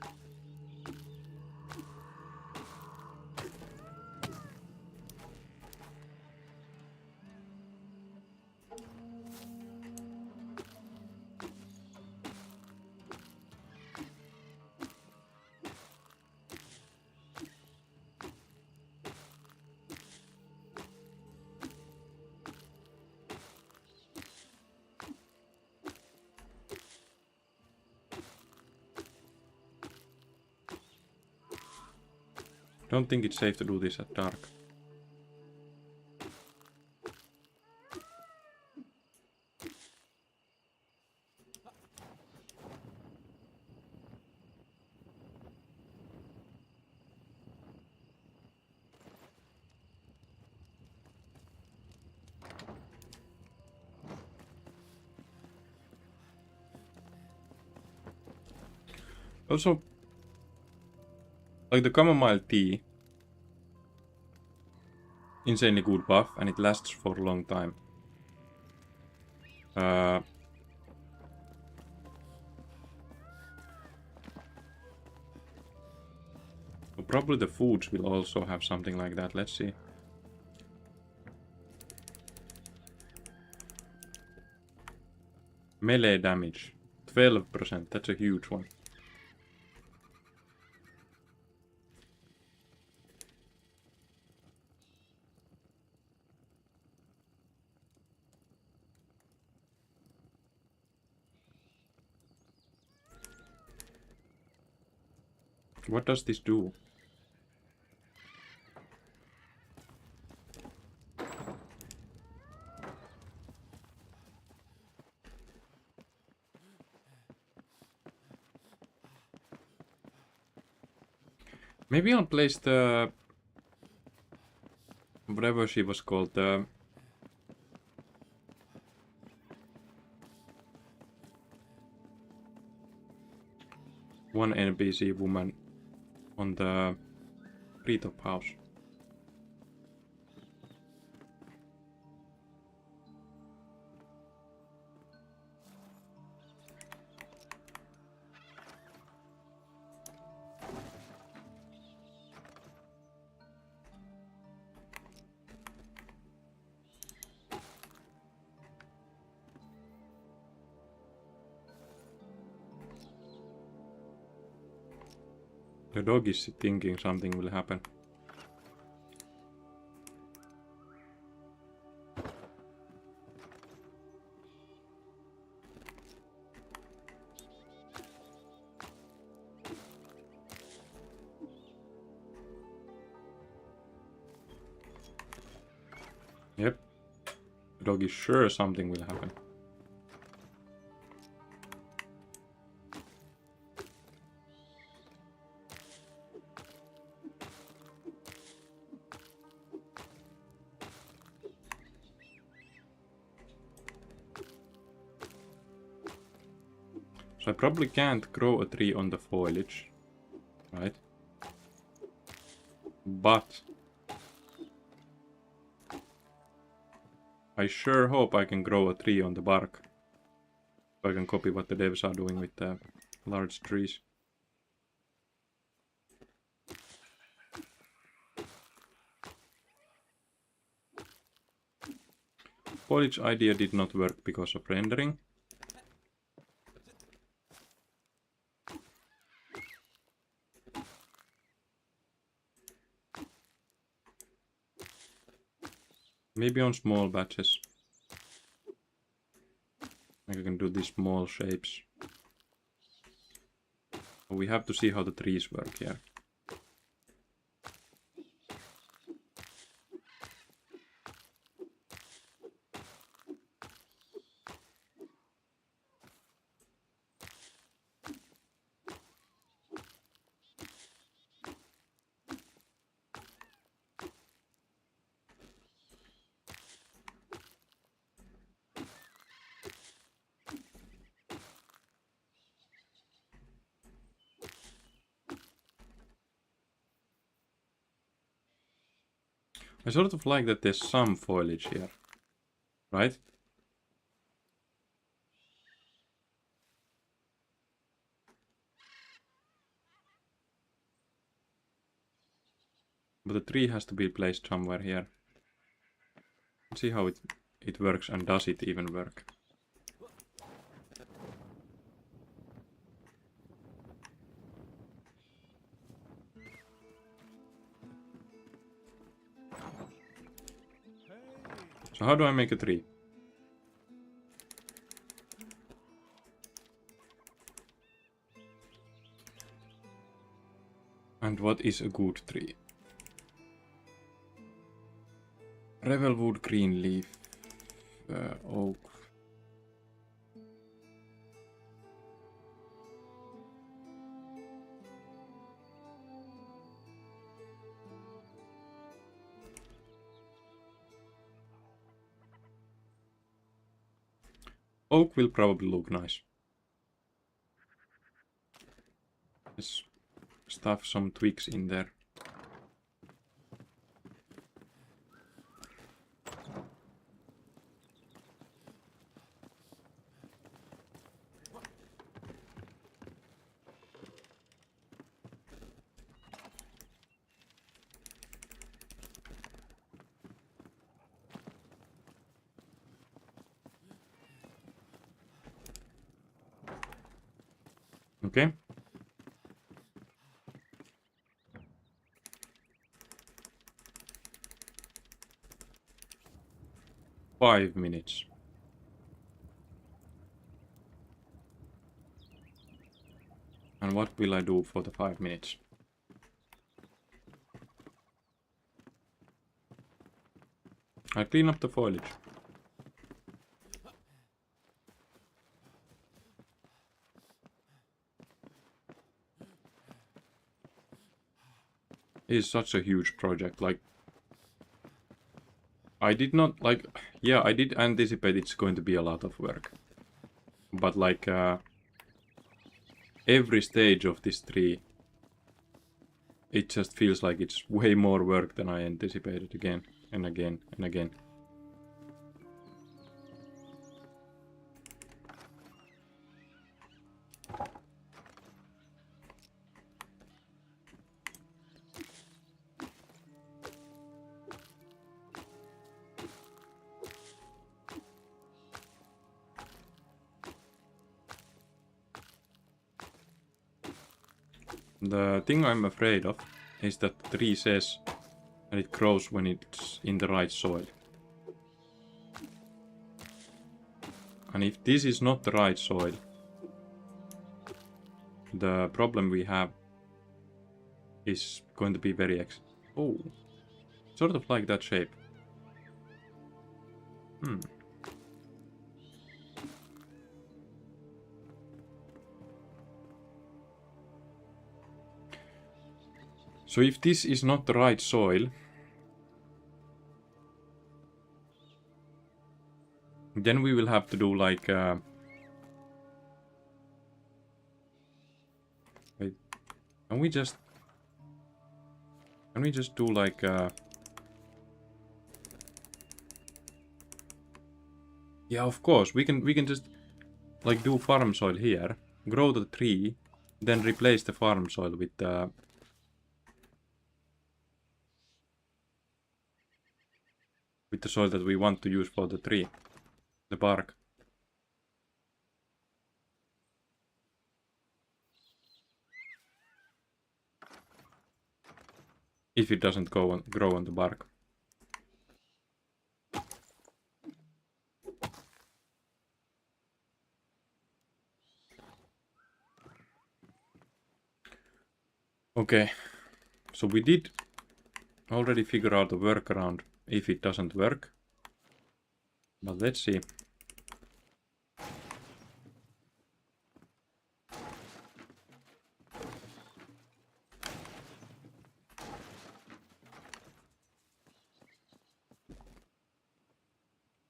Don't think it's safe to do this at dark. Also, like the chamomile tea, insanely good buff and it lasts for a long time. So probably the foods will also have something like that. Let's see. Melee damage, 12%. That's a huge one. What does this do? Maybe I'll place the... whatever she was called, the... one NPC woman on the treetop house. The dog is thinking something will happen. Yep. The dog is sure something will happen. So I probably can't grow a tree on the foliage, right? But I sure hope I can grow a tree on the bark. So I can copy what the devs are doing with the large trees. Foliage idea did not work because of rendering. Maybe on small batches. Like I can do these small shapes. We have to see how the trees work here. I sort of like that there's some foliage here, right? But the tree has to be placed somewhere here. Let's see how it works, and does it even work? So how do I make a tree? And what is a good tree? Revelwood, green leaf, oak. Oak will probably look nice. Let's stuff some twigs in there. Okay. Five minutes. And what will I do for the 5 minutes? I clean up the foliage. It is such a huge project, like... I did not, like... Yeah, I did anticipate it's going to be a lot of work. But like... every stage of this tree, it just feels like it's way more work than I anticipated again and again and again. The thing I'm afraid of is that the tree says that it grows when it's in the right soil. And if this is not the right soil, the problem we have is going to be very oh, sort of like that shape. So if this is not the right soil, then we will have to do like wait, can we just do like yeah, of course we can just like do farm soil here, grow the tree, then replace the farm soil with the soil that we want to use for the tree, the bark. If it doesn't grow on the bark. Okay, so we did already figure out a workaround if it doesn't work. But let's see.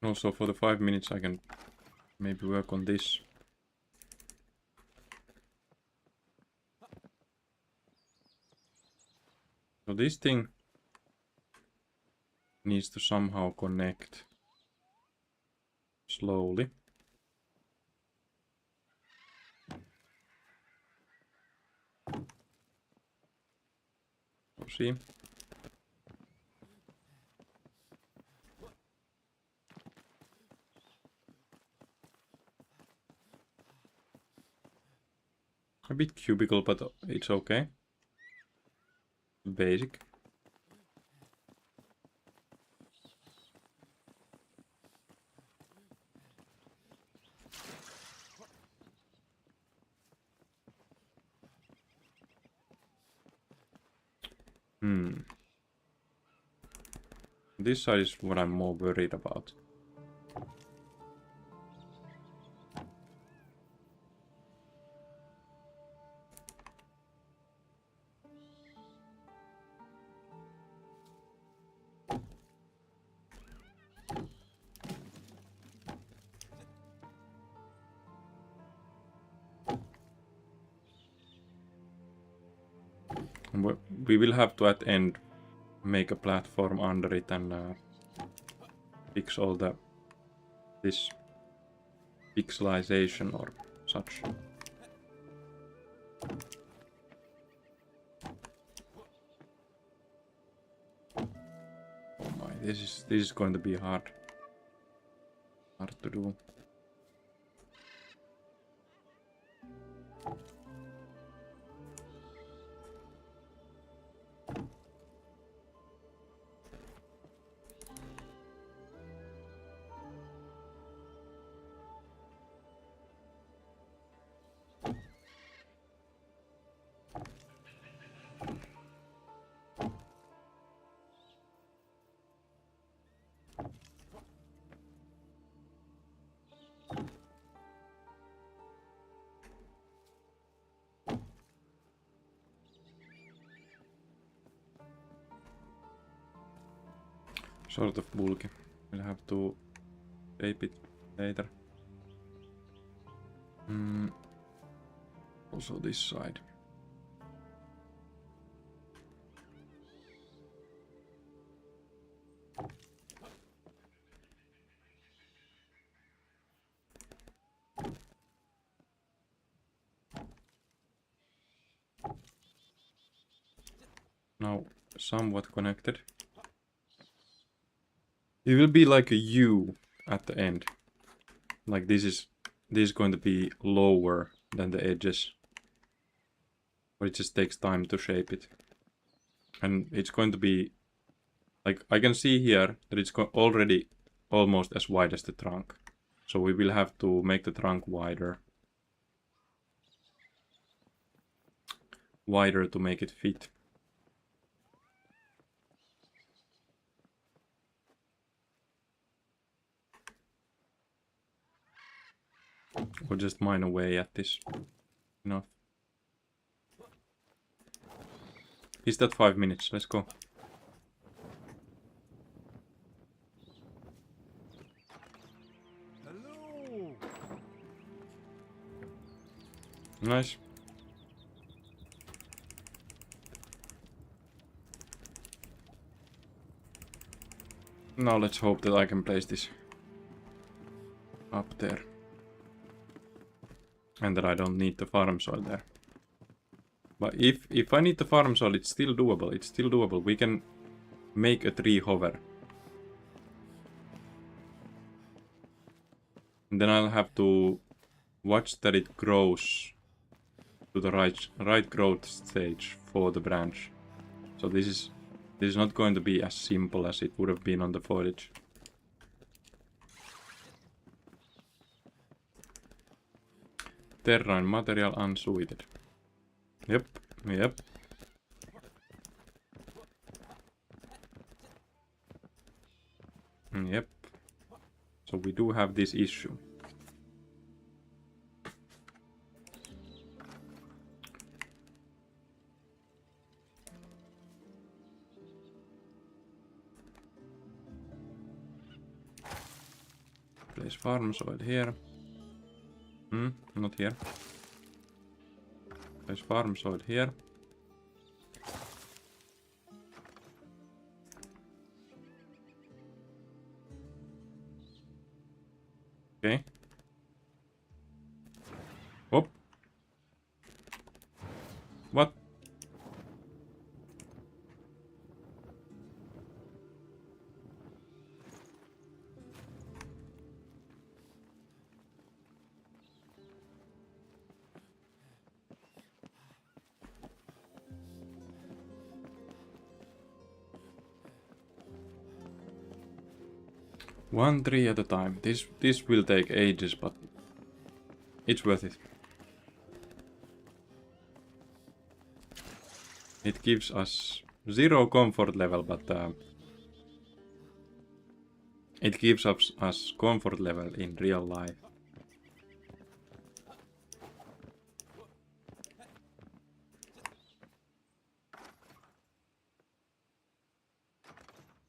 Also for the 5 minutes I can maybe work on this. So this thing needs to somehow connect slowly. See? A bit cubical, but it's okay. Basic. This side is what I'm more worried about. We will have to at the end make a platform under it and fix all this pixelization or such. Oh my, this is going to be hard to do. Sort of bulky. We'll have to shape it later. Also this side. Now somewhat connected. It will be like a U at the end. Like this is going to be lower than the edges. But it just takes time to shape it. And it's going to be... Like, I can see here that it's already almost as wide as the trunk. So we will have to make the trunk wider. Wider to make it fit. Or just mine away at this. Enough. Is that 5 minutes? Let's go. Hello. Nice. Now let's hope that I can place this up there. And that I don't need the farm soil there. But if I need the farm soil, it's still doable. It's still doable. We can make a tree hover. And then I'll have to watch that it grows to the right growth stage for the branch. So this is not going to be as simple as it would have been on the foliage. Terrain material unsuited. Yep. Yep. So we do have this issue. Place farm soil here. Not here. Place farm soil here. Okay. Whoop. What? One tree at a time. This will take ages, but it's worth it. It gives us 0 comfort level, but it gives us comfort level in real life.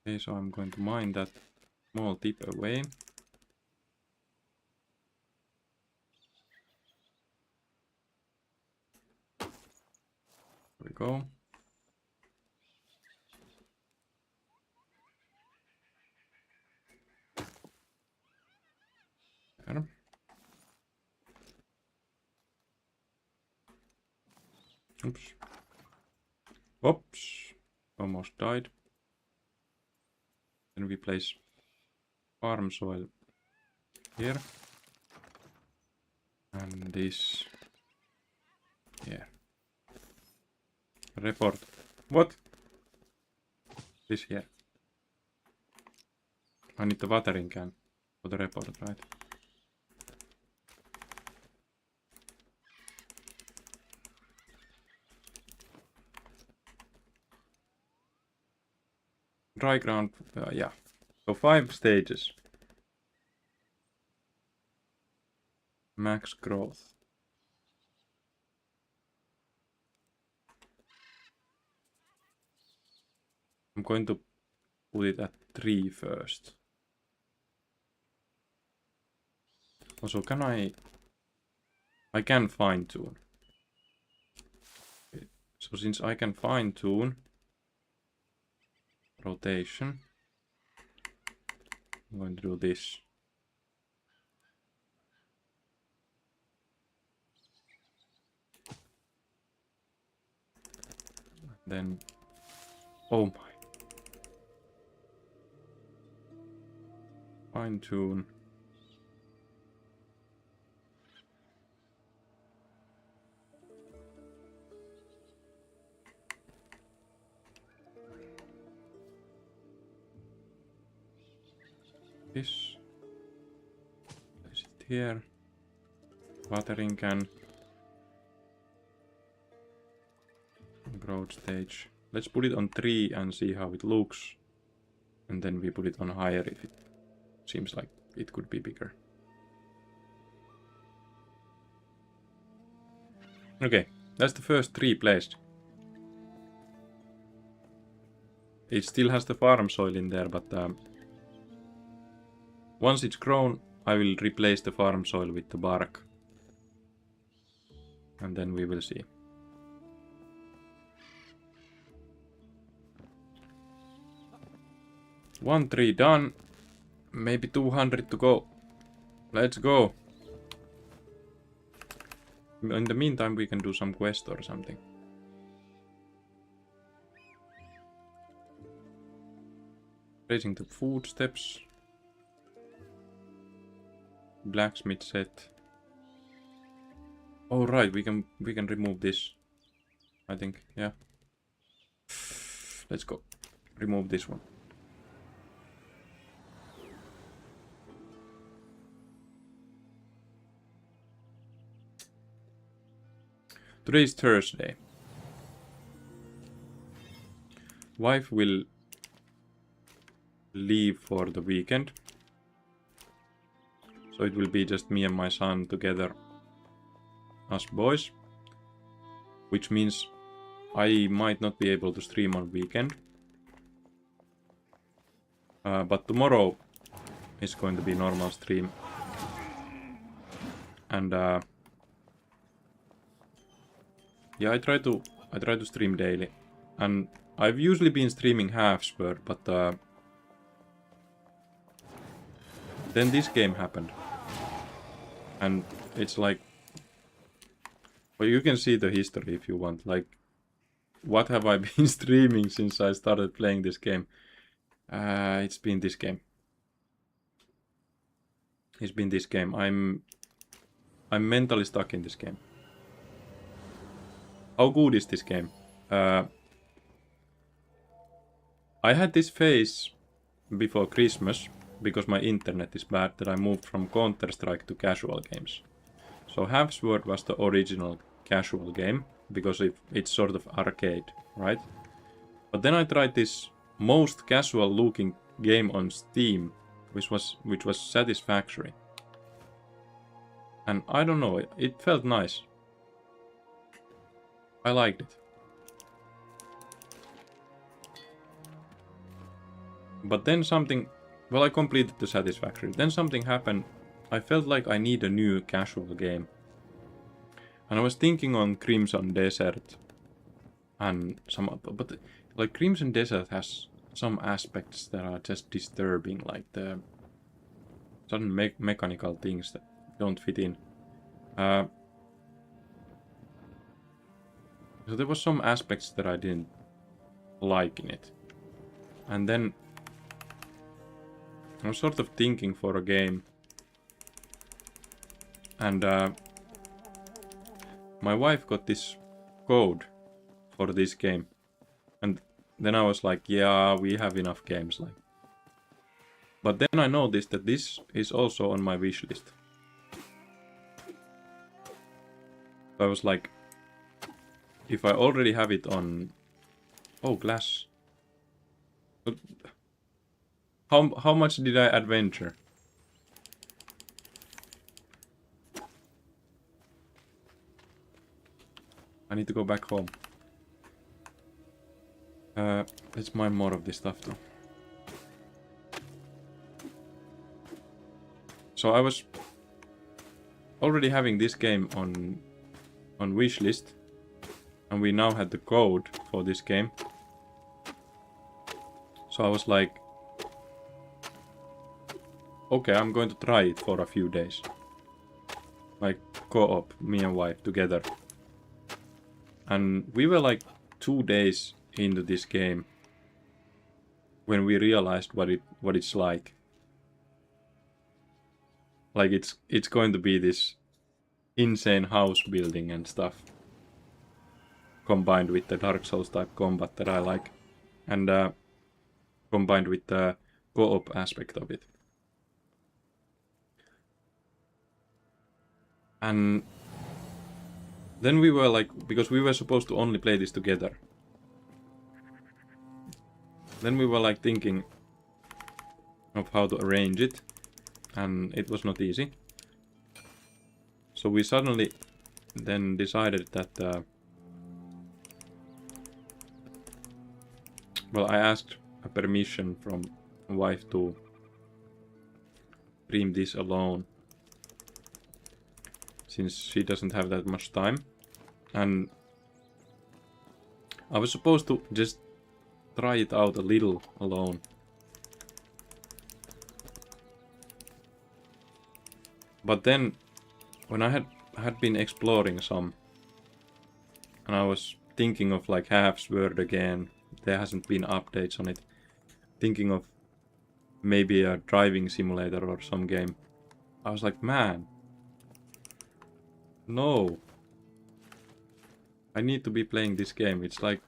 Okay, so I'm going to mine that small tip away. There we go. There. Oops. Oops. Almost died. Then we place farm soil here. And this here. Report. What? This here. I need the watering can for the report, right? Dry ground, yeah. So 5 stages. Max growth. I'm going to put it at 3 first. Also, can I can fine tune. Okay. So since I can fine tune rotation, I'm going to do this. Then, oh my. Fine tune. this. Place it here. Watering can. Growth stage. Let's put it on 3 and see how it looks. And then we put it on higher if it seems like it could be bigger. Okay, that's the first tree placed. It still has the farm soil in there, but once it's grown, I will replace the farm soil with the bark. And then we will see. One tree done. Maybe 200 to go. Let's go. In the meantime, we can do some quest or something. Raising the footsteps. Blacksmith set. Oh right, we can remove this. I think, yeah. Let's go. Remove this one. Today is Thursday. Wife will leave for the weekend. So it will be just me and my son together, us boys. Which means I might not be able to stream on weekend. But tomorrow is going to be normal stream. And yeah, I try to stream daily. And I've usually been streaming Half-Sword, but then this game happened. And it's like, well, you can see the history if you want. Like, what have I been streaming since I started playing this game? It's been this game. It's been this game. I'm mentally stuck in this game. How good is this game? I had this phase before Christmas, because my internet is bad, that I moved from Counter-Strike to casual games. So Half-Sword was the original casual game, because it's sort of arcade, right? But then I tried this most casual looking game on Steam, which was Satisfactory. And I don't know, it felt nice. I liked it. But then something... Well, I completed the Satisfactory. Then something happened. I felt like I need a new casual game. And I was thinking on Crimson Desert. And some... But like Crimson Desert has some aspects that are just disturbing. Like the... certain mechanical things that don't fit in. So there was some aspects that I didn't like in it. And then I was sort of thinking for a game. And my wife got this code for this game. And then I was like, yeah, we have enough games. Like. But then I noticed that this is also on my wish list. So I was like, if I already have it on... Oh, glass. But how much did I adventure? I need to go back home. Let's mine more of this stuff though. So I was already having this game on wishlist, and we now had the code for this game. So I was like, okay, I'm going to try it for a few days. Like co-op, me and wife together. And we were like 2 days into this game when we realized what it's like. Like it's going to be this insane house building and stuff, combined with the Dark Souls type combat that I like, and combined with the co-op aspect of it. And then we were like, because we were supposed to only play this together. Then we were like thinking of how to arrange it, and it was not easy. So we suddenly then decided that, well, I asked a permission from my wife to stream this alone, since she doesn't have that much time. And I was supposed to just try it out a little alone. But then, when I had been exploring some, and I was thinking of like Half-Sword again, there hasn't been updates on it, thinking of maybe a driving simulator or some game, I was like, man, no, I need to be playing this game. It's like,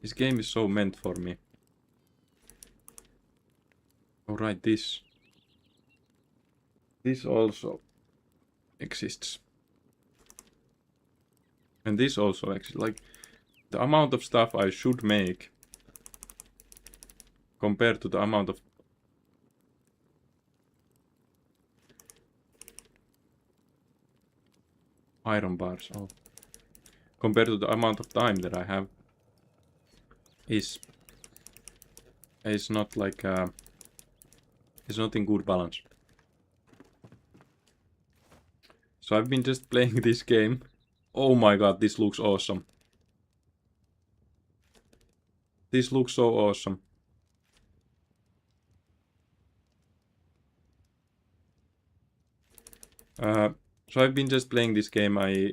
this game is so meant for me. Alright, this also exists. And this also exists. Like, the amount of stuff I should make compared to the amount of iron bars, compared to the amount of time that I have, is not like is not in good balance. So I've been just playing this game. Oh my god, this looks awesome. This looks so awesome. So I've been just playing this game. I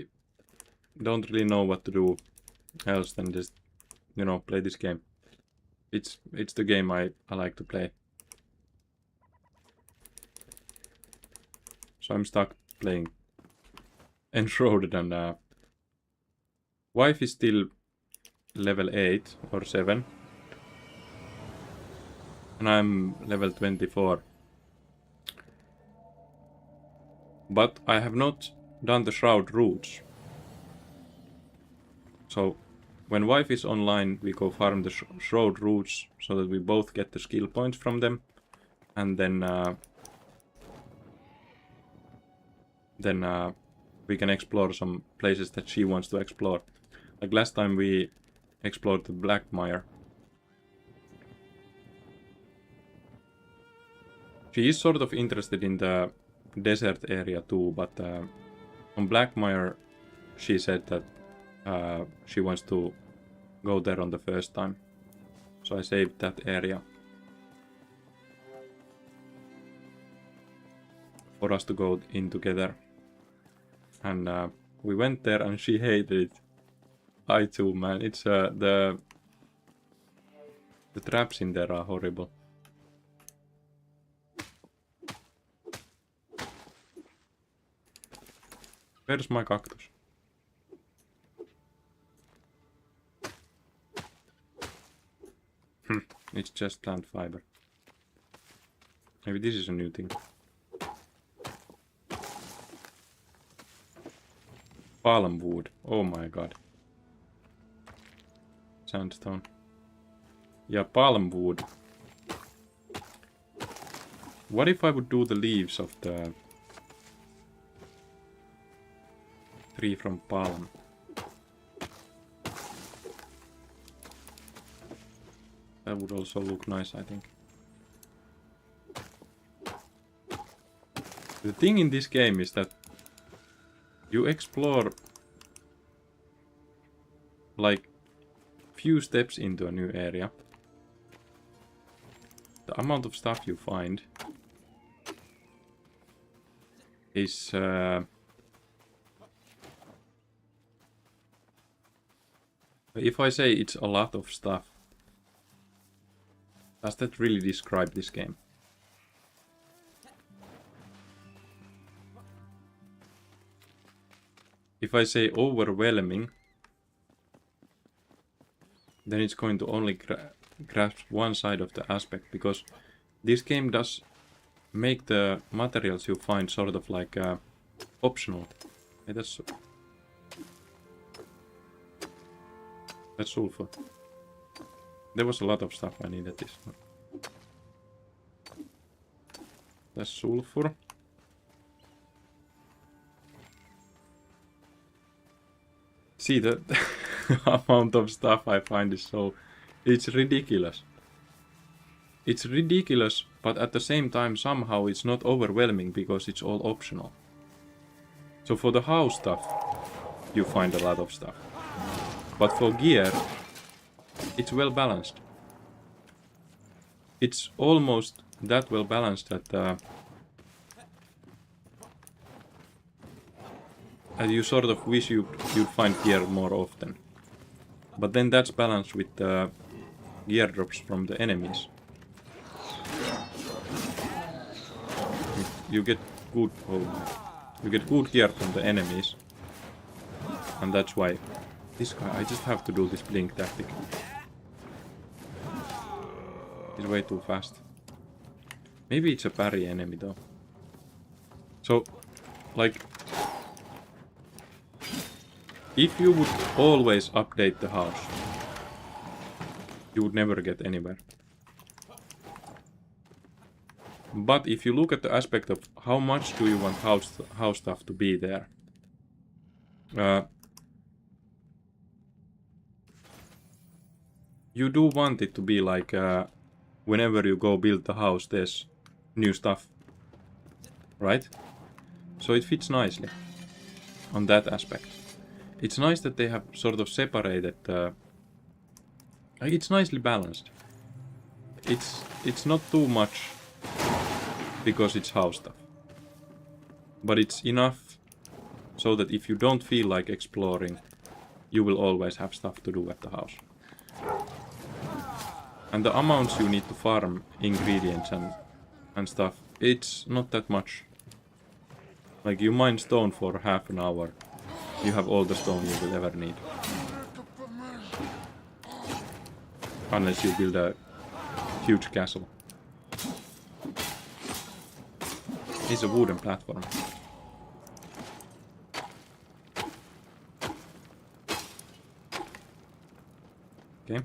don't really know what to do else than just, you know, play this game. It's the game I like to play. So I'm stuck playing Enshrouded, and wife is still level 8 or 7. And I'm level 24. But I have not done the Shroud routes. So when wife is online, we go farm the Shroud routes so that we both get the skill points from them. And then we can explore some places that she wants to explore. Like last time we explored the Blackmire. She is sort of interested in the desert area too, but on Blackmire she said that she wants to go there on the first time. So I saved that area for us to go in together. And we went there and she hated it. I too, man. It's the traps in there are horrible. Where's my cactus? It's just plant fiber. Maybe this is a new thing. Palm wood. Oh my god. Sandstone. Yeah, palm wood. What if I would do the leaves of the tree from palm? That would also look nice, I think. The thing in this game is that you explore like few steps into a new area. The amount of stuff you find is if I say it's a lot of stuff, does that really describe this game? If I say overwhelming, then it's going to only grasp one side of the aspect, because this game does make the materials you find sort of like optional. Hey, that's sulfur. There was a lot of stuff I needed this one. That's sulfur. See, the amount of stuff I find is so... It's ridiculous. It's ridiculous, but at the same time somehow it's not overwhelming because it's all optional. So for the house stuff, you find a lot of stuff. But for gear, it's well balanced. It's almost that well balanced that you sort of wish you'd find gear more often. But then that's balanced with gear drops from the enemies. You get good gear from the enemies. And that's why this guy, I just have to do this blink tactic. He's way too fast. Maybe it's a parry enemy though. So, like, if you would always update the house, you would never get anywhere. But if you look at the aspect of how much do you want house stuff to be there, you do want it to be like whenever you go build the house, there's new stuff, right? So it fits nicely on that aspect. It's nice that they have sort of separated. It's nicely balanced. It's not too much because it's house stuff, but it's enough so that if you don't feel like exploring, you will always have stuff to do at the house. And the amounts you need to farm ingredients and stuff, it's not that much. Like you mine stone for half an hour, you have all the stone you will ever need. Unless you build a huge castle. It's a wooden platform. Okay.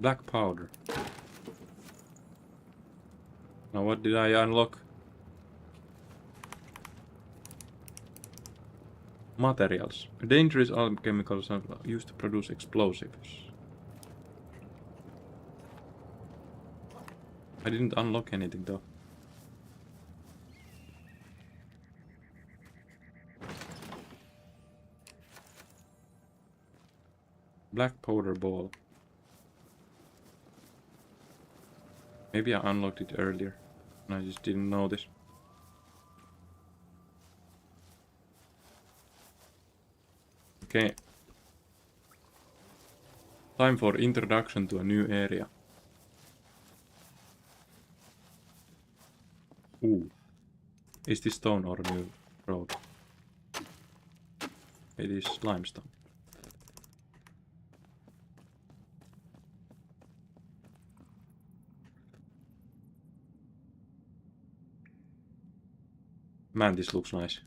Black powder. Now what did I unlock? Materials. Dangerous alchemicals are used to produce explosives. I didn't unlock anything though. Black powder ball. Maybe I unlocked it earlier and I just didn't notice. Okay. Time for introduction to a new area. Ooh. Is this stone or a new road? It is limestone. Man, this looks nice.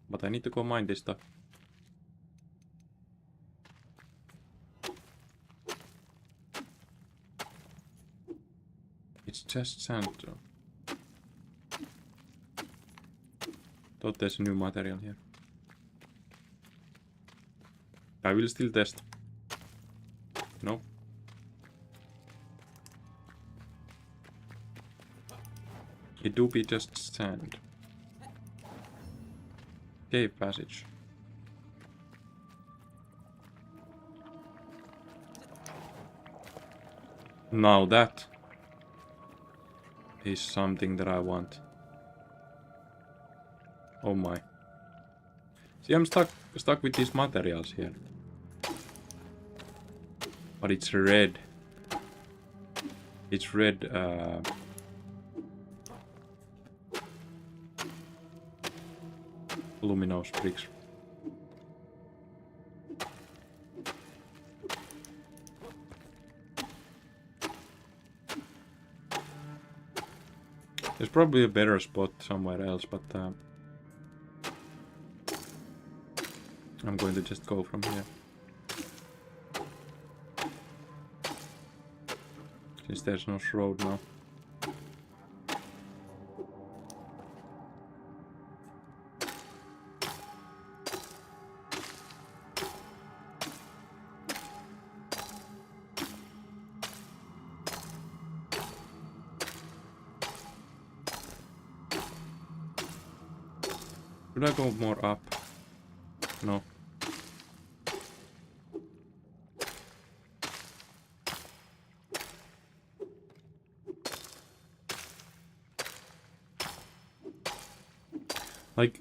But I need to go mine this stuff. It's just sand though. Thought there's a new material here. I will still test. No. It do be just sand. Cave passage. Now that is something that I want. Oh my. See, I'm stuck with these materials here. But it's red. It's red luminous bricks. There's probably a better spot somewhere else, but I'm going to just go from here. Since there's no road now. Should I go more up? No. Like,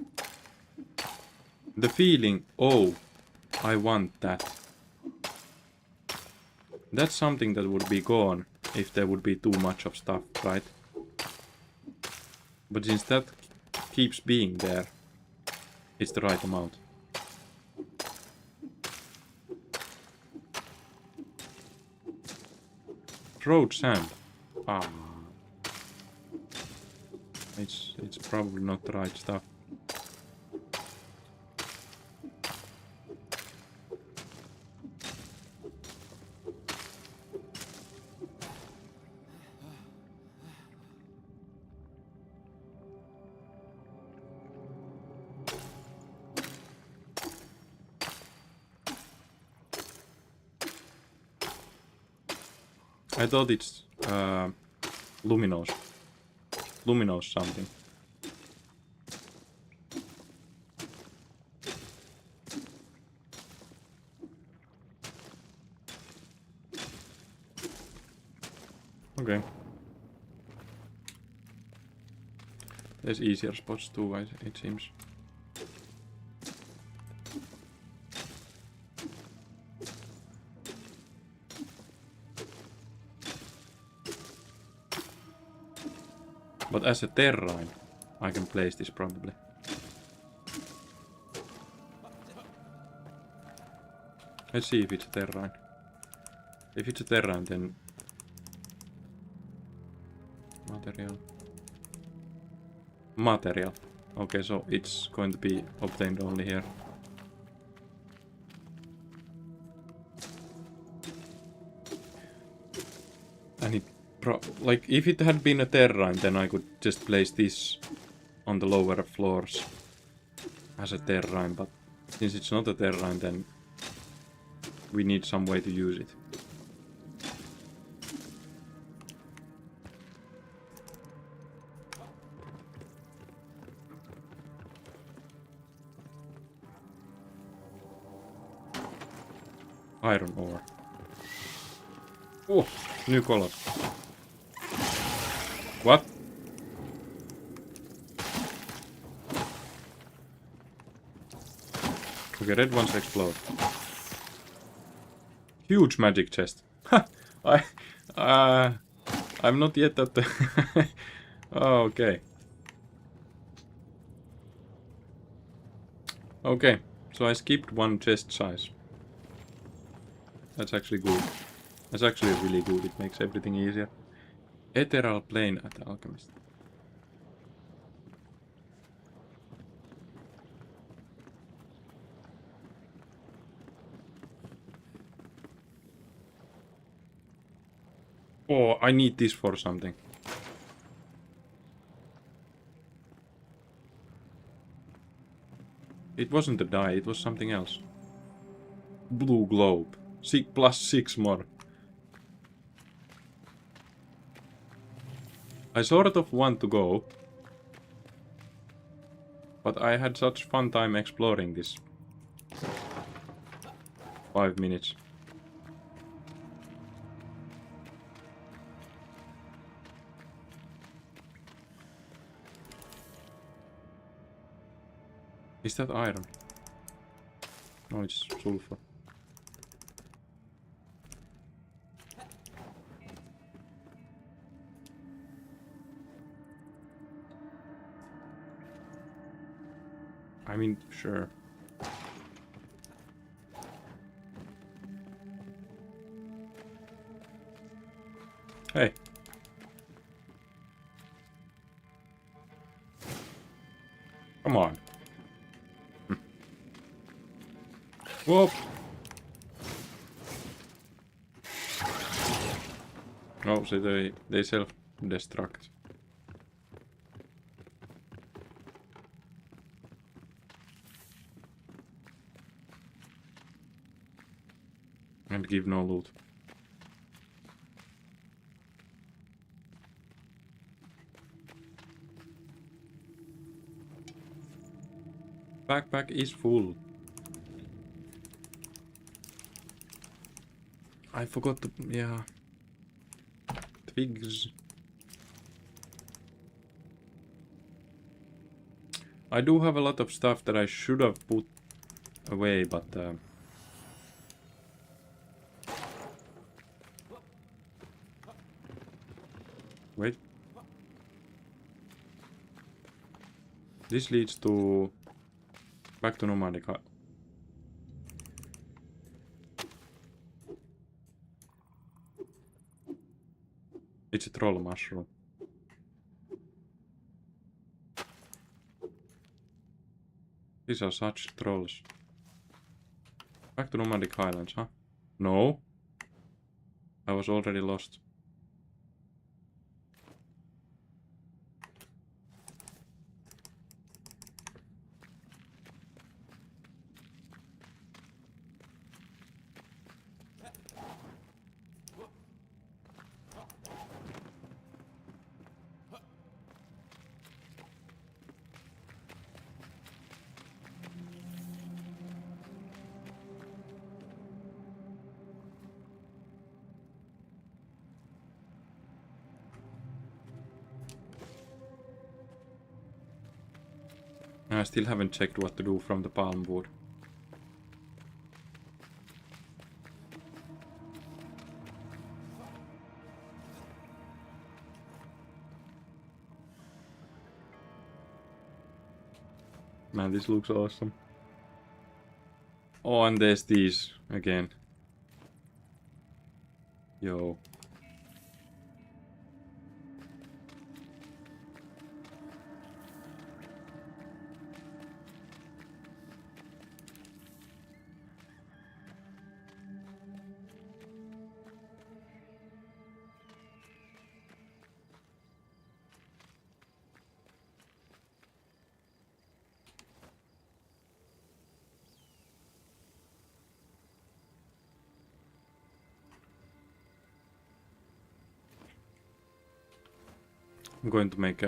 the feeling, oh, I want that. That's something that would be gone if there would be too much of stuff, right? But since that keeps being there, it's the right amount. Road sand. Ah. It's probably not the right stuff. I thought it's luminous. Luminous something. Okay. There's easier spots too, it seems. But as a terrain, I can place this probably. Let's see if it's a terrain. If it's a terrain, then material. Material. Okay, so it's going to be obtained only here. And it like, if it had been a terrain, then I could just place this on the lower floors as a terrain, but since it's not a terrain, then we need some way to use it. Iron ore. Oh, new color. What? Okay, red ones explode. Huge magic chest. I'm not yet at the... Oh, okay. Okay, so I skipped one chest size. That's actually good. That's actually really good. It makes everything easier. Ethereal plane at the alchemist. Oh, I need this for something. It wasn't a die, it was something else. Blue globe. +6 more. I sort of want to go. But I had such fun time exploring this. 5 minutes. Is that iron? No, it's sulfur. I mean, sure. Hey. Whoop! Oh, so they self-destruct. And give no loot. Backpack is full. I forgot to... yeah. Twigs. I do have a lot of stuff that I should have put away, but... wait. This leads to... back to nomadic. It's a troll mushroom. These are such trolls. Back to nomadic highlands, huh? No. I was already lost. I still haven't checked what to do from the palm wood. Man, this looks awesome. Oh, and there's these again. Yo. I'm going to make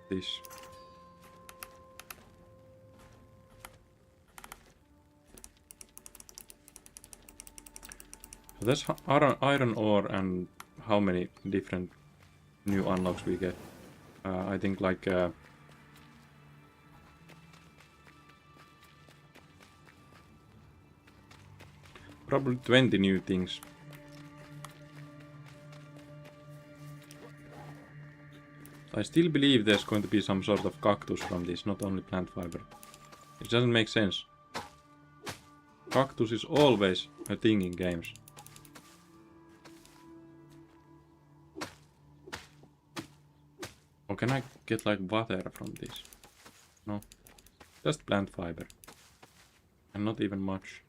this. So that's iron ore, and how many different new unlocks we get. I think like probably 20 new things. I still believe there's going to be some sort of cactus from this, not only plant fiber. It doesn't make sense. Cactus is always a thing in games. Or can I get like water from this? No. Just plant fiber. And not even much.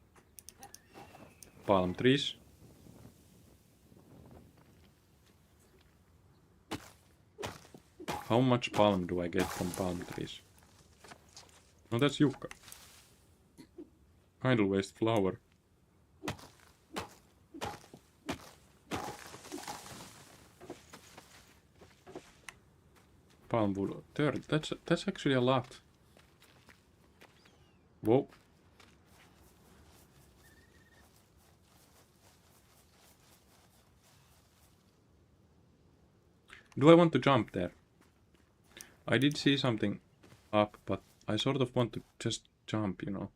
Palm trees. How much palm do I get from palm trees? Oh, that's yucca. Idle waste flower. Palm wood. 30. That's actually a lot. Whoa. Do I want to jump there? I did see something up, but I sort of want to just jump, you know.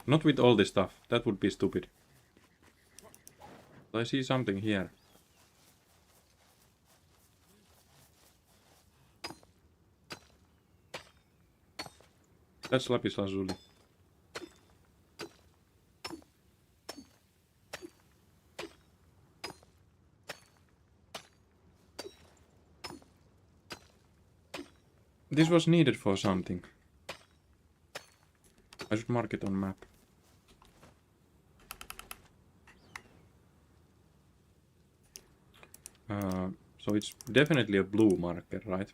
Not with all this stuff. That would be stupid. But I see something here. That's lapis lazuli. This was needed for something. I should mark it on map. So it's definitely a blue marker, right?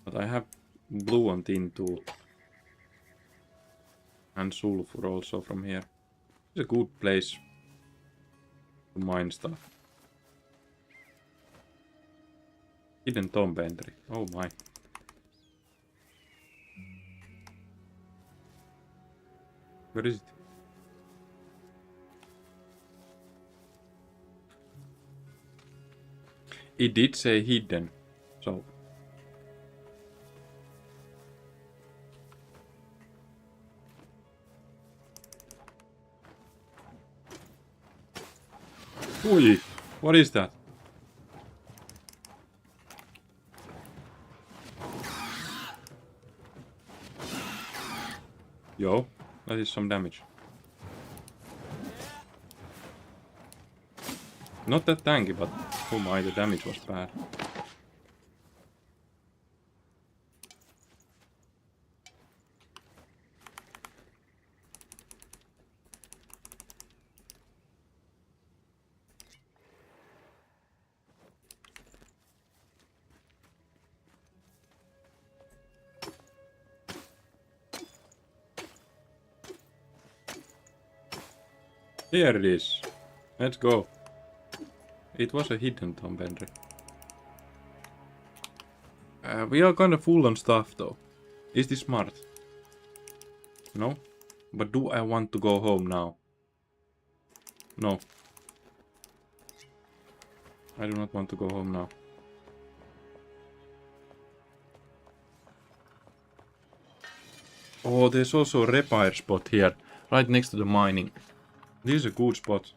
But I have blue on tin too. And sulfur also from here. It's a good place to mine stuff. Hidden tomb entry. Oh my. Where is it? It did say hidden, so... Oi! What is that? Yo, that is some damage. Not that tanky, but oh my, the damage was bad. Here it is. Let's go. It was a hidden tomb entry. We are kinda full on stuff though. Is this smart? No? But do I want to go home now? No. I do not want to go home now. Oh, there's also a repair spot here, right next to the mining. This is a good spot.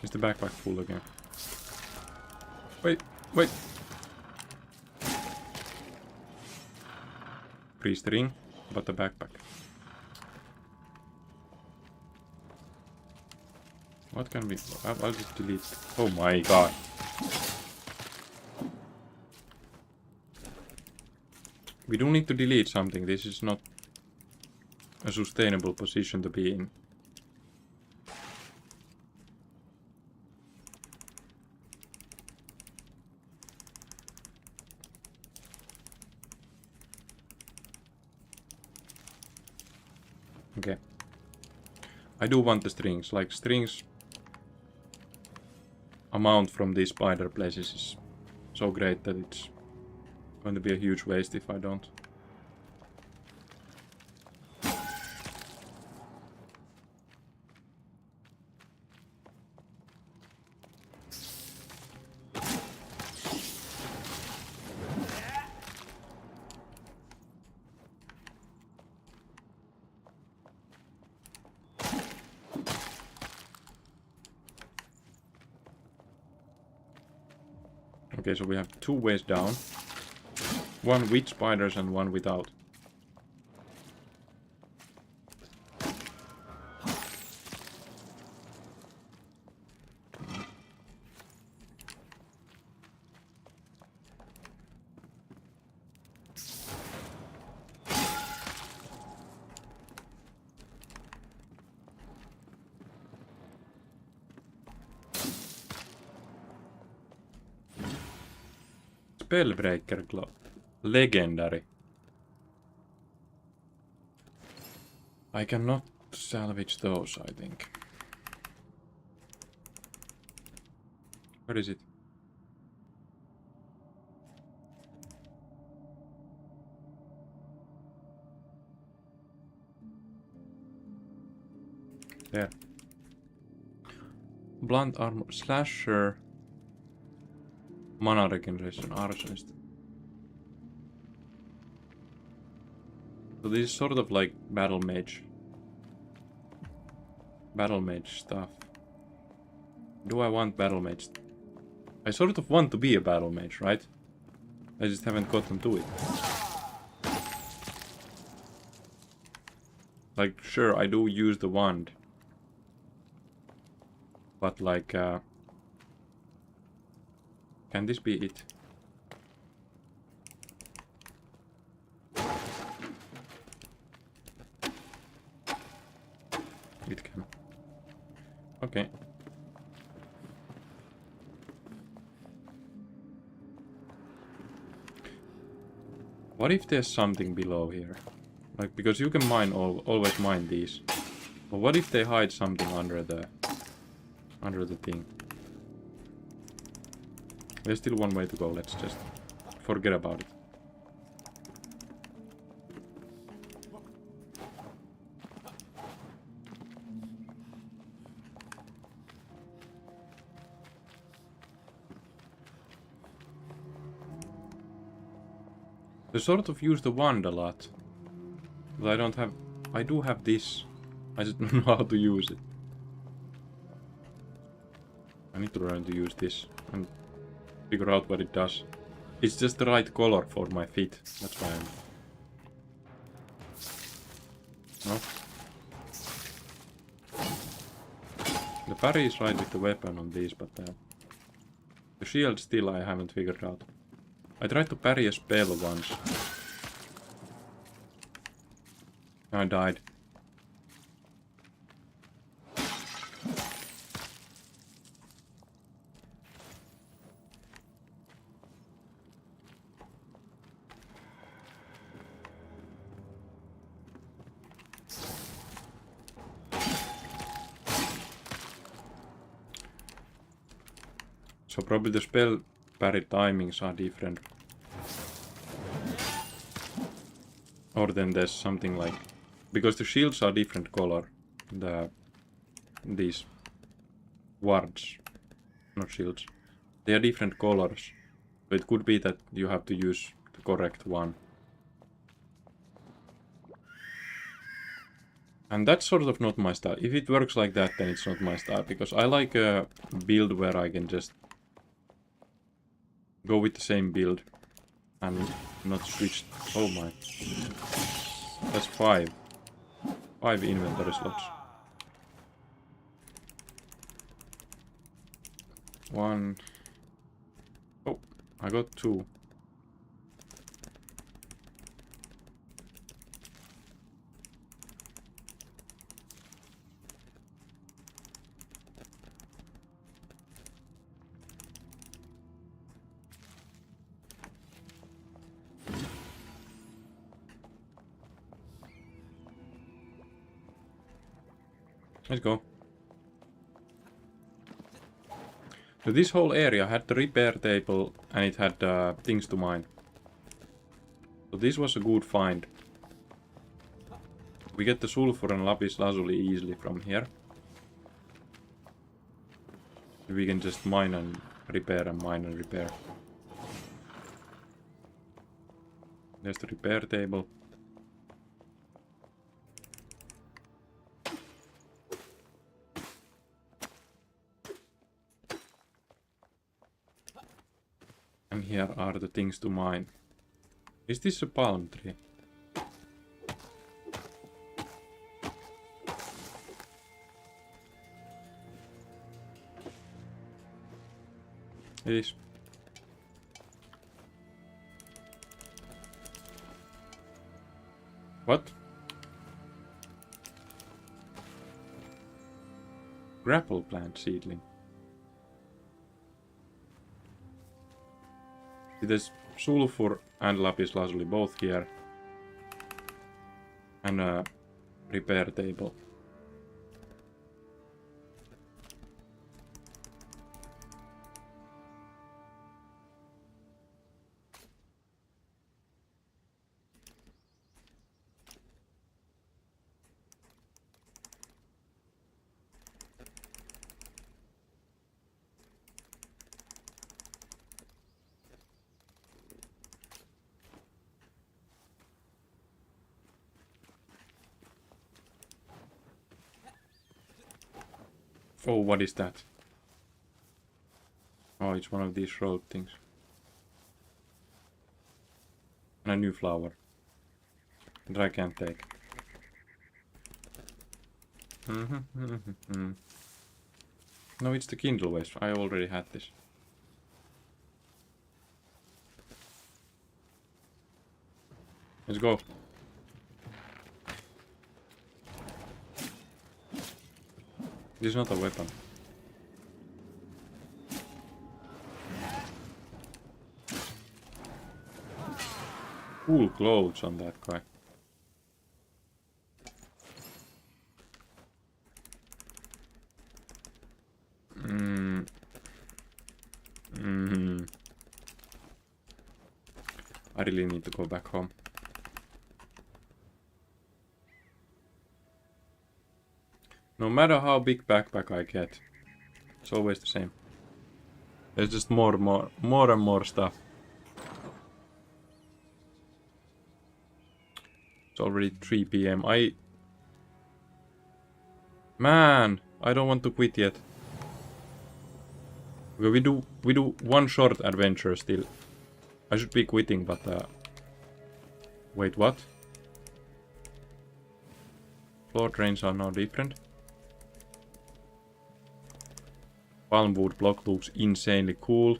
Is the backpack full again? Wait, wait. Priest ring, but the backpack. What can we... I'll just delete... Oh my god. We do need to delete something. This is not a sustainable position to be in. Okay. I do want the strings. Like, strings amount from these spider places is so great that it's going to be a huge waste if I don't. Okay, so we have two ways down. One with spiders and one without. Spellbreaker glove. Legendary. I cannot salvage those, I think. Where is it? There. Blunt armor. Slasher. Mana regeneration. Arsonist. So this is sort of like battle mage. Battle mage stuff. Do I want battle mage I sort of want to be a battle mage, right? I just haven't gotten to it. Like, sure, I do use the wand. But like, can this be it? It can. Okay. What if there's something below here? Like, because you can mine always mine these. But what if they hide something under the thing? There's still one way to go. Let's just forget about it. I sort of use the wand a lot. But I don't have... I do have this. I just don't know how to use it. I need to learn to use this and figure out what it does. It's just the right color for my feet. That's why I'm... No? The parry is right with the weapon on these, but the shield still I haven't figured out. I tried to parry a spell once. I died. So probably the spell parry timings are different. Or then there's something like... Because the shields are different color. These wards. Not shields. They are different colors. So it could be that you have to use the correct one. And that's sort of not my style. If it works like that, then it's not my style. Because I like a build where I can just go with the same build and not switch. Oh my. That's 5. 5 inventory slots. 1. Oh, I got 2. Let's go. So this whole area had the repair table and it had things to mine. So this was a good find. We get the sulfur and lapis lazuli easily from here. We can just mine and repair and mine and repair. There's the repair table. And here are the things to mine. Is this a palm tree? It is. What? Grapple plant seedling. There's sulfur and lapis lazuli both here. And a repair table. Oh, what is that? Oh, Oh, it's one of these road things. And a new flower. That I can't take. No, it's the Kindle waste. I already had this. Let's go. This is not a weapon. Cool clothes on that guy. I really need to go back home. No matter how big backpack I get, it's always the same. There's just more and more stuff. It's already 3 PM. Man, I don't want to quit yet. Okay, we do one short adventure still. I should be quitting, but wait, what? Floor drains are now different. Palmwood block looks insanely cool.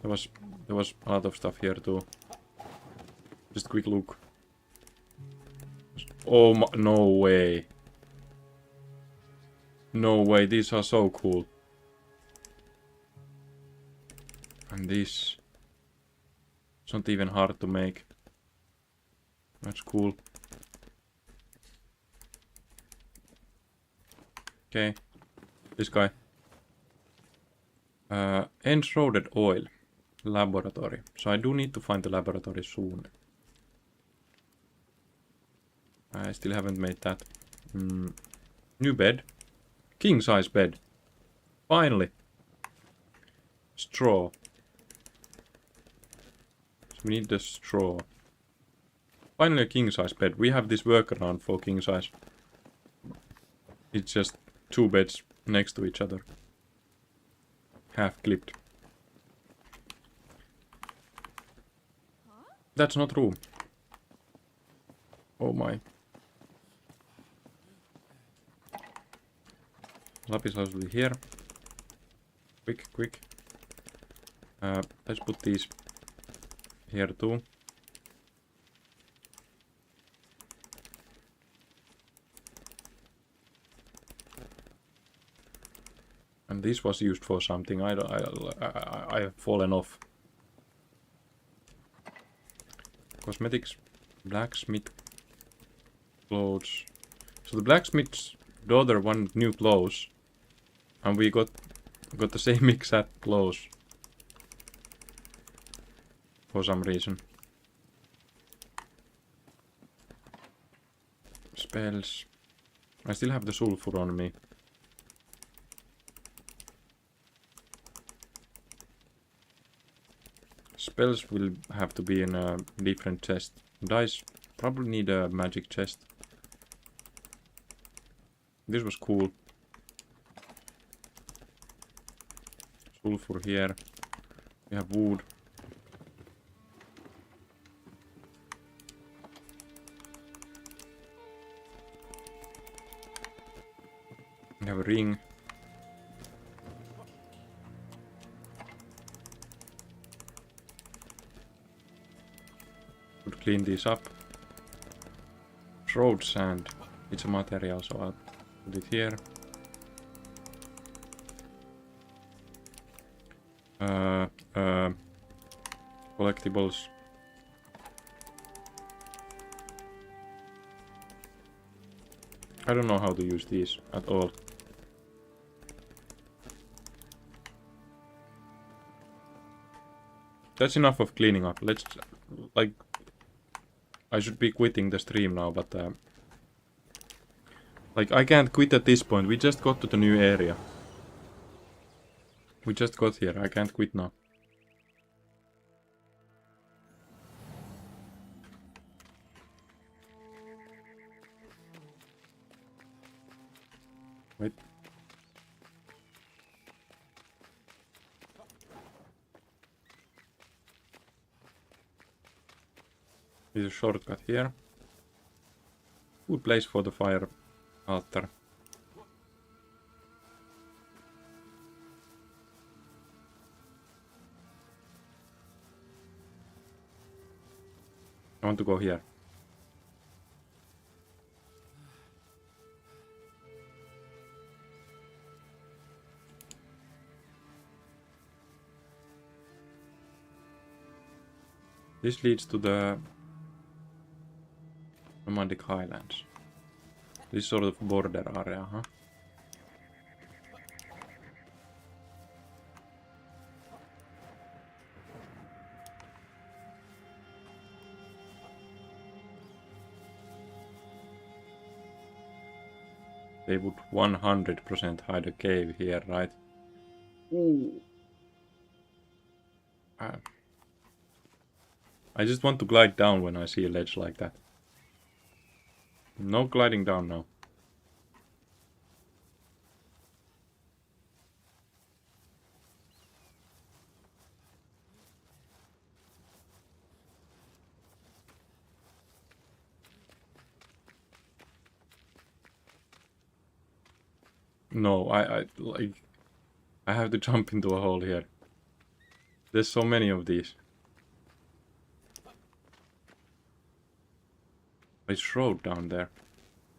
There was a lot of stuff here too. Just a quick look. Oh my, no way. No way, these are so cool. And this. It's not even hard to make. That's cool. Okay. This guy. Enshrouded oil. Laboratory. So I do need to find the laboratory soon. I still haven't made that. New bed. King size bed. Finally. Straw. So we need the straw. Finally a king size bed. We have this workaround for king size. It's just 2 beds next to each other. Half clipped. That's not room. Oh my. Lapis lazuli here. Quick. Let's put these here too. And this was used for something. I have fallen off. Cosmetics, blacksmith clothes. So the blacksmith's daughter wanted new clothes, and we got the same exact clothes for some reason. Spells. I still have the sulfur on me. Spells will have to be in a different chest. Dice probably need a magic chest. This was cool. Sulfur here. We have wood. We have a ring. Could clean these up. Road sand. It's a material, so I'll put it here. Collectibles. I don't know how to use these at all. That's enough of cleaning up. Let's, like, I should be quitting the stream now, but like, I can't quit at this point. We just got to the new area. We just got here. I can't quit now. There's a shortcut here. Good place for the fire altar. I want to go here. This leads to the Nomadic Highlands. This sort of border area, huh? They would 100% hide a cave here, right? Ooh. I just want to glide down when I see a ledge like that. No gliding down now. No, I have to jump into a hole here. There's so many of these. It's shroud down there.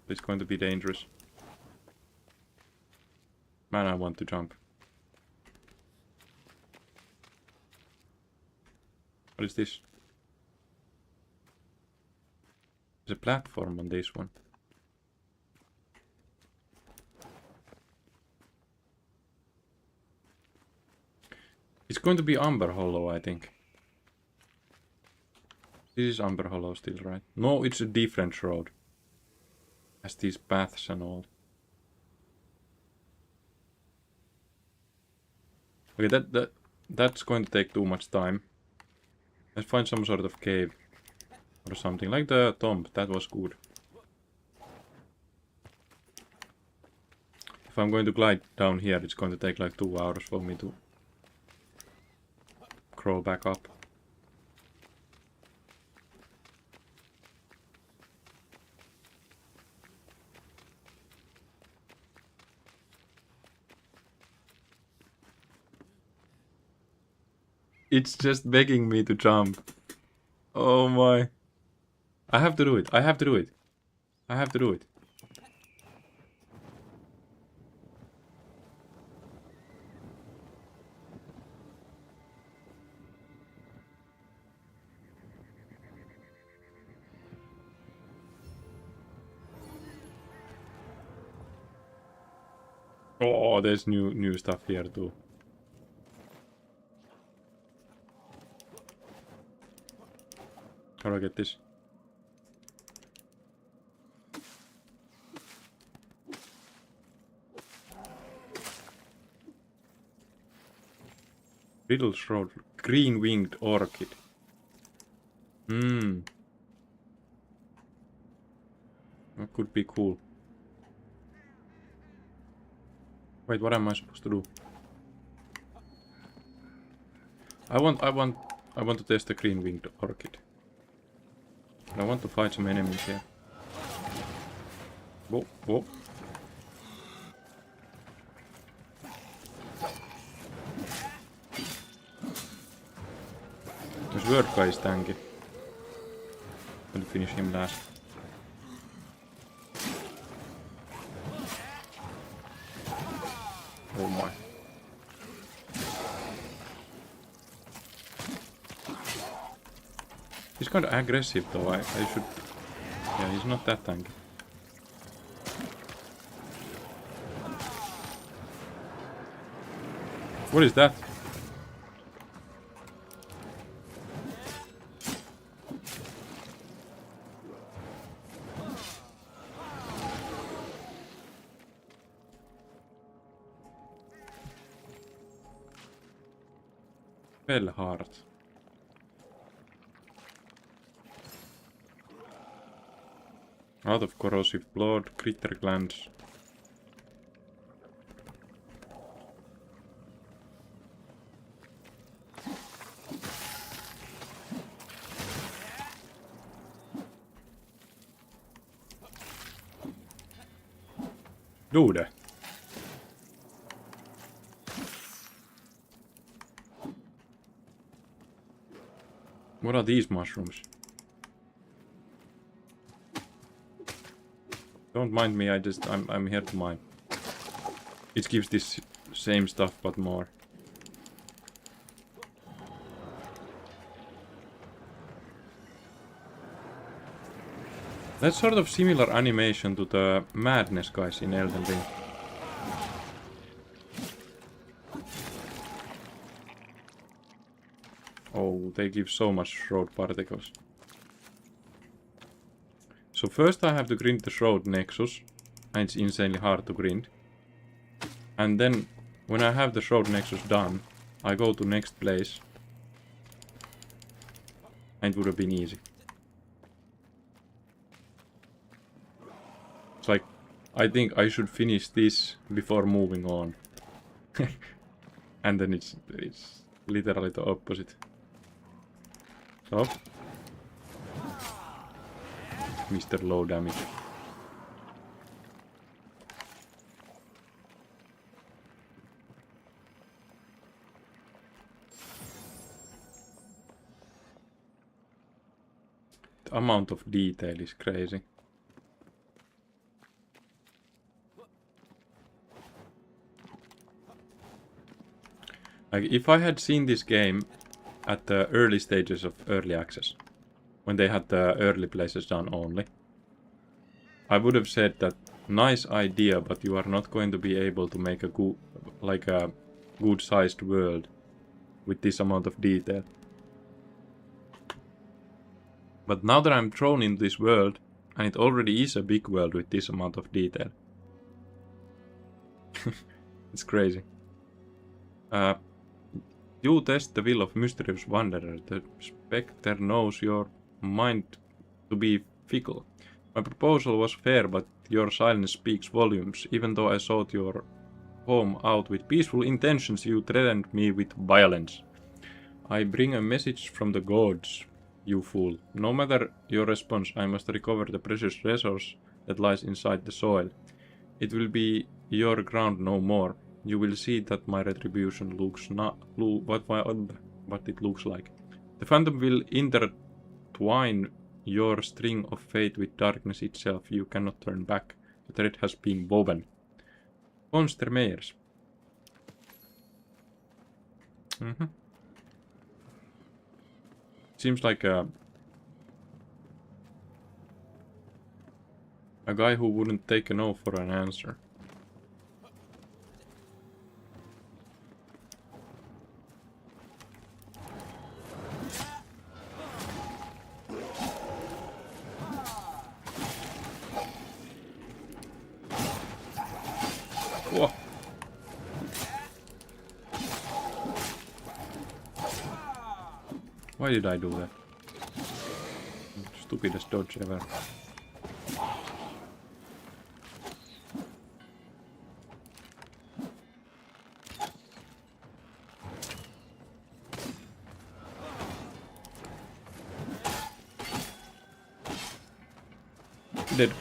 It's going to be dangerous. Man, I want to jump. What is this? There's a platform on this one. It's going to be Amber Hollow, I think. This is Amber Hollow still, right? No, it's a different shroud. Has these paths and all. Okay, that's going to take too much time. Let's find some sort of cave. Or something. Like the tomb, that was good. If I'm going to glide down here, it's going to take like 2 hours for me to crawl back up. It's just begging me to jump. Oh my. I have to do it. I have to do it. I have to do it. Oh, there's new stuff here too. How do I get this? Riddle Shroud. Green-winged orchid. That could be cool. Wait, what am I supposed to do? I want to test the green-winged orchid. I want to fight some enemies here. Whoa, whoa. This word guy is tanky. I'm going to finish him last. Oh my. He's kind of aggressive though, I should... Yeah, he's not that tanky. What is that? Fell heart. Out of corrosive blood, critter glands. go there. What are these mushrooms? Don't mind me, I'm here to mine. It gives this same stuff but more. That's sort of similar animation to the madness guys in Elden Ring. Oh, they give so much shroud particles. So first I have to grind the shroud nexus, and it's insanely hard to grind. And then, when I have the shroud nexus done, I go to next place. And it would have been easy. It's like, I think I should finish this before moving on. And then it's literally the opposite. So, Mr. Low Damage. The amount of detail is crazy. Like, if I had seen this game at the early stages of early access, when they had the early places done only, I would have said that nice idea, but you are not going to be able to make a good, like a good-sized world with this amount of detail. But now that I'm thrown in this world, and it already is a big world with this amount of detail, it's crazy. You test the will of mysterious wanderer. The spectre knows your mind to be fickle. My proposal was fair, but your silence speaks volumes. Even though I sought your home out with peaceful intentions, you threatened me with violence. I bring a message from the gods, you fool. No matter your response, I must recover the precious resource that lies inside the soil. It will be your ground no more. You will see that my retribution looks not what it looks like. The phantom will intertwine your string of fate with darkness itself. You cannot turn back. The thread has been woven. Monster Mayors. Seems like a guy who wouldn't take a no for an answer. Whoa. Why did I do that? Stupidest dodge ever. Dead.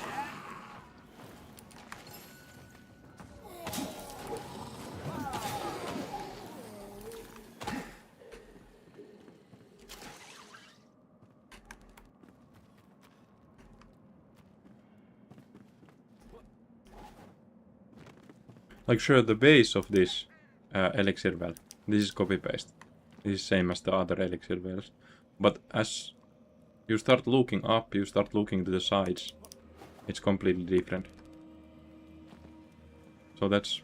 Like, sure, the base of this elixir well, this is copy paste. This is same as the other elixir wells. But as you start looking up, you start looking to the sides, it's completely different. So that's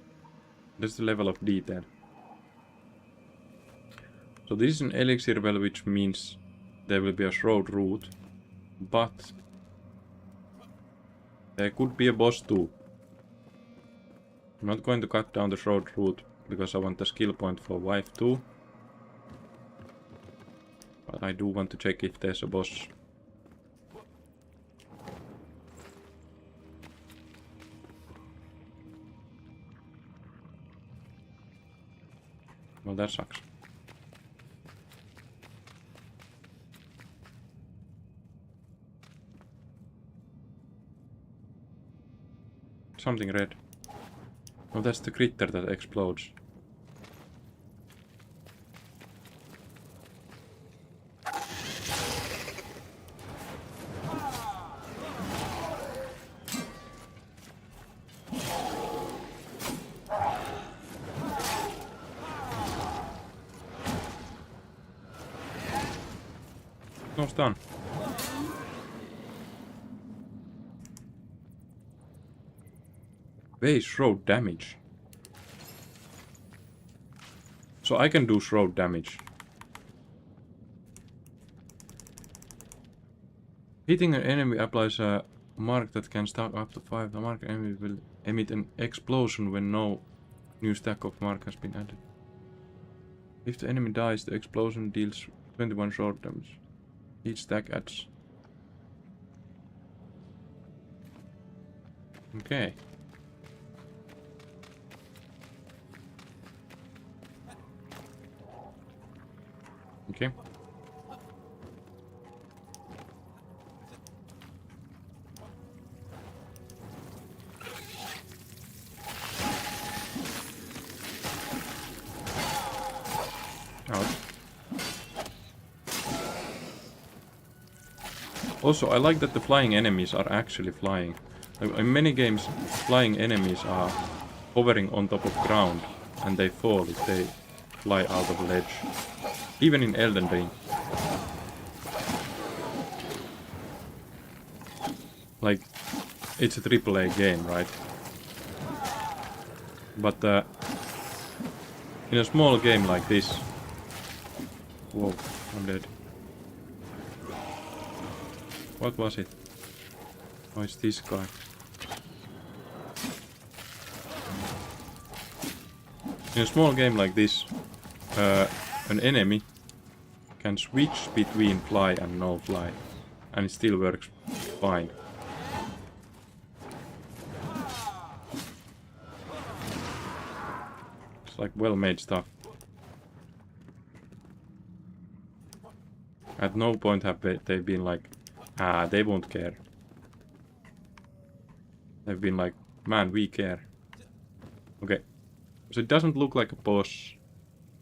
the level of detail. So this is an elixir well, which means there will be a shroud route, but there could be a boss too. I'm not going to cut down the shroud route because I want the skill point for wife too. But I do want to check if there's a boss. Well, that sucks. Something red. Oh, that's the critter that explodes. No stun. Base shroud damage. So I can do shroud damage. Hitting an enemy applies a mark that can stack up to 5. The marked enemy will emit an explosion when no new stack of mark has been added. If the enemy dies, the explosion deals 21 shroud damage. Each stack adds. Okay. Okay. Out. Also, I like that the flying enemies are actually flying. In many games, flying enemies are hovering on top of ground and they fall if they fly out of a ledge. Even in Elden Ring. Like, it's a AAA game, right? But in a small game like this... Whoa, I'm dead. What was it? Oh, it's this guy. In a small game like this, an enemy can switch between fly and no fly, and it still works fine. It's like well-made stuff. At no point have they been like, they won't care. They've been like, man, we care. Okay. So it doesn't look like a boss.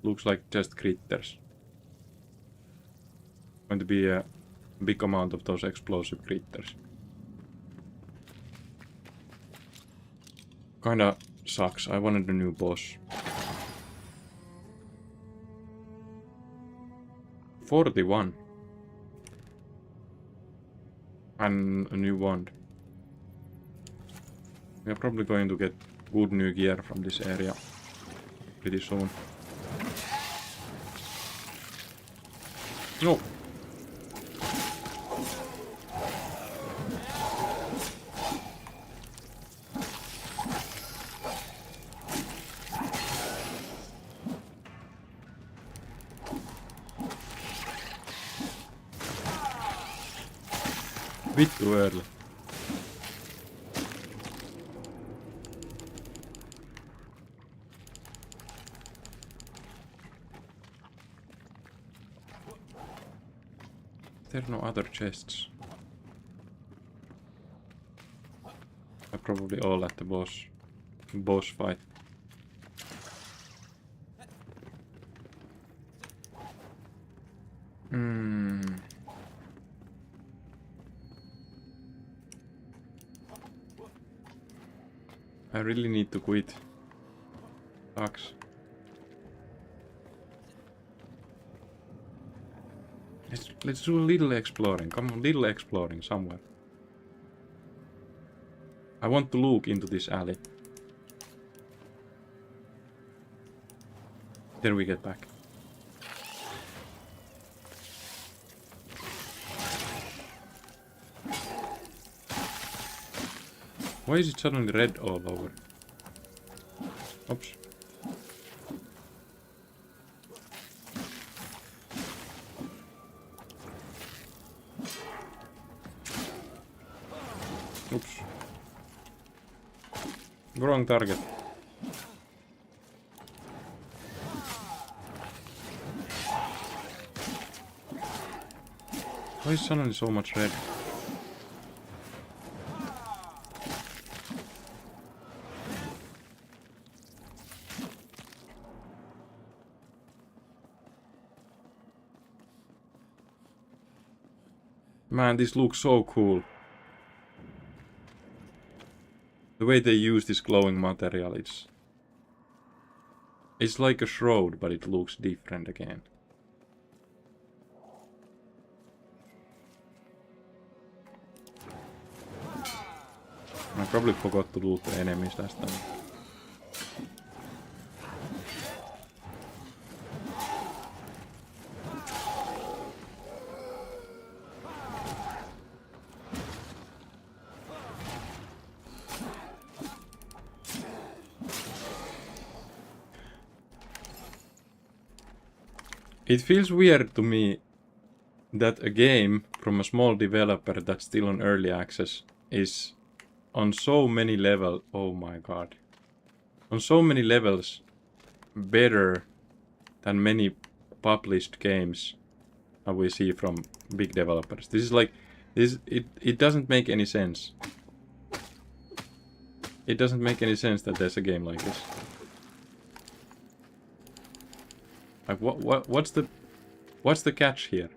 Looks like just critters. Going to be a big amount of those explosive critters. Kinda sucks. I wanted a new boss. 41. And a new wand. We are probably going to get good new gear from this area pretty soon. No! Bit too early. There are no other chests. Are probably all at the boss fight. I really need to quit. Sucks. Let's do a little exploring. Come on, little exploring somewhere. I want to look into this alley. Then we get back. Why is it suddenly red all over? Oops. Oops. Wrong target. Why is suddenly so much red? Man, this looks so cool. The way they use this glowing material, it's like a shroud, but it looks different again. I probably forgot to loot the enemies last time. It feels weird to me that a game from a small developer that's still on early access is on so many levels, oh my god, on so many levels better than many published games that we see from big developers. This is like, it doesn't make any sense. It doesn't make any sense that there's a game like this. Like what's the catch here?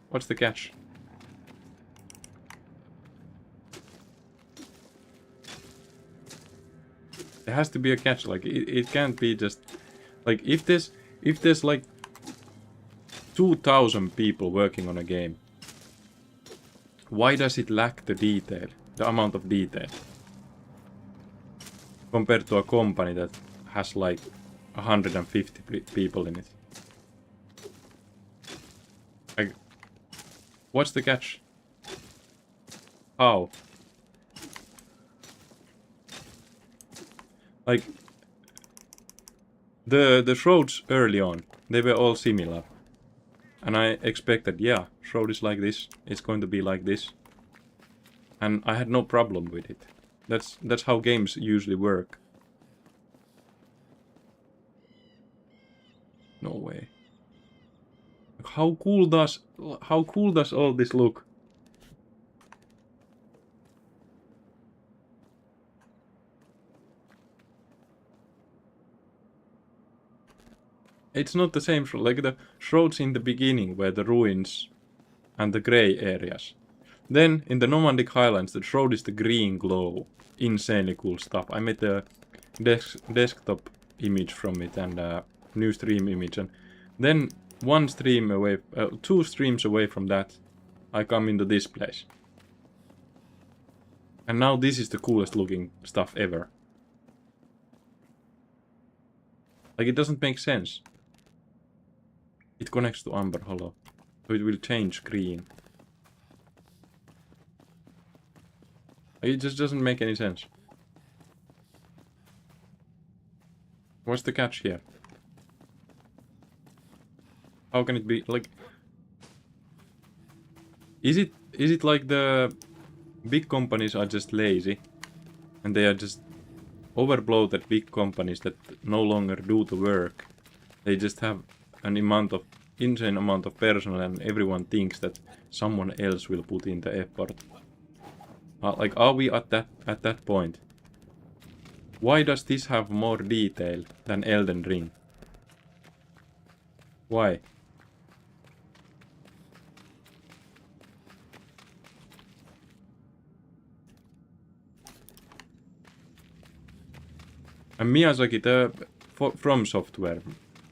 What's the catch? There has to be a catch. Like it can't be just like if there's like 2,000 people working on a game, why does it lack the detail, the amount of detail, compared to a company that has like 150 people in it? Like, what's the catch? How? Like, the shrouds early on, they were all similar. And I expected, yeah, shroud is like this, it's going to be like this. And I had no problem with it. That's how games usually work. No way. How cool does all this look? It's not the same shroud, like the shrouds in the beginning were the ruins and the grey areas. Then in the Nomadic Highlands the shroud is the green glow. Insanely cool stuff. I made a desktop image from it and a new stream image, and then two streams away from that I come into this place. And now this is the coolest looking stuff ever. Like, it doesn't make sense. It connects to Amber Hollow, so it will change green. It just doesn't make any sense. What's the catch here? How can it be like? Is it like the big companies are just lazy and they are just overbloated big companies that no longer do the work? They just have an insane amount of personnel and everyone thinks that someone else will put in the effort. Like, are we at that point? Why does this have more detail than Elden Ring? Why? And Miyazaki, From Software,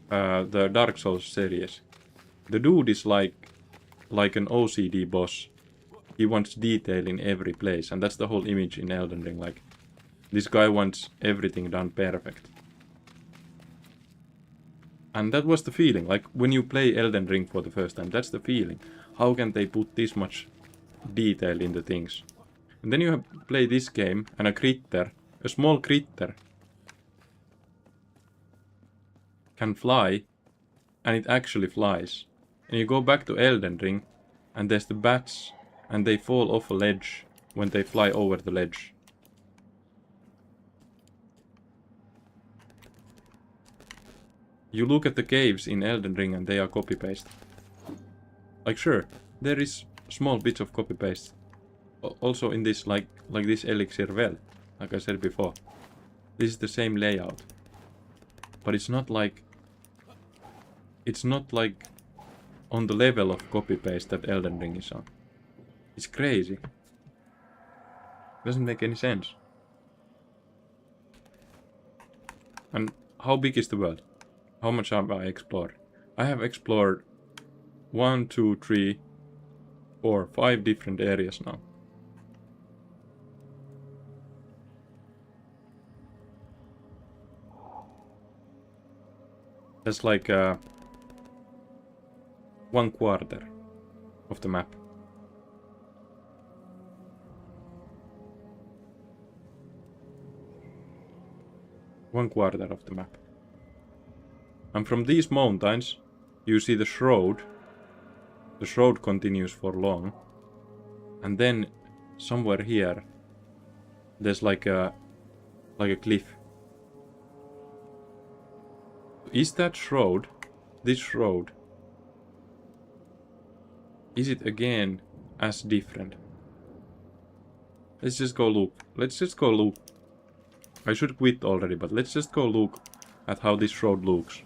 the Dark Souls series, the dude is like an OCD boss. He wants detail in every place, and that's the whole image in Elden Ring. Like, this guy wants everything done perfect. And that was the feeling. Like, when you play Elden Ring for the first time, that's the feeling. How can they put this much detail into things? And then you play this game, and a small critter, can fly, and it actually flies. And you go back to Elden Ring, and there's the bats, and they fall off a ledge when they fly over the ledge. You look at the caves in Elden Ring and they are copy-paste. Like, sure, there is small bits of copy-paste. Also in this, like this elixir well, like I said before. This is the same layout. But it's not like on the level of copy-paste that Elden Ring is on. It's crazy. Doesn't make any sense. And how big is the world? How much have I explored? I have explored 1, 2, 3, 4, 5 different areas now. That's like 1/4 of the map. One quarter of the map. And from these mountains, you see the shroud. The shroud continues for long. And then somewhere here, there's like a cliff. Is that shroud, this shroud, is it again as different? Let's just go look. Let's just go look. I should quit already, but let's just go look at how this shroud looks.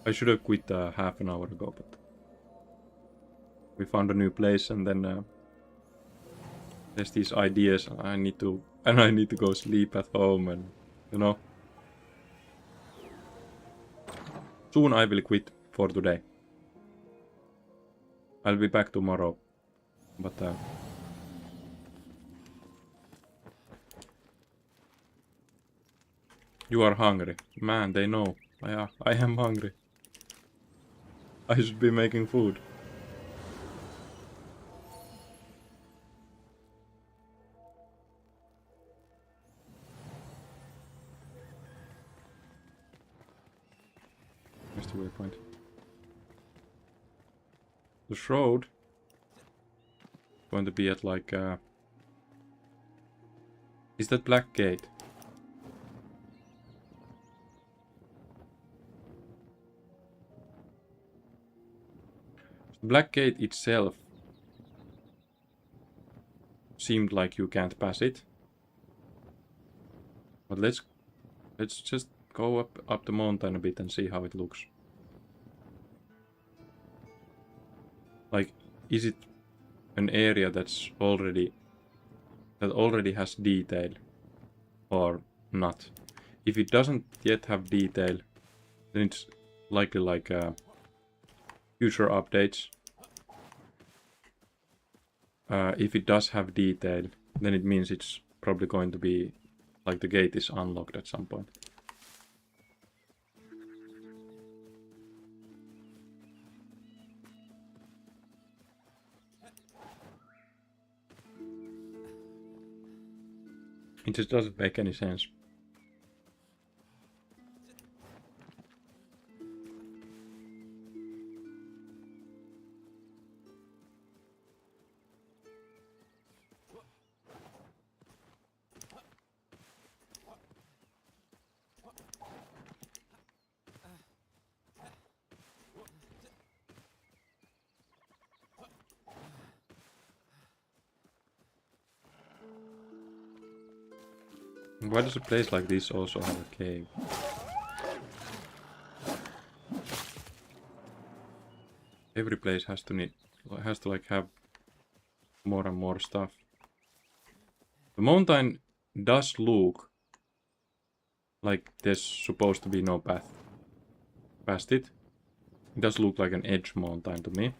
I should have quit half an hour ago, but we found a new place, and then there's these ideas. I need to go sleep at home, and you know. Soon I will quit for today. I'll be back tomorrow, but you are hungry. Man, they know. I am hungry. I should be making food. Where's the waypoint? The shroud going to be at like is that black gate? The black gate itself seemed like you can't pass it. But let's just go up the mountain a bit and see how it looks. Like, is it an area that already has detail or not? If it doesn't yet have detail, then it's likely like future updates. If it does have detail, then it means it's probably going to be like the gate is unlocked at some point. It just doesn't make any sense. Why does a place like this also have a cave? Every place has to like have more and more stuff. The mountain does look like there's supposed to be no path past it. It does look like an edge mountain to me.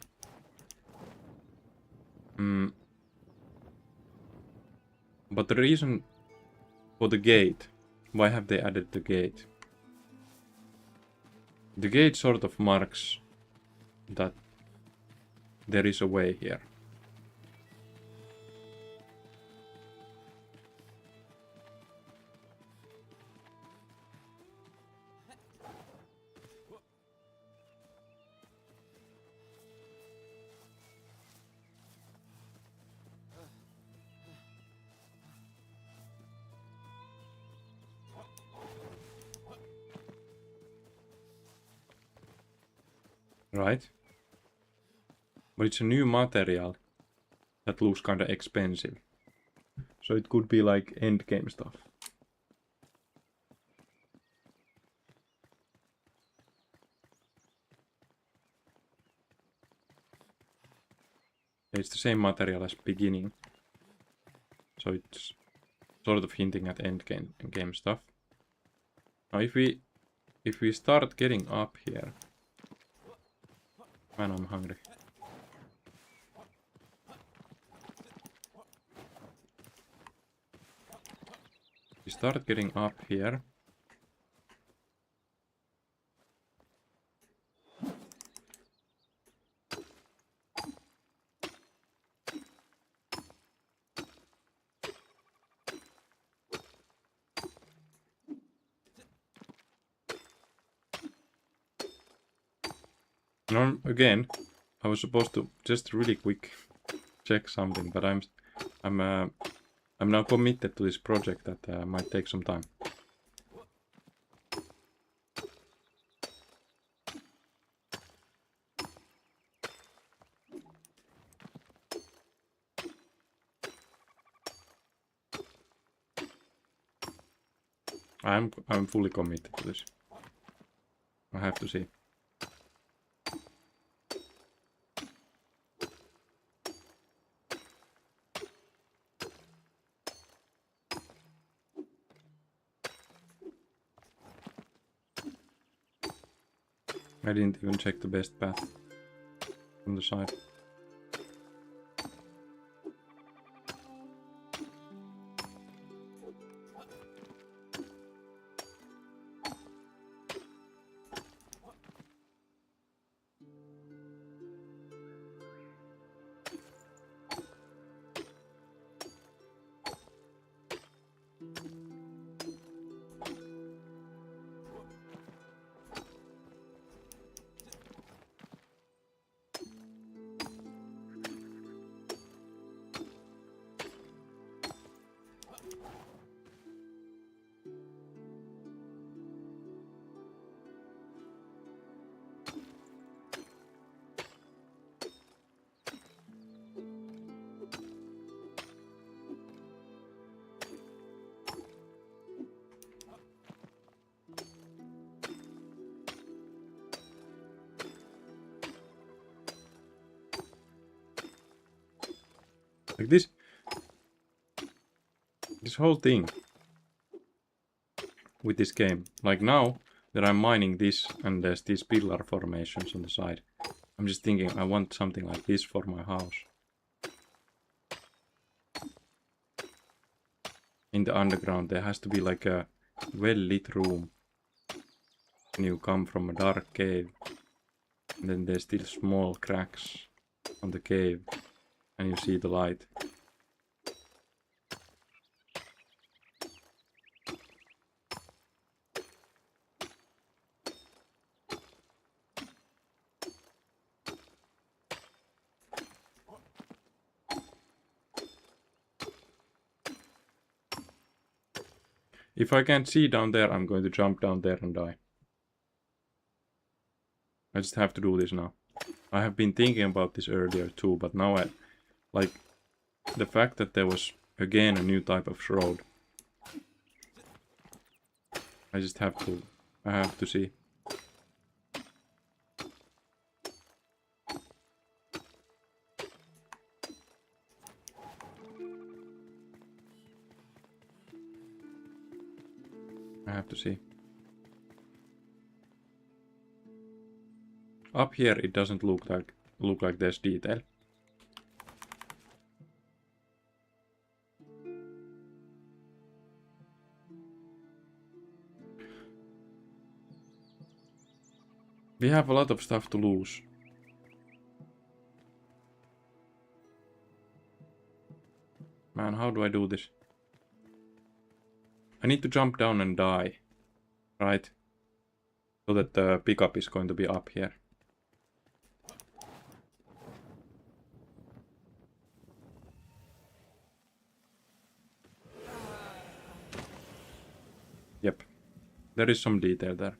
But the reason for the gate, why have they added the gate? The gate sort of marks that there is a way here. Right? But it's a new material that looks kinda expensive. So it could be like endgame stuff. It's the same material as beginning. So it's sort of hinting at end game stuff. Now if we start getting up here. Man, I'm hungry. We start getting up here. Now, again, I was supposed to just really quick check something, but I'm now committed to this project that might take some time. I'm fully committed to this. I have to see. I didn't even check the best path from the side. Like this whole thing with this game, like now that I'm mining this and there's these pillar formations on the side, I'm just thinking I want something like this for my house. In the underground there has to be like a well-lit room. And you come from a dark cave, and then there's still small cracks on the cave, and you see the light. If I can't see down there, I'm going to jump down there and die. I just have to do this now. I have been thinking about this earlier too, but now like, the fact that there was again a new type of shroud. I just have to see. I have to see. Up here it doesn't look like there's detail. We have a lot of stuff to lose. Man, how do I do this? I need to jump down and die. Right? So that the pickup is going to be up here. Yep. There is some detail there.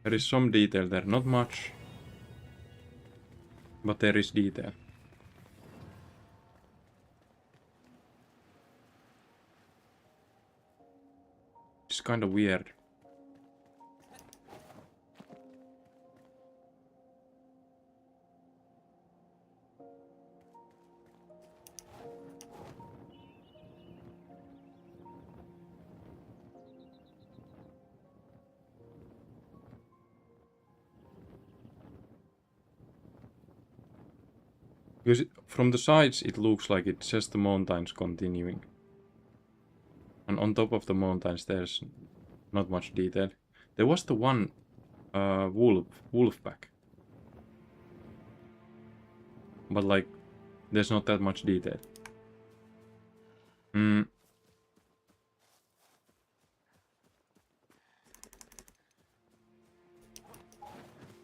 There is some detail there, not much. But there is detail. It's kind of weird. Because from the sides it looks like it's just the mountains continuing. And on top of the mountains there's not much detail. There was the one wolf pack. But like, there's not that much detail.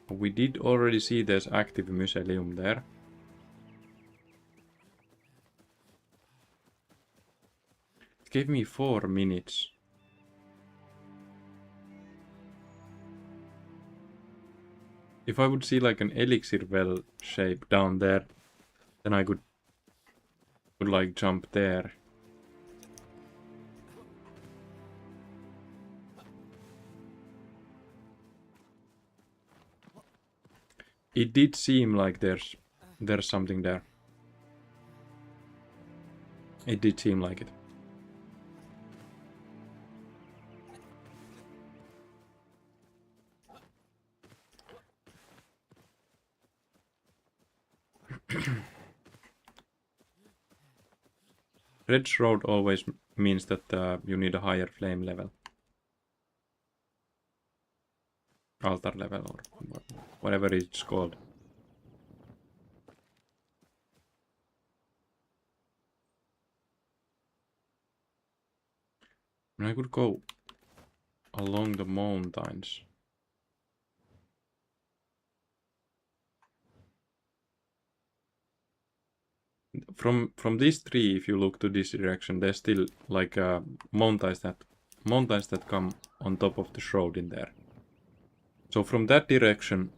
We did already see there's active mycelium there. It gave me 4 minutes. If I would see like an elixir well shape down there, then I could like jump there. It did seem like there's something there. It did seem like it. Red Shroud always means that you need a higher flame level. Altar level or whatever it's called. And I could go along the mountains. From this tree, if you look to this direction, there's still like mountains that come on top of the shroud in there. So from that direction,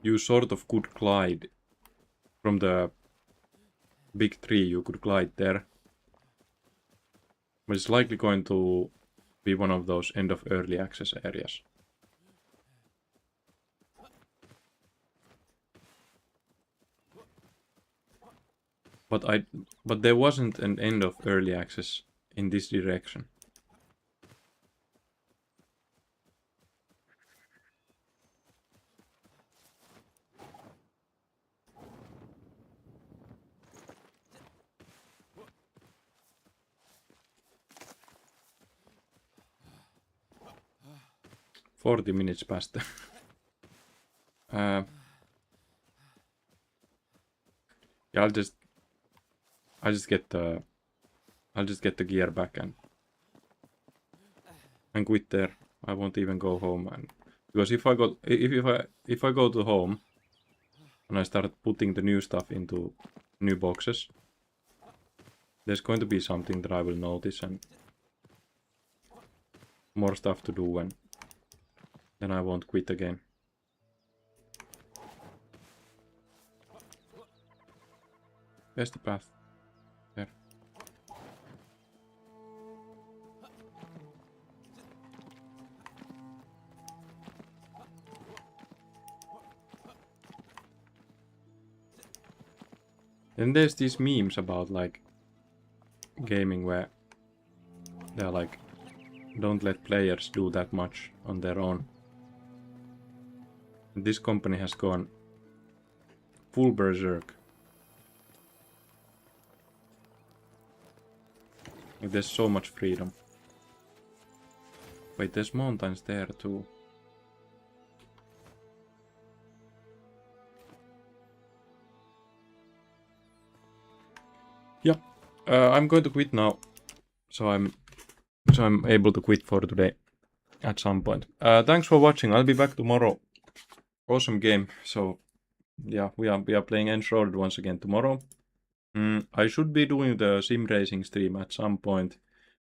you sort of could glide from the big tree. You could glide there, but it's likely going to be one of those end of early access areas. But there wasn't an end of early access in this direction. "40 minutes past." Yeah, I'll just get the gear back and quit there. I won't even go home, and because if I go to home and I start putting the new stuff into new boxes, there's going to be something that I will notice and more stuff to do, and then I won't quit again. Where's the path? There. Then there's these memes about like gaming where they're like, don't let players do that much on their own. And this company has gone full berserk. Like, there's so much freedom. Wait, there's mountains there too. Yeah, I'm going to quit now, so I'm able to quit for today at some point. Thanks for watching. I'll be back tomorrow. Awesome game. So yeah, we are playing Enshrouded once again tomorrow. I should be doing the sim racing stream at some point,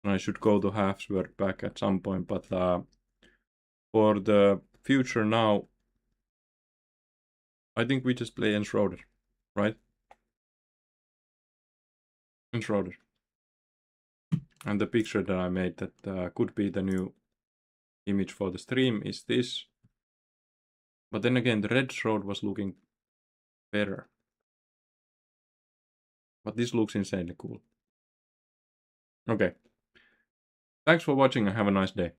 and I should go to Halfsword back at some point. But for the future now, I think we just play Enshrouded, right? Enshrouded. And the picture that I made that could be the new image for the stream is this. But then again, the red shroud was looking better. But this looks insanely cool. Okay. Thanks for watching and have a nice day.